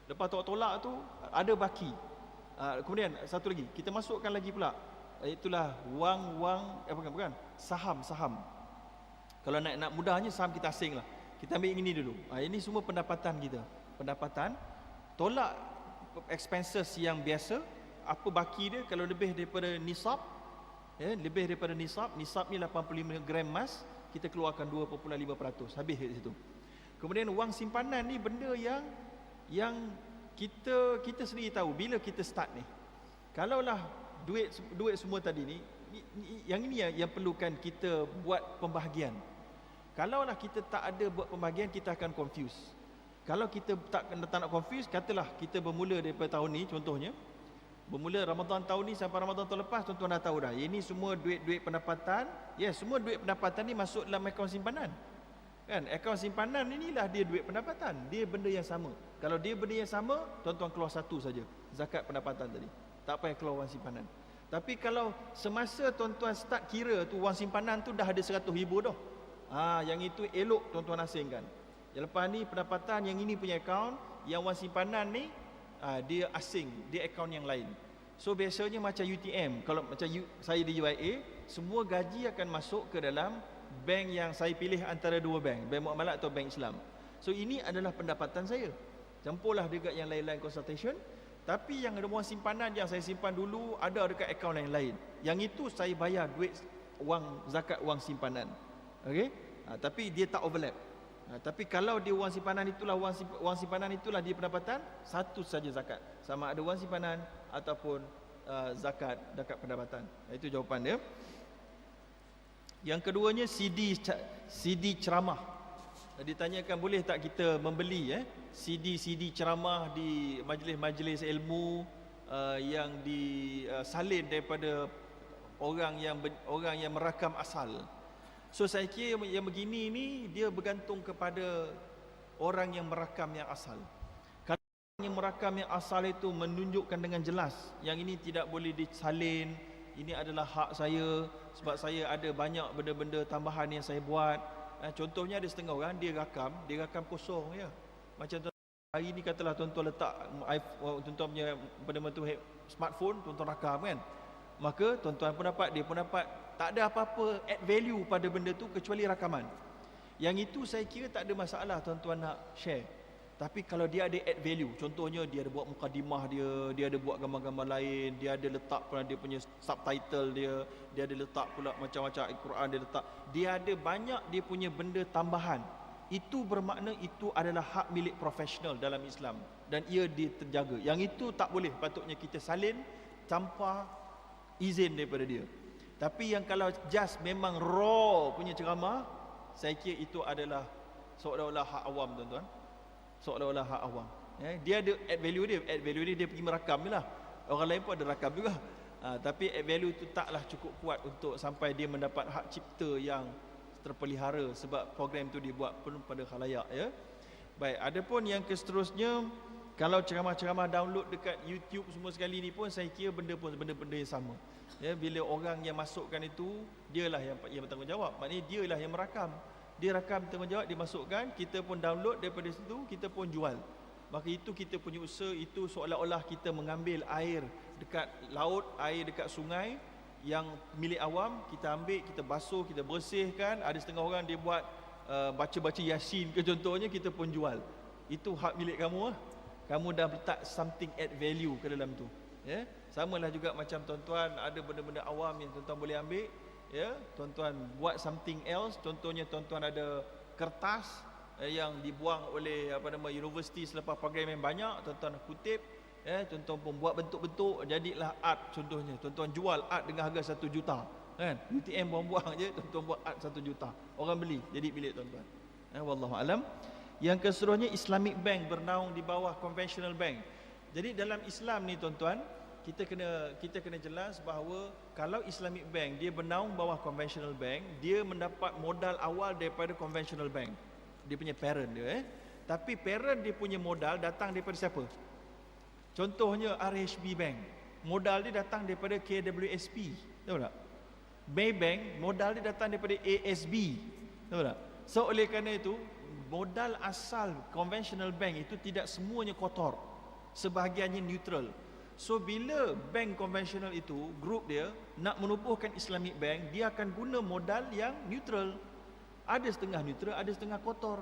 Lepas tolak tu ada baki. Kemudian satu lagi kita masukkan lagi pula, itulah wang bukan saham. Kalau nak mudahnya saham kita asing lah, kita ambil ini dulu. Ini semua pendapatan kita. Pendapatan tolak expenses yang biasa. Apa baki dia? Kalau lebih daripada nisab, ya, lebih daripada nisab ni 85 gram emas, kita keluarkan 2.5%, habis di situ. Kemudian wang simpanan ni benda yang kita sendiri tahu bila kita start ni. Kalaulah duit semua tadi ni yang ini yang perlukan kita buat pembahagian. Kalaulah kita tak ada buat pembahagian, kita akan confuse. Kalau kita tak nak confuse, katalah kita bermula daripada tahun ni contohnya, Bermula Ramadan tahun ni sampai Ramadan tahun lepas, tuan-tuan dah tahu dah. Ini semua duit-duit pendapatan. Semua duit pendapatan ni masuk dalam akaun simpanan. Kan? Akaun simpanan inilah dia duit pendapatan. Dia benda yang sama. Kalau dia benda yang sama, tuan-tuan keluar satu saja, zakat pendapatan tadi. Tak payah keluar wang simpanan. Tapi kalau semasa tuan-tuan start kira tu, wang simpanan tu dah ada 100,000 dah. Yang itu elok tuan-tuan asingkan. Yang lepas ni pendapatan yang ini punya akaun, yang wang simpanan ni dia asing, dia akaun yang lain. So biasanya macam UTM, kalau macam saya di UIA, semua gaji akan masuk ke dalam bank yang saya pilih antara dua bank, Bank Muamalat atau Bank Islam. So ini adalah pendapatan saya. Campurlah dekat yang lain-lain consultation. Tapi yang ada wang simpanan yang saya simpan dulu ada dekat akaun yang lain. Yang itu saya bayar duit zakat wang simpanan. Okey? Tapi dia tak overlap. Tapi kalau dia wang simpanan itulah wang simpanan itulah dia pendapatan, satu saja zakat. Sama ada wang simpanan ataupun zakat pendapatan. Itu jawapan dia. Yang keduanya CD ceramah. Ditanyakan boleh tak kita membeli CD ceramah di majlis-majlis ilmu yang disalin daripada orang yang merakam asal. So saya kira yang begini ni dia bergantung kepada orang yang merakam yang asal. Kalau orang yang merakam yang asal itu menunjukkan dengan jelas yang ini tidak boleh disalin, ini adalah hak saya sebab saya ada banyak benda-benda tambahan yang saya buat. Contohnya ada setengah orang dia rakam kosong ya. Macam hari ni katalah tuan-tuan letak tuan-tuan punya benda-benda tu smartphone, tuan-tuan rakam kan. Maka tuan-tuan pun dapat, dia pun dapat, tak ada apa-apa add value pada benda tu kecuali rakaman. Yang itu saya kira tak ada masalah tuan-tuan nak share. Tapi kalau dia ada add value, contohnya dia ada buat mukadimah dia ada buat gambar-gambar lain, dia ada letak pula dia punya subtitle dia ada letak pula macam-macam Al-Quran dia letak. Dia ada banyak dia punya benda tambahan. Itu bermakna itu adalah hak milik profesional dalam Islam dan ia terjaga. Yang itu tak boleh patutnya kita salin tanpa izin daripada dia. Tapi yang kalau just memang raw punya ceramah, saya kira itu adalah seolah-olah hak awam tuan-tuan. Seolah-olah hak awam. Dia ada add value dia pergi merakam je lah. Orang lain pun ada rakam juga. Tapi add value itu taklah cukup kuat untuk sampai dia mendapat hak cipta yang terpelihara sebab program tu dibuat pun pada khalayak ya. Baik, adapun yang seterusnya, kalau ceramah-ceramah download dekat YouTube semua sekali ni pun saya kira benda-benda yang sama. Ya, bila orang yang masukkan itu, dialah yang bertanggungjawab. Maknanya dialah yang merakam. Dia rakam tanggungjawab, dia masukkan, kita pun download daripada situ, kita pun jual. Maka itu kita punya usaha, itu seolah-olah kita mengambil air dekat laut, air dekat sungai yang milik awam, kita ambil, kita basuh, kita bersihkan. Ada setengah orang dia buat baca-baca Yasin ke contohnya, kita pun jual. Itu hak milik kamu lah. Kamu dah letak something add value ke dalam tu. Ya, samalah juga macam tuan-tuan ada benda-benda awam yang tuan-tuan boleh ambil. Ya, tuan-tuan buat something else. Contohnya tuan-tuan ada kertas yang dibuang oleh universiti selepas program yang banyak, tuan-tuan kutip, tuan-tuan pun buat bentuk-bentuk, jadilah art contohnya. Tuan-tuan jual art dengan harga 1 juta. Kan? UTM buang-buang je, tuan-tuan buat art 1 juta. Orang beli, jadi milik tuan-tuan. Wallahu alam. Yang keseluruhnya Islamic Bank bernaung di bawah conventional bank. Jadi dalam Islam ni tuan-tuan, kita kena jelas bahawa kalau Islamic Bank dia bernaung bawah conventional bank, dia mendapat modal awal daripada conventional bank. Dia punya parent dia Tapi parent dia punya modal datang daripada siapa? Contohnya RHB Bank, modal dia datang daripada KWSP, tahu tak? Maybank modal dia datang daripada ASB, tahu tak? So oleh kerana itu, modal asal conventional bank itu tidak semuanya kotor, sebahagiannya neutral. So bila bank konvensional itu, grup dia nak menubuhkan Islamic Bank, dia akan guna modal yang neutral. Ada setengah neutral, ada setengah kotor.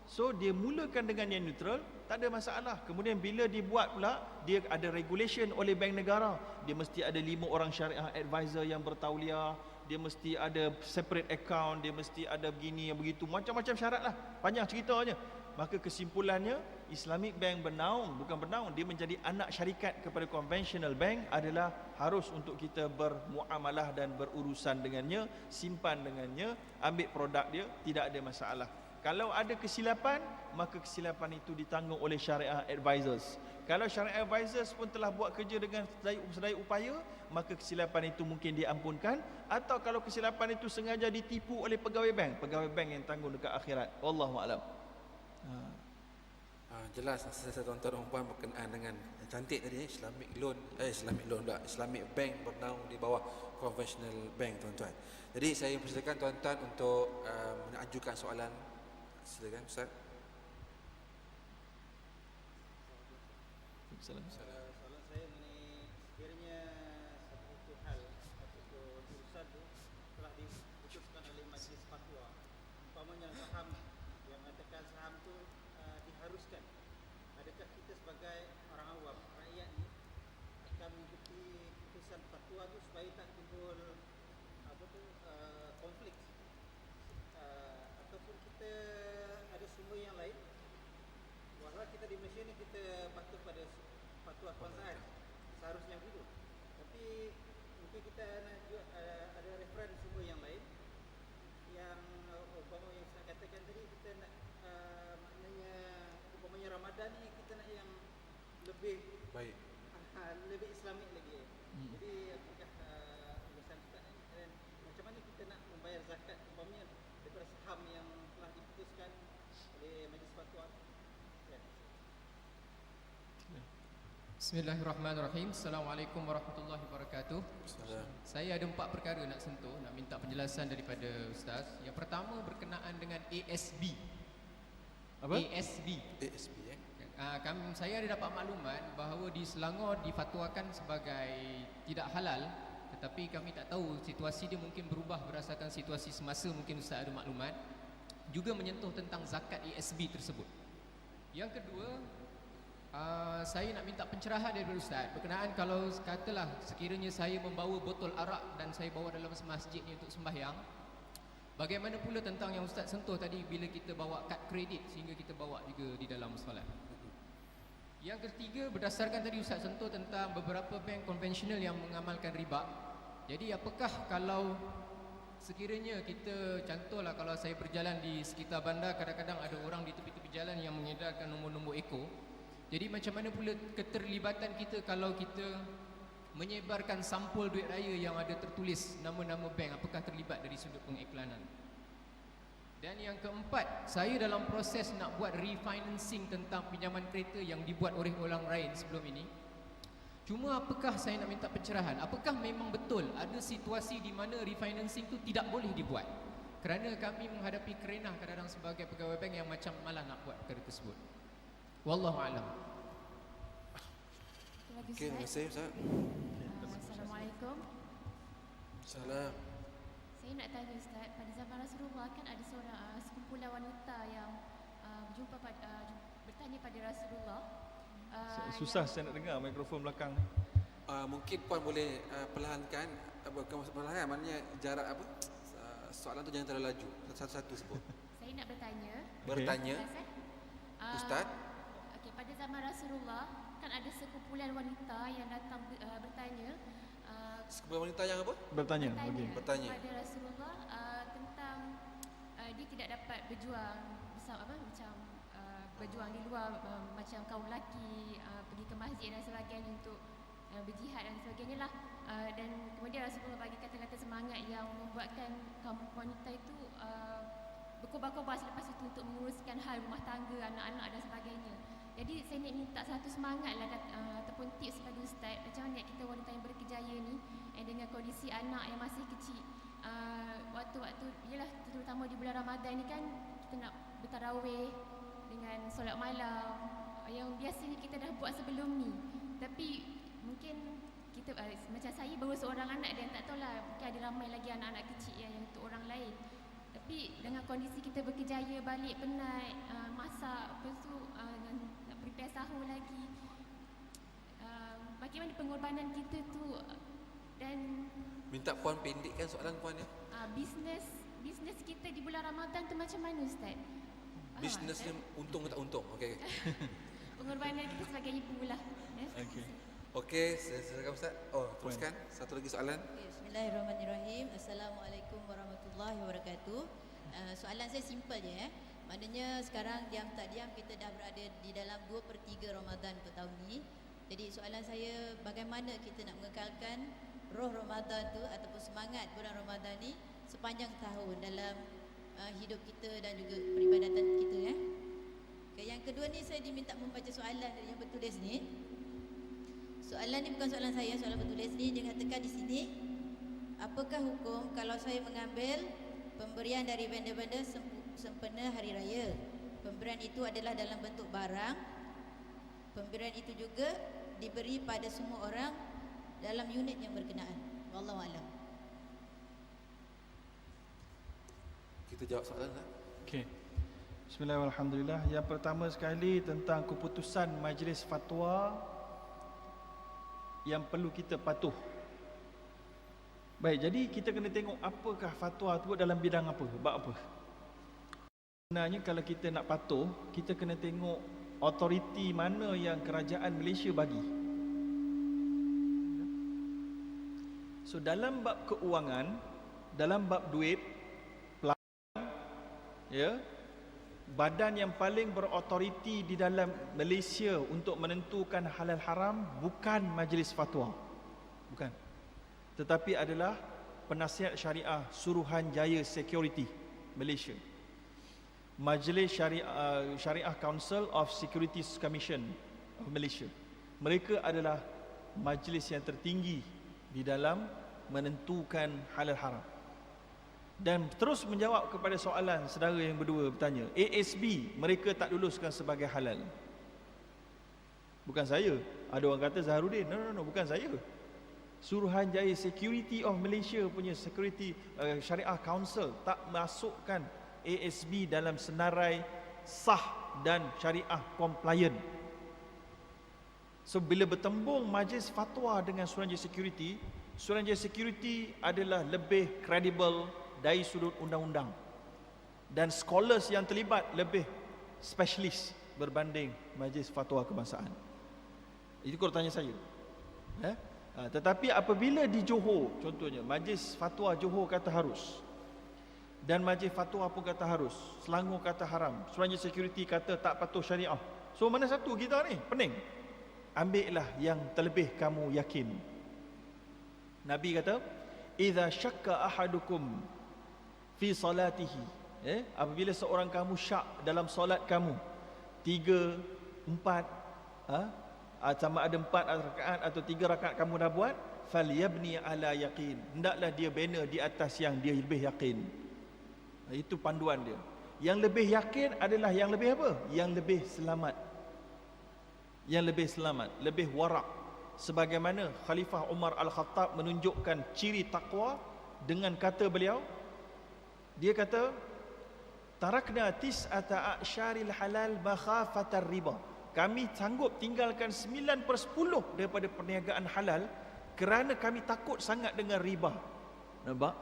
So dia mulakan dengan yang neutral, tak ada masalah. Kemudian bila dibuat pula, dia ada regulation oleh bank negara. Dia mesti ada 5 orang syariah advisor yang bertauliah, dia mesti ada separate account, dia mesti ada begini, begitu, macam-macam syarat lah. Panjang ceritanya. Maka kesimpulannya, Islamic Bank bukan bernaung, dia menjadi anak syarikat kepada conventional bank, adalah harus untuk kita bermuamalah dan berurusan dengannya, simpan dengannya, ambil produk dia, tidak ada masalah. Kalau ada kesilapan, maka kesilapan itu ditanggung oleh syariah advisors. Kalau syariah advisors pun telah buat kerja dengan sedaya upaya, maka kesilapan itu mungkin diampunkan. Atau kalau kesilapan itu sengaja ditipu oleh pegawai bank yang tanggung dekat akhirat. Wallahu a'lam. Jelas saya tuan-tuan dan puan berkenaan dengan yang cantik tadi, Islamic bank bernaung di bawah conventional bank, tuan-tuan. Jadi saya persilakan tuan-tuan untuk mengajukan soalan. Silakan Ustaz. Salam. Soalan saya mengenai sekiranya satu hal atau urusan itu telah diputuskan oleh majlis fatwa, umpamanya saham yang mengatakan saham itu diharuskan, adakah kita sebagai orang awam, rakyat ni akan mengikuti keputusan fatwa itu supaya tak timbul konflik, ataupun kita ada sumber yang lain? Walau kita di Malaysia ni kita patuh pada fatwa kebangsaan, seharusnya begitu. Tapi mungkin kita nak juga ada referen sumber yang lain yang umpama yang saya katakan tadi, kita nak maknanya umpamanya Ramadan ni kita nak yang lebih Baik. lebih Islamik lagi. Jadi apakah urusan kita ni, dan macam mana kita nak membayar zakat umpamanya daripada saham yang telah diputuskan oleh majlis fatwa? Bismillahirrahmanirrahim. Assalamualaikum warahmatullahi wabarakatuh. Saya ada 4 perkara nak sentuh, nak minta penjelasan daripada Ustaz. Yang pertama berkenaan dengan ASB. Apa? ASB. ASB Saya ada dapat maklumat bahawa di Selangor difatwakan sebagai tidak halal, tetapi kami tak tahu situasi dia mungkin berubah berdasarkan situasi semasa. Mungkin Ustaz ada maklumat. Juga menyentuh tentang zakat ASB tersebut. Yang kedua, saya nak minta pencerahan daripada Ustaz berkenaan kalau katalah sekiranya saya membawa botol arak dan saya bawa dalam masjid ni untuk sembahyang, bagaimana pula tentang yang Ustaz sentuh tadi bila kita bawa kad kredit sehingga kita bawa juga di dalam solat. Yang ketiga, berdasarkan tadi Ustaz sentuh tentang beberapa bank konvensional yang mengamalkan riba. Jadi apakah kalau sekiranya kita, contohlah kalau saya berjalan di sekitar bandar, kadang-kadang ada orang di tepi-tepi jalan yang mengedarkan nombor-nombor eko. Jadi macam mana pula keterlibatan kita kalau kita menyebarkan sampul duit raya yang ada tertulis nama-nama bank, apakah terlibat dari sudut pengiklanan? Dan yang keempat, saya dalam proses nak buat refinancing tentang pinjaman kereta yang dibuat oleh orang lain sebelum ini. Cuma apakah saya nak minta pencerahan, apakah memang betul ada situasi di mana refinancing itu tidak boleh dibuat? Kerana kami menghadapi kerenah kadang-kadang sebagai pegawai bank yang macam malah nak buat perkara tersebut. Wallahu a'lam. Terima kasih Ustaz. Assalamualaikum. Salam. Saya nak tanya Ustaz, pada zaman Rasulullah kan ada seorang sekumpulan wanita yang bertanya pada Rasulullah. Susah saya nak dengar mikrofon belakang. Mungkin puan boleh perlahankan, bukan perlahan, maknanya jarak apa? Soalan tu jangan terlalu laju. Satu-satu sebut. Saya nak bertanya. Bertanya. Ustaz. Okey, pada zaman Rasulullah kan ada sekumpulan wanita yang datang bertanya. Sekumpulan wanita yang apa? Bertanya. Bertanya kepada Rasulullah tentang dia tidak dapat berjuang bersama macam berjuang di luar macam kaum lelaki pergi ke masjid dan sebagainya untuk berjihad dan sebagainya lah. Dan kemudian Rasulullah bagi kata-kata semangat yang membuatkan kaum wanita itu berkobar-kobar selepas itu untuk menguruskan hal rumah tangga, anak-anak dan sebagainya. Jadi saya nak minta satu semangat lah ataupun tips kepada Ustaz, macam mana kita wanita yang berkejaya ni dengan kondisi anak yang masih kecil, waktu-waktu ialah terutama di bulan Ramadan ni kan kita nak bertarawih dengan solat malam yang biasanya kita dah buat sebelum ni, tapi mungkin kita macam saya baru seorang anak dan tak tahulah mungkin ada ramai lagi anak-anak kecil yang untuk orang lain. Tapi dengan kondisi kita berkejaya, balik penat, masak, lepas tu nak prepare sahur lagi, bagaimana pengorbanan kita tu. Dan minta puan pendekkan soalan puan ya. Bisnes kita di bulan Ramadan tu macam mana Ustaz? Bisnes ni untung ke tak untung? Okey. Pengorbanan kita sebagai ibu lah. Okey, silakan Ustaz. Teruskan. Satu lagi soalan. Bismillahirrahmanirrahim. Assalamualaikum warahmatullahi wabarakatuh. Soalan saya simple je. Maknanya sekarang diam tak diam kita dah berada di dalam 2/3 Ramadan untuk tahun ni. Jadi soalan saya, bagaimana kita nak mengekalkan roh Ramadan tu ataupun semangat bulan Ramadan ni sepanjang tahun dalam hidup kita dan juga peribadatan kita ya. Okay, yang kedua ni saya diminta membaca soalan yang bertulis ni. Soalan ni bukan soalan saya, soalan bertulis ni. Dia katakan di sini, apakah hukum kalau saya mengambil pemberian dari vendor-vendor sempena hari raya? Pemberian itu adalah dalam bentuk barang. Pemberian itu juga diberi pada semua orang dalam unit yang berkenaan. Wallahu a'lam. Kita jawab soalan tak? Okey. Bismillahirrahmanirrahim. Alhamdulillah. Yang pertama sekali tentang keputusan majlis fatwa yang perlu kita patuh. Baik, jadi kita kena tengok apakah fatwa tu dalam bidang apa, bab apa. Sebenarnya kalau kita nak patuh, kita kena tengok autoriti mana yang kerajaan Malaysia bagi. So dalam bab keuangan, dalam bab duit, pelaburan, ya, badan yang paling berautoriti di dalam Malaysia untuk menentukan halal haram bukan majlis fatwa. Bukan. Tetapi adalah penasihat syariah Suruhanjaya Security Malaysia. Majlis Syariah Council of Securities Commission of Malaysia. Mereka adalah majlis yang tertinggi di dalam menentukan halal haram. Dan terus menjawab kepada soalan saudara yang berdua bertanya, ASB mereka tak luluskan sebagai halal. Bukan saya. Ada orang kata Zaharuddin. No, bukan saya. Suruhanjaya Security of Malaysia punya Security Syariah Council tak masukkan ASB dalam senarai sah dan syariah compliant. So bila bertembung majlis fatwa dengan Suruhanjaya Security adalah lebih kredibel dari sudut undang-undang, dan scholars yang terlibat lebih specialist berbanding majlis fatwa kebangsaan. Itu kalau tanya saya. Tetapi apabila di Johor, contohnya majlis fatwa Johor kata harus, dan majlis fatwa pun kata harus, Selangor kata haram, Suruhanjaya Security kata tak patuh syariah. So mana satu kita ni? Pening. Ambillah yang terlebih kamu yakin. Nabi kata, "Idza syakka ahadukum fi salatihi." Apabila seorang kamu syak dalam solat kamu, 3, 4, sama ada 4 rakaat atau 3 rakaat kamu dah buat, falyabni ala yaqin. Hendaklah dia bina di atas yang dia lebih yakin. Itu panduan dia. Yang lebih yakin adalah yang lebih apa? Yang lebih selamat. Yang lebih selamat, lebih warak. Sebagaimana Khalifah Umar Al-Khattab menunjukkan ciri takwa dengan kata beliau, dia kata, tarakna tis'ata a'syaril halal makhafatar riba. Kami sanggup tinggalkan 9/10 daripada perniagaan halal kerana kami takut sangat dengan riba. Nampak?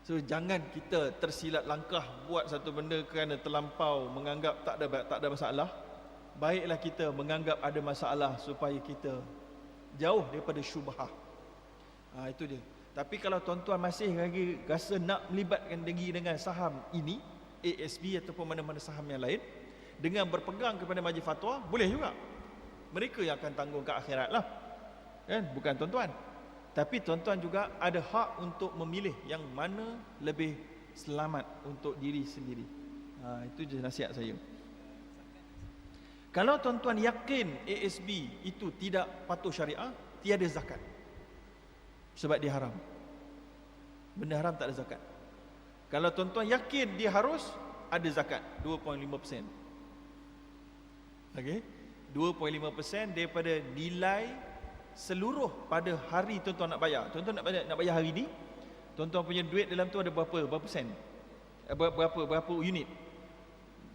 So jangan kita tersilap langkah buat satu benda kerana terlampau menganggap tak ada masalah. Baiklah kita menganggap ada masalah supaya kita jauh daripada syubhah. Itu dia. Tapi kalau tuan-tuan masih lagi rasa nak melibatkan diri dengan saham ini, ASB ataupun mana-mana saham yang lain, dengan berpegang kepada majlis fatwa, boleh juga. Mereka yang akan tanggung ke akhirat lah, kan? Bukan tuan-tuan. Tapi tuan-tuan juga ada hak untuk memilih yang mana lebih selamat untuk diri sendiri. Itu je nasihat saya. Kalau tuan-tuan yakin ASB itu tidak patuh syariah, tiada zakat. Sebab dia haram. Benda haram tak ada zakat. Kalau tuan-tuan yakin dia harus, ada zakat 2.5%. Okey, 2.5% daripada nilai seluruh pada hari tuan-tuan nak bayar. Tuan-tuan nak bayar hari ni, tuan-tuan punya duit dalam tu ada berapa persen? Berapa unit?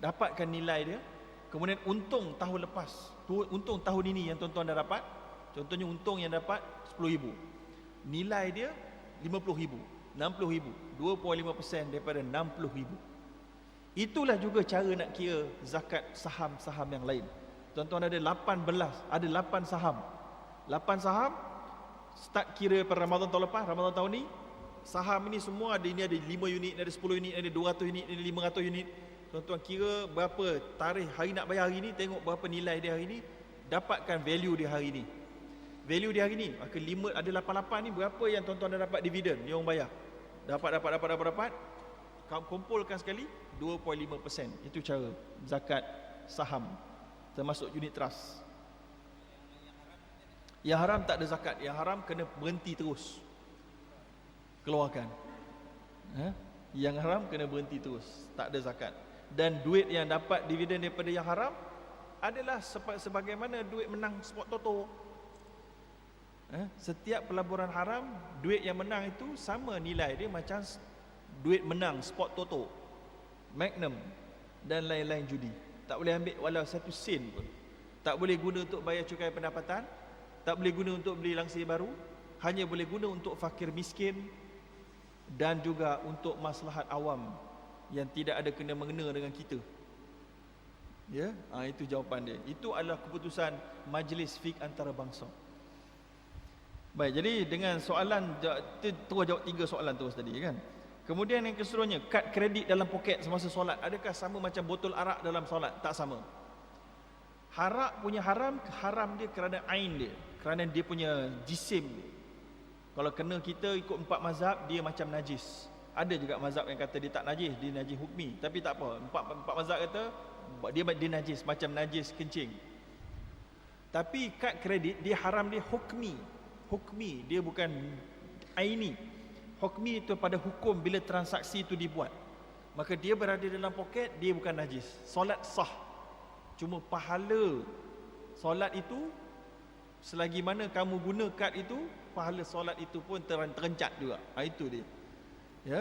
Dapatkan nilai dia. Kemudian untung tahun lepas, untung tahun ini yang tuan-tuan dah dapat, contohnya untung yang dapat 10,000. Nilai dia 50,000, 60,000, 2.5% daripada 60,000. Itulah juga cara nak kira zakat saham-saham yang lain. Tuan-tuan ada 8 saham. 8 saham, start kira pada Ramadan tahun lepas, Ramadan tahun ni, saham ini semua ada, ini ada 5 unit, ada 10 unit, ada 200 unit, ada 500 unit. Tuan-tuan kira berapa tarikh hari nak bayar hari ni, tengok berapa nilai dia hari ni, dapatkan value dia hari ni. Value dia hari ni, maka 5 ada 88 ni, berapa yang tuan-tuan dah dapat dividen, dia orang bayar. Dapat. Kumpulkan sekali 2.5%. Itu cara zakat saham termasuk unit trust. Yang haram tak ada zakat, yang haram kena berhenti terus keluarkan. Yang haram kena berhenti terus, tak ada zakat. Dan duit yang dapat dividen daripada yang haram adalah sebagaimana duit menang spot toto. Setiap pelaburan haram, duit yang menang itu sama nilai dia macam duit menang spot toto, Magnum dan lain-lain judi. Tak boleh ambil walau 1 sen pun. Tak boleh guna untuk bayar cukai pendapatan, tak boleh guna untuk beli langsir baru, hanya boleh guna untuk fakir miskin dan juga untuk maslahat awam yang tidak ada kena mengena dengan kita. Ya, itu jawapan dia. Itu adalah keputusan majlis fiqh antarabangsa. Baik, jadi dengan soalan terus jawab 3 soalan terus tadi kan. Kemudian yang keseluruhnya, kad kredit dalam poket semasa solat, adakah sama macam botol arak dalam solat? Tak sama. Arak punya haram dia kerana ain dia, kerana dia punya jisim dia. Kalau kena kita ikut 4 mazhab, dia macam najis. Ada juga mazhab yang kata dia tak najis, dia najis hukmi. Tapi tak apa, 4 mazhab kata dia najis, macam najis kencing. Tapi kad kredit dia haram, dia hukmi. Hukmi, dia bukan aini. Hukmi itu pada hukum bila transaksi itu dibuat. Maka dia berada dalam poket, dia bukan najis. Solat sah. Cuma pahala solat itu, selagi mana kamu guna kad itu, pahala solat itu pun terencat juga. Itu dia. Ya.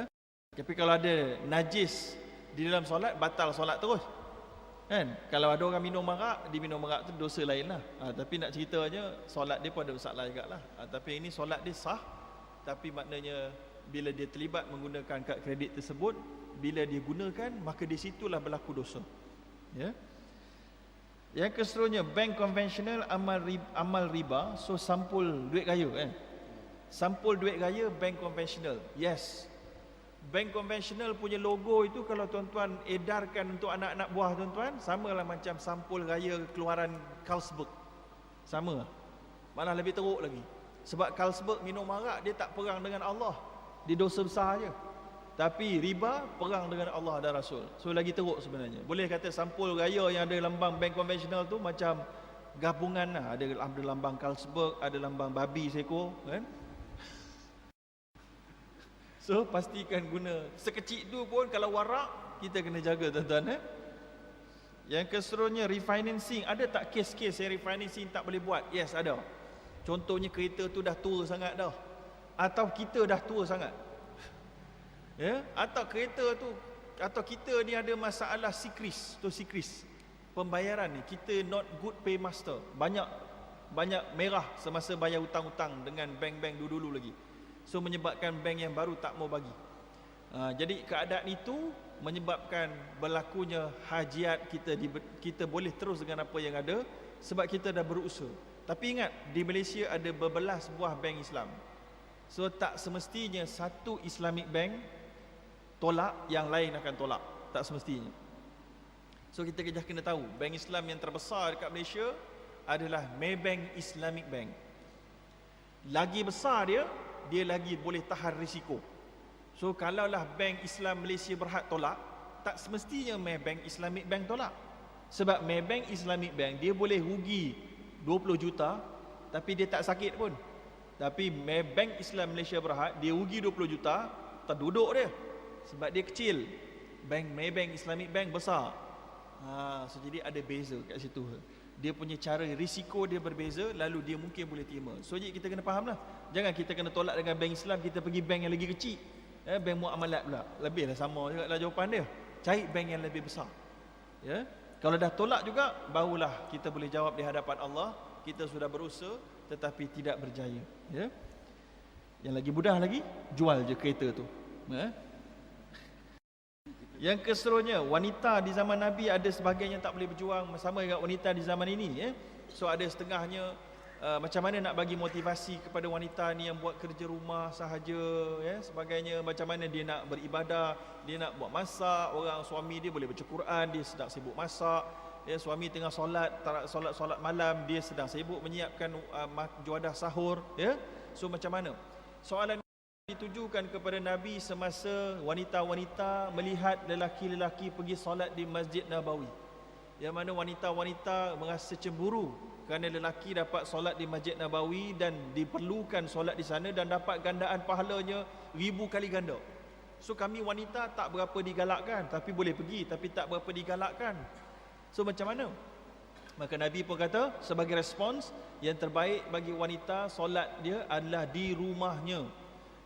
Tapi kalau ada najis di dalam solat, batal solat terus. Kan? Kalau ada orang minum arak, dia minum arak tu dosa lain lah. Tapi nak ceritanya, solat dia pun ada masalah juga lah. Tapi ini solat dia sah. Tapi maknanya bila dia terlibat menggunakan kad kredit tersebut, bila dia gunakan, maka di situlah berlaku dosa. Ya. Yang keseluruhnya, bank konvensional amal riba, so sampul duit gaya kan. Sampul duit gaya bank konvensional. Yes. Bank konvensional punya logo itu kalau tuan-tuan edarkan untuk anak-anak buah tuan-tuan, samalah macam sampul gaya keluaran Carlsberg. Sama. Malah lebih teruk lagi. Sebab Carlsberg minum arak, dia tak perang dengan Allah. Dia dosa besar je. Tapi riba perang dengan Allah dan Rasul. So lagi teruk sebenarnya. Boleh kata sampul gaya yang ada lambang bank konvensional tu macam gabungan lah. Ada lambang Carlsberg, ada lambang babi seekor kan. So pastikan guna. Sekecil tu pun kalau warak, kita kena jaga tuan-tuan. Yang keseluruhnya refinancing. Ada tak kes-kes yang refinancing tak boleh buat? Yes, ada. Contohnya kereta tu dah tua sangat dah, atau kita dah tua sangat. Ya, atau kereta tu, atau kita ni ada masalah sikris, pembayaran ni kita not good paymaster, banyak merah semasa bayar hutang-hutang dengan bank-bank dulu-dulu lagi. So menyebabkan bank yang baru tak mau bagi. Jadi keadaan itu menyebabkan berlakunya hajiat kita boleh terus dengan apa yang ada sebab kita dah berusaha. Tapi ingat, di Malaysia ada berbelas buah bank Islam. So tak semestinya satu Islamic bank tolak, yang lain akan tolak. Tak semestinya. So kita kena tahu, bank Islam yang terbesar dekat Malaysia adalah Maybank Islamic Bank. Lagi besar dia lagi boleh tahan risiko. So kalaulah bank Islam Malaysia berhad tolak, tak semestinya Maybank Islamic Bank tolak. Sebab Maybank Islamic Bank dia boleh rugi 20 juta tapi dia tak sakit pun. Tapi Maybank Islam Malaysia Berhad, dia rugi 20 juta, terduduk dia. Sebab dia kecil. Maybank Islamic Bank besar. So jadi ada beza kat situ. Dia punya cara risiko dia berbeza, lalu dia mungkin boleh terima. So jadi kita kena faham lah. Jangan kita kena tolak dengan bank Islam, kita pergi bank yang lagi kecil. Bank muamalat pula. Lebihlah sama juga lah jawapan dia. Cari bank yang lebih besar. Ya. Kalau dah tolak juga, barulah kita boleh jawab di hadapan Allah, kita sudah berusaha tetapi tidak berjaya. Ya. Yang lagi mudah lagi, jual je kereta tu. Ya. Yang keseluruhnya, wanita di zaman Nabi ada sebahagian yang tak boleh berjuang sama dengan wanita di zaman ini. Ya. So ada setengahnya macam mana nak bagi motivasi kepada wanita ni yang buat kerja rumah sahaja, ya, sebagainya. Macam mana dia nak beribadah, dia nak buat masak, orang suami dia boleh baca Quran, dia sedang sibuk masak, ya, suami tengah solat malam, dia sedang sibuk menyiapkan juadah sahur, ya. So macam mana? Soalan ditujukan kepada Nabi semasa wanita-wanita melihat lelaki-lelaki pergi solat di Masjid Nabawi, yang mana wanita-wanita merasa cemburu kerana lelaki dapat solat di Masjid Nabawi dan diperlukan solat di sana dan dapat gandaan pahalanya 1000 kali ganda. So kami wanita tak berapa digalakkan, tapi boleh pergi, tapi tak berapa digalakkan. So macam mana? Maka Nabi pun kata sebagai respons, yang terbaik bagi wanita solat dia adalah di rumahnya.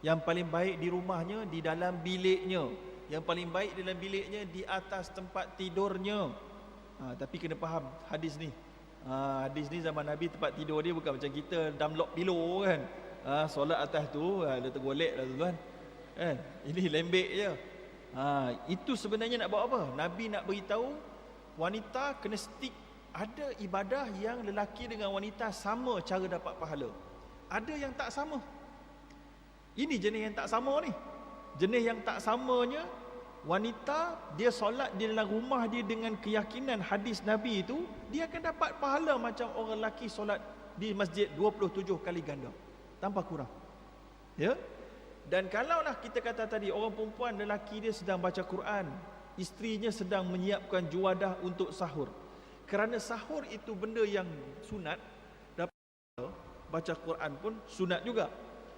Yang paling baik di rumahnya, di dalam biliknya. Yang paling baik di dalam biliknya, di atas tempat tidurnya. Tapi kena faham hadis ni. Hadis ni zaman Nabi tempat tidur dia bukan macam kita Dunlop pillow kan. Solat atas tu dia tergolek lah tuan. Ini lembek je. Itu sebenarnya nak buat apa? Nabi nak beritahu wanita kena stick. Ada ibadah yang lelaki dengan wanita sama cara dapat pahala. Ada yang tak sama. Ini jenis yang tak sama ni. Jenis yang tak samanya, wanita dia solat di dalam rumah dia dengan keyakinan hadis Nabi itu, dia akan dapat pahala macam orang lelaki solat di masjid 27 kali ganda tanpa kurang. Ya? Dan kalaulah kita kata tadi orang perempuan lelaki dia sedang baca Quran, isterinya sedang menyiapkan juadah untuk sahur. Kerana sahur itu benda yang sunat, dapat baca Quran pun sunat juga.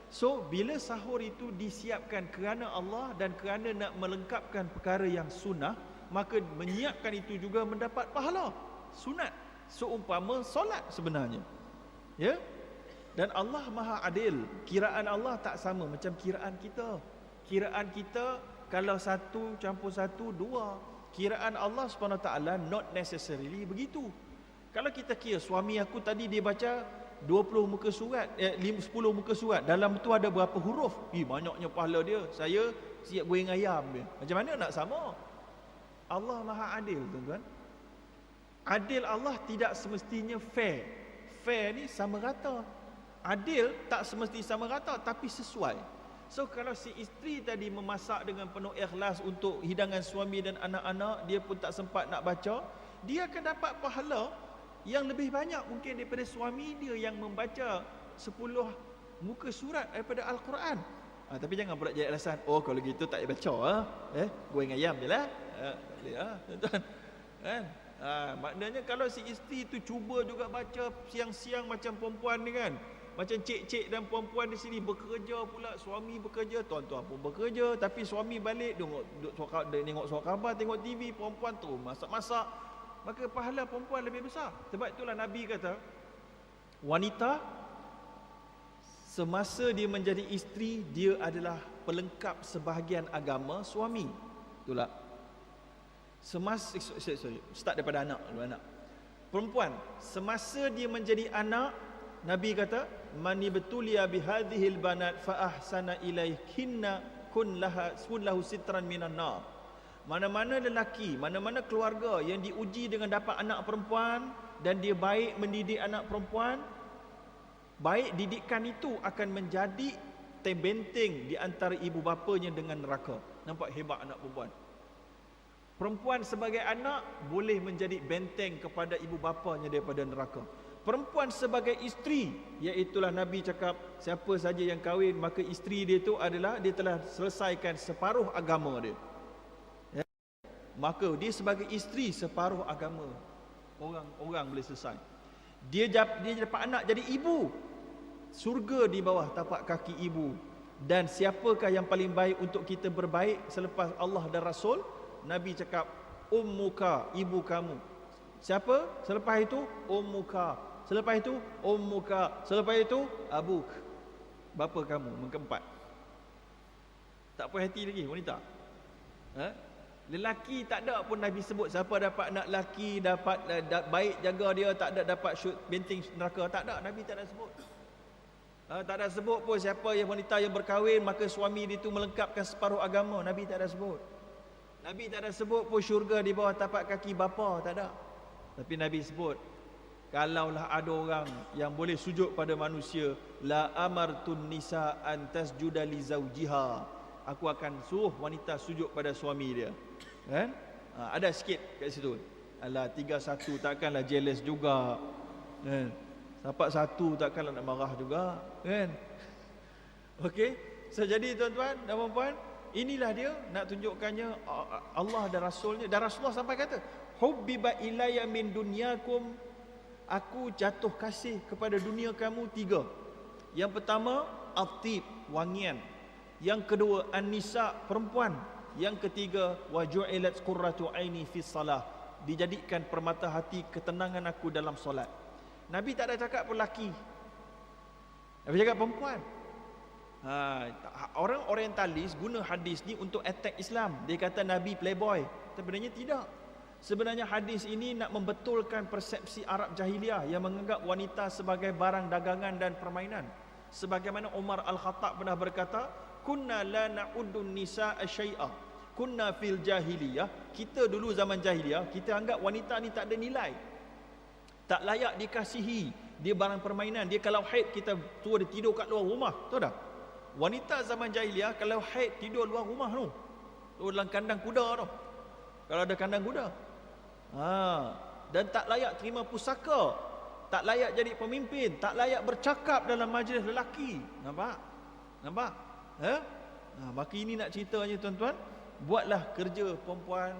So bila sahur itu disiapkan kerana Allah dan kerana nak melengkapkan perkara yang sunnah, maka menyiapkan itu juga mendapat pahala sunat seumpama solat sebenarnya. Ya? Dan Allah Maha Adil. Kiraan Allah tak sama macam kiraan kita. Kiraan kita kalau 1 campur 1 2. Kiraan Allah SWT not necessarily begitu. Kalau kita kira suami aku tadi dia baca 20 muka surat, 10 muka surat, dalam tu ada berapa huruf? Banyaknya pahala dia. Saya siap goreng ayam dia. Macam mana nak sama? Allah Maha Adil, tuan-tuan. Adil Allah tidak semestinya fair. Fair ni sama rata. Adil tak semesti sama rata, tapi sesuai. So kalau si isteri tadi memasak dengan penuh ikhlas untuk hidangan suami dan anak-anak, dia pun tak sempat nak baca, dia akan dapat pahala yang lebih banyak mungkin daripada suami dia yang membaca 10 muka surat daripada Al-Quran. Tapi jangan pula jadi alasan, oh kalau gitu tak payah baca goreng ayam je lah. Tuan-tuan. Kan? Maknanya kalau si isteri tu cuba juga baca siang-siang macam perempuan ni kan, macam cik-cik dan perempuan di sini bekerja pula, suami bekerja, tuan-tuan pun bekerja, tapi suami balik tengok suara khabar, tengok TV, perempuan tu masak-masak, maka pahala perempuan lebih besar. Sebab itulah Nabi kata wanita semasa dia menjadi isteri, dia adalah pelengkap sebahagian agama suami. Itulah start daripada anak. Perempuan semasa dia menjadi anak, Nabi kata man ibtuliya bihadhil banat fa ahsana ilaihinna kun lahu sitran minan nar. Mana-mana lelaki, mana-mana keluarga yang diuji dengan dapat anak perempuan dan dia baik mendidik anak perempuan, baik didikan itu akan menjadi benteng di antara ibu bapanya dengan neraka. Nampak hebat anak perempuan. Perempuan sebagai anak boleh menjadi benteng kepada ibu bapanya daripada neraka. Perempuan sebagai isteri, iaitulah Nabi cakap siapa saja yang kahwin maka isteri dia itu adalah dia telah selesaikan separuh agama dia. Ya? Maka dia sebagai isteri separuh agama orang boleh selesai. Dia dapat anak jadi ibu, surga di bawah tapak kaki ibu. Dan siapakah yang paling baik untuk kita berbaik selepas Allah dan Rasul? Nabi cakap ummuka, ibu kamu. Siapa? Selepas itu ummuka. Selepas itu ummuka. Selepas itu abuk, bapa kamu. Keempat. Tak puas hati lagi wanita. Lelaki tak ada pun Nabi sebut siapa dapat anak lelaki dapat baik jaga dia, tak ada dapat shoot benteng neraka, tak ada. Nabi tak ada sebut. Tak ada sebut pun siapa yang wanita yang berkahwin maka suami dia itu melengkapkan separuh agama. Nabi tak ada sebut. Nabi tak ada sebut pun syurga di bawah tapak kaki bapa, tak ada. Tapi Nabi sebut Kalaulah ada orang yang boleh sujud pada manusia, la amartun nisa an tasjuda li zawjiha. Aku akan suruh wanita sujud pada suami dia. Kan? Ada sikit kat situ. Alah 3-1 takkanlah jealous juga. Kan? Dapat 1 takkanlah nak marah juga. Kan? Okey. So jadi tuan-tuan dan puan-puan, inilah dia nak tunjukkannya Allah dan Rasulnya. Dan Rasulullah sampai kata, hubbiba ilayya min dunyakum, aku jatuh kasih kepada dunia kamu 3. Yang pertama, at-tib, wangian. Yang kedua, an-nisa, perempuan. Yang ketiga, wa ju'ilat qurratu aini fi salah, dijadikan permata hati ketenangan aku dalam solat. Nabi tak ada cakap lelaki, Nabi cakap perempuan. Orang orientalis guna hadis ni untuk attack Islam. Dia kata Nabi playboy. Sebenarnya tidak. Sebenarnya hadis ini nak membetulkan persepsi Arab jahiliah yang menganggap wanita sebagai barang dagangan dan permainan. Sebagaimana Umar Al-Khattab pernah berkata, kunna la na'uddun nisaa syai'a, kunna fil jahiliyah. Kita dulu zaman jahiliyah, kita anggap wanita ni tak ada nilai, tak layak dikasihi, dia barang permainan. Dia kalau haid kita suruh dia tidur kat luar rumah. Tahu tak? Wanita zaman jahiliyah kalau haid tidur luar rumah tu. Dalam kandang kuda tu. Kalau ada kandang kuda. Dan tak layak terima pusaka, tak layak jadi pemimpin, tak layak bercakap dalam majlis lelaki. Nampak? Maka ini nak ceritanya tuan-tuan, buatlah kerja perempuan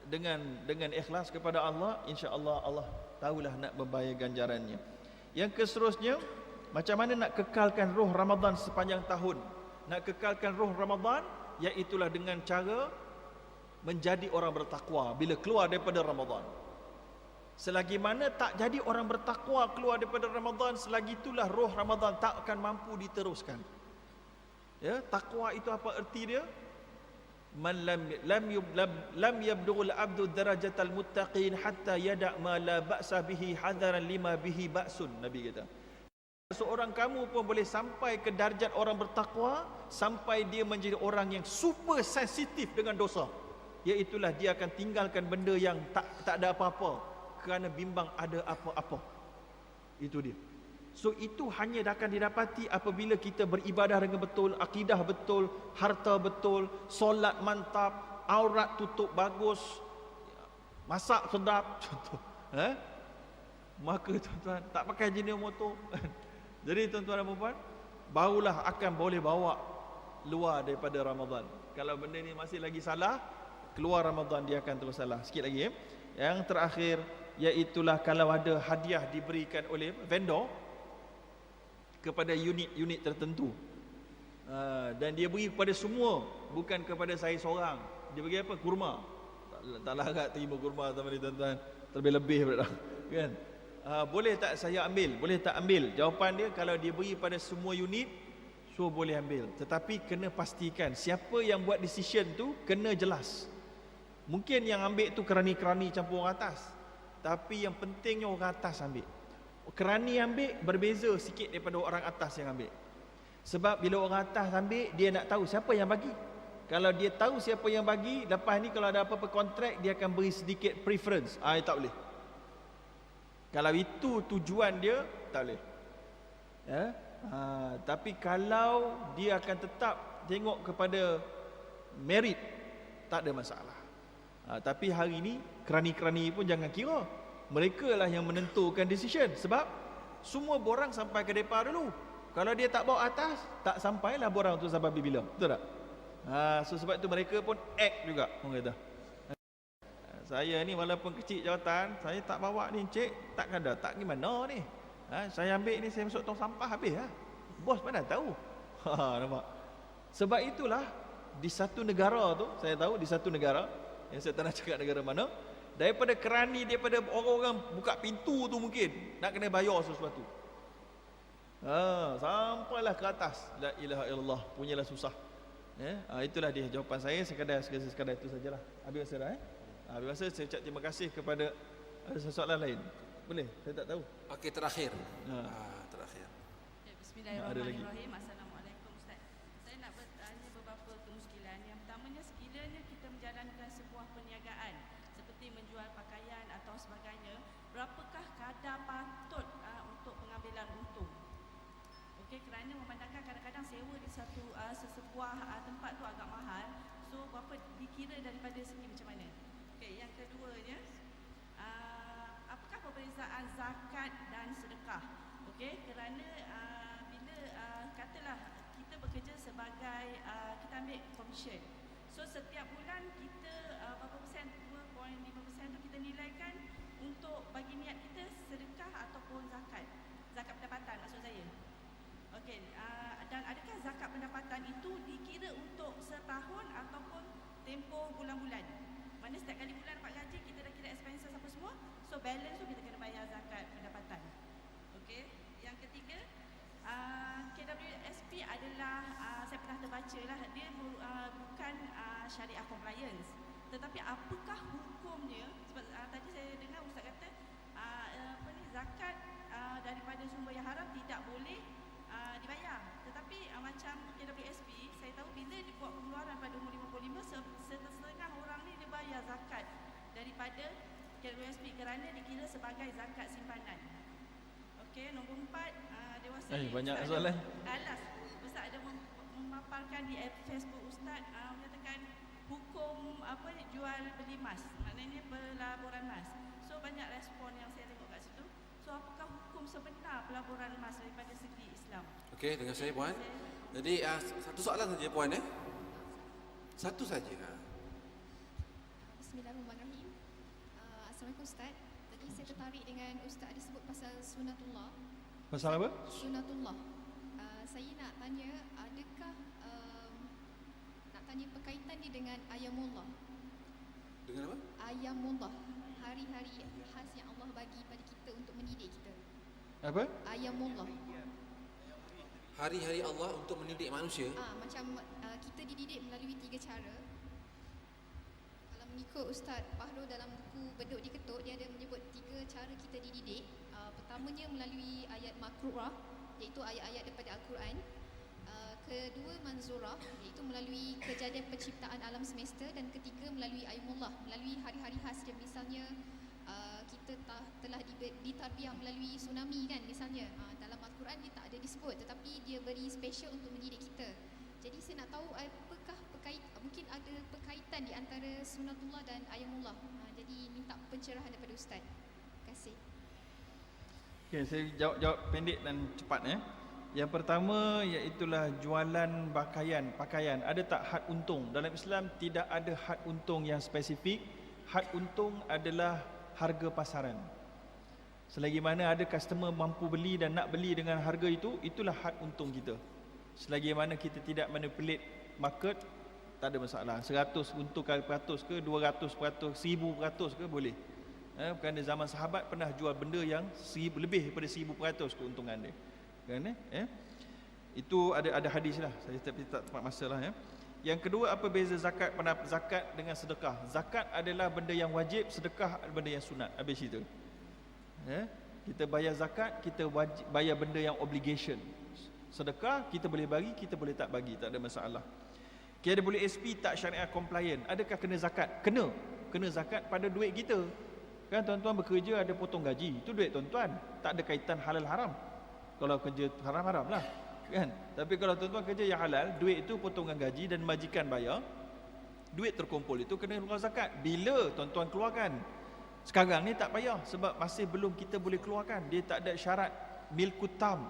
dengan ikhlas kepada Allah, insya-Allah Allah tahulah nak membayar ganjarannya. Yang keseterusnya, macam mana nak kekalkan roh Ramadan sepanjang tahun? Nak kekalkan roh Ramadan, iaitulah dengan cara menjadi orang bertakwa bila keluar daripada Ramadan. Selagi mana tak jadi orang bertakwa keluar daripada Ramadan, selagi itulah roh Ramadan tak akan mampu diteruskan. Ya, takwa itu apa erti dia? Man lam yablughul abdu darajatal muttaqin hatta yada' ma la ba'sa bihi hadaran lima bihi ba'sun, Nabi kata. Seorang kamu pun boleh sampai ke darjat orang bertakwa sampai dia menjadi orang yang super sensitif dengan dosa. Iaitulah dia akan tinggalkan benda yang tak ada apa-apa kerana bimbang ada apa-apa. Itu dia. So itu hanya akan didapati apabila kita beribadah dengan betul, akidah betul, harta betul, solat mantap, aurat tutup bagus, masak sedap contoh. Maka tuan-tuan tak pakai jenis motor. Jadi tuan-tuan dan puan-puan, barulah akan boleh bawa luar daripada Ramadan. Kalau benda ni masih lagi salah, keluar Ramadan dia akan terus salah. Sikit lagi. Yang terakhir, iaitulah kalau ada hadiah diberikan oleh vendor kepada unit-unit tertentu, dan dia beri kepada semua, bukan kepada saya seorang. Dia bagi apa? Kurma. Tak larat terima kurma sama ni tuan-tuan, terlebih-lebih pula kan. Boleh tak saya ambil? Boleh tak ambil? Jawapan dia, kalau dia beri pada semua unit, so boleh ambil. Tetapi kena pastikan siapa yang buat decision tu kena jelas. Mungkin yang ambil tu kerani-kerani campur orang atas, tapi yang pentingnya orang atas ambil. Kerani ambil berbeza sikit daripada orang atas yang ambil. Sebab bila orang atas ambil, dia nak tahu siapa yang bagi. Kalau dia tahu siapa yang bagi, lepas ni kalau ada apa-apa kontrak, dia akan beri sedikit preference. Tak boleh. Kalau itu tujuan dia, tak boleh. Tapi kalau dia akan tetap tengok kepada merit, tak ada masalah. Tapi hari ini kerani-kerani pun jangan kira. Mereka lah yang menentukan decision. Sebab semua borang sampai ke depa dulu. Kalau dia tak bawa atas, tak sampailah borang tu sampai bila. Betul tak? So sebab tu mereka pun act juga, orang kata. Saya ni walaupun kecil jawatan, saya tak bawa ni encik, tak ada, tak gimana ni. Saya ambil ni, saya masuk tong sampah habis lah. Bos mana tahu. Nampak? Sebab itulah di satu negara tu, saya tahu di satu negara, yang saya tak nak cakap negara mana, daripada kerani, daripada orang-orang buka pintu tu mungkin nak kena bayar sesuatu. Sampailah ke atas. La ilaha illallah, punyalah susah. Itulah dia jawapan saya, sekadar itu sajalah. Habis masa dah. Habis masa, saya ucap terima kasih kepada soalan lain. Boleh? Saya tak tahu. Okey, terakhir. Terakhir. Bismillahirrahmanirrahim. Assalamualaikum Ustaz. Saya nak bertanya beberapa kemuskilan. Yang pertamanya, sekiranya kita menjalankan sebuah perniagaan seperti menjual pakaian atau sebagainya, berapakah kadar patut untuk pengambilan untung. Okey, kerana memandangkan kadang-kadang sewa di sesebuah tempat tu agak mahal. So berapa dikira daripada segi macam mana? Okey, yang keduanya, apakah perbezaan zakat dan sedekah? Okey, kerana bila katalah kita bekerja sebagai kita ambil commission. So setiap bulan kita berapa persen, 2.5% tu kita nilaikan untuk bagi niat kita sedekah ataupun zakat. Zakat pendapatan maksud saya. Okey, dan adakah zakat pendapatan itu dikira untuk setahun ataupun tempoh bulan-bulan? Mana setiap kali bulan dapat gaji kita dah kira expenses apa semua. So balance tu kita kena bayar zakat pendapatan. Okey, yang ketiga, KWSP adalah saya pernah terbaca lah, dia bukan syariah compliance, tetapi apakah hukumnya? Sebab tadi saya dengar ustaz kata zakat daripada sumber yang haram tidak boleh dibayar, tetapi macam KWSP saya tahu bila dia buat pengeluaran pada umur 55, setengah orang ni dia bayar zakat daripada KWSP kerana dikira sebagai zakat simpanan. Okey, nombor 4, dewasa. Banyak soalan. Alas, ustaz ada memaparkan di Facebook ustaz menyatakan hukum jual beli emas, maknanya pelaburan emas. So banyak respon yang saya tengok kat situ. So apakah hukum sebenar pelaburan emas daripada segi Islam? Okey, dengan saya puan. Jadi satu soalan saja puan Satu saja. Bismillahirrahmanirrahim. Assalamualaikum Ustaz. Tadi saya tertarik dengan Ustaz ada sebut pasal sunatullah. Pasal apa? Sunatullah. Saya nak tanya, adakah nak tanya berkaitan dia dengan ayamullah? Dengan apa? Ayamullah. Hari-hari khas yang Allah bagi pada kita untuk mendidik kita. Apa? Ayamullah. Hari-hari Allah untuk mendidik manusia. Macam kita dididik melalui 3 cara. Kalau mengikut Ustaz Fahrul dalam buku Bedok di Ketuk, dia ada menyebut 3 cara kita dididik. Pertamanya melalui ayat makru'ah, iaitu ayat-ayat daripada Al-Quran. Kedua manzurah, iaitu melalui kejadian penciptaan alam semesta. Dan ketiga melalui ayamullah, melalui hari-hari khas dia. Misalnya kita telah ditarbiah melalui tsunami kan misalnya. Dalam Al-Quran dia tak ada disebut, tetapi dia beri special untuk mendidik kita. Jadi saya nak tahu apakah mungkin ada perkaitan di antara sunatullah dan ayamullah. Jadi minta pencerahan daripada Ustaz. Terima kasih. Okay, saya jawab pendek dan cepat Yang pertama iaitulah jualan pakaian. Ada tak had untung? Dalam Islam tidak ada had untung yang spesifik. Had untung adalah harga pasaran. Selagi mana ada customer mampu beli dan nak beli dengan harga itu, itulah had untung kita. Selagi mana kita tidak manipulate market, tak ada masalah. 100 untung kali peratus ke, 200%, 1000% ke boleh. Kerana zaman sahabat pernah jual benda yang lebih daripada 1000% keuntungan dia. Kan itu ada hadis lah. Saya tak tepat masa lah Yang kedua, apa beza zakat dengan sedekah? Zakat adalah benda yang wajib, sedekah adalah benda yang sunat. Habis itu. Kita bayar zakat, kita wajib bayar benda yang obligation. Sedekah kita boleh bagi, kita boleh tak bagi, tak ada masalah. KWSP tak syariah compliant. Adakah kena zakat? Kena zakat pada duit kita. Kan tuan-tuan bekerja ada potong gaji, itu duit tuan-tuan, tak ada kaitan halal haram. Kalau kerja haram-haram lah kan. Tapi kalau tuan-tuan kerja yang halal, duit itu potongan gaji dan majikan bayar, duit terkumpul itu kena keluar zakat. Bila tuan-tuan keluarkan? Sekarang ni tak payah, sebab masih belum kita boleh keluarkan. Dia tak ada syarat milkutam,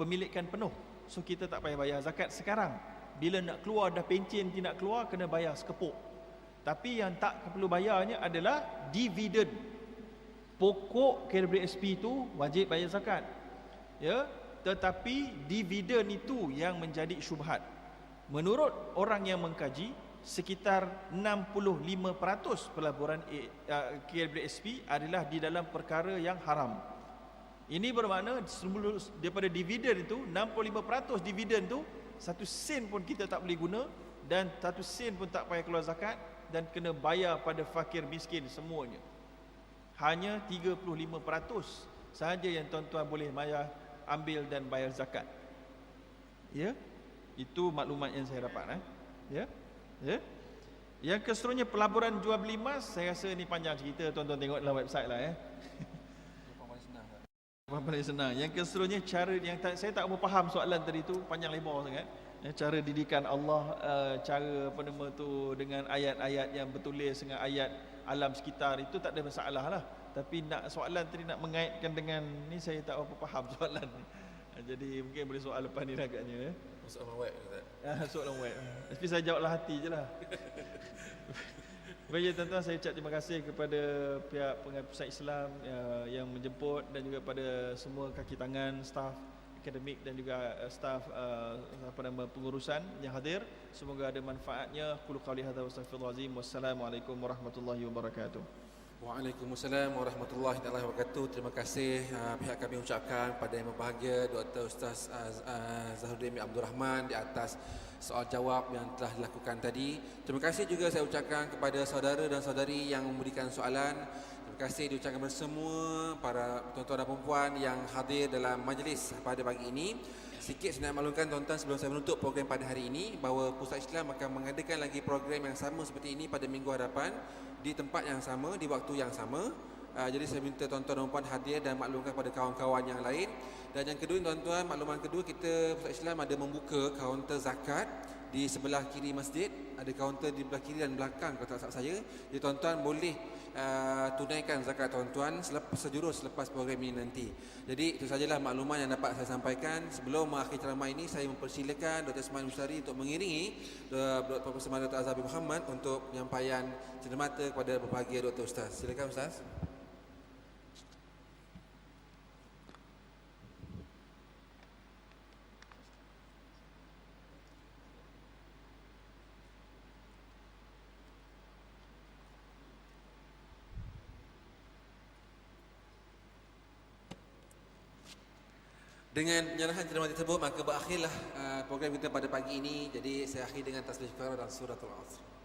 pemilikan penuh. So kita tak payah bayar zakat sekarang. Bila nak keluar dah pencen tidak keluar, kena bayar sekepuk. Tapi yang tak perlu bayarnya adalah dividen. Pokok KWSP itu wajib bayar zakat. Tetapi dividen itu yang menjadi syubhat. Menurut orang yang mengkaji, sekitar 65% pelaburan KWSP adalah di dalam perkara yang haram. Ini bermakna daripada dividen itu, 65% dividen itu 1 sen pun kita tak boleh guna, dan 1 sen pun tak payah keluar zakat, dan kena bayar pada fakir miskin semuanya. Hanya 35% sahaja yang tuan-tuan boleh ambil dan bayar zakat. Itu maklumat yang saya dapat. Yang keseterusnya pelaburan jual beli emas, saya rasa ni panjang cerita, tuan-tuan tengok dalam website lah. Paling senang. Yang keseluruhnya cara yang saya tak apa faham soalan tadi tu, panjang lebar sangat. Cara didikan Allah, cara apa nama tu dengan ayat-ayat yang bertulis dengan ayat alam sekitar itu tak ada masalah lah. Tapi nak soalan tadi nak mengaitkan dengan ni saya tak apa faham soalan ni. Jadi mungkin boleh soal lepas ni lah agaknya. Soalan web kata. Soalan web. Tapi saya jawablah hati je lah. Baik tuan-tuan, saya ucap terima kasih kepada pihak Pengajian Pusat Islam yang menjemput dan juga pada semua kaki tangan, staf akademik dan juga staf pengurusan yang hadir. Semoga ada manfaatnya. Qul qawli hadza wa astaghfirullahalazim. Wassalamualaikum warahmatullahi wabarakatuh. Waalaikumsalam warahmatullahi wabarakatuh. Terima kasih pihak kami ucapkan pada yang berbahagia Dr. Ustaz Zahruddin bin Abdul Rahman di atas soal jawab yang telah dilakukan tadi. Terima kasih juga saya ucapkan kepada saudara dan saudari yang memberikan soalan. Terima kasih diucapkan kepada semua para tuan-tuan dan puan yang hadir dalam majlis pada pagi ini. Sikit saya nak maklumkan tuan-tuan sebelum saya menutup program pada hari ini bahawa Pusat Islam akan mengadakan lagi program yang sama seperti ini pada minggu hadapan di tempat yang sama, di waktu yang sama. Jadi saya minta tuan-tuan dan puan hadir dan maklumkan kepada kawan-kawan yang lain. Dan yang kedua tuan-tuan, makluman kedua, kita Pusat Islam ada membuka kaunter zakat di sebelah kiri masjid. Ada kaunter di sebelah kiri dan belakang kalau tak salah saya. Jadi tuan-tuan boleh tunaikan zakat tuan-tuan sejurus selepas program ini nanti. Jadi itu sajalah makluman yang dapat saya sampaikan. Sebelum mengakhiri ceramah ini, saya mempersilakan Dr. Ismail Mustari untuk mengiringi Profesor Dr. Azhar bin Muhammad untuk penyampaian cenderamata kepada berbahagia Dr. Ustaz. Silakan Ustaz. Dengan penyerahan ceramah tersebut, maka berakhirlah program kita pada pagi ini. Jadi saya akhiri dengan tasbih kafaraah dan suratul Asr.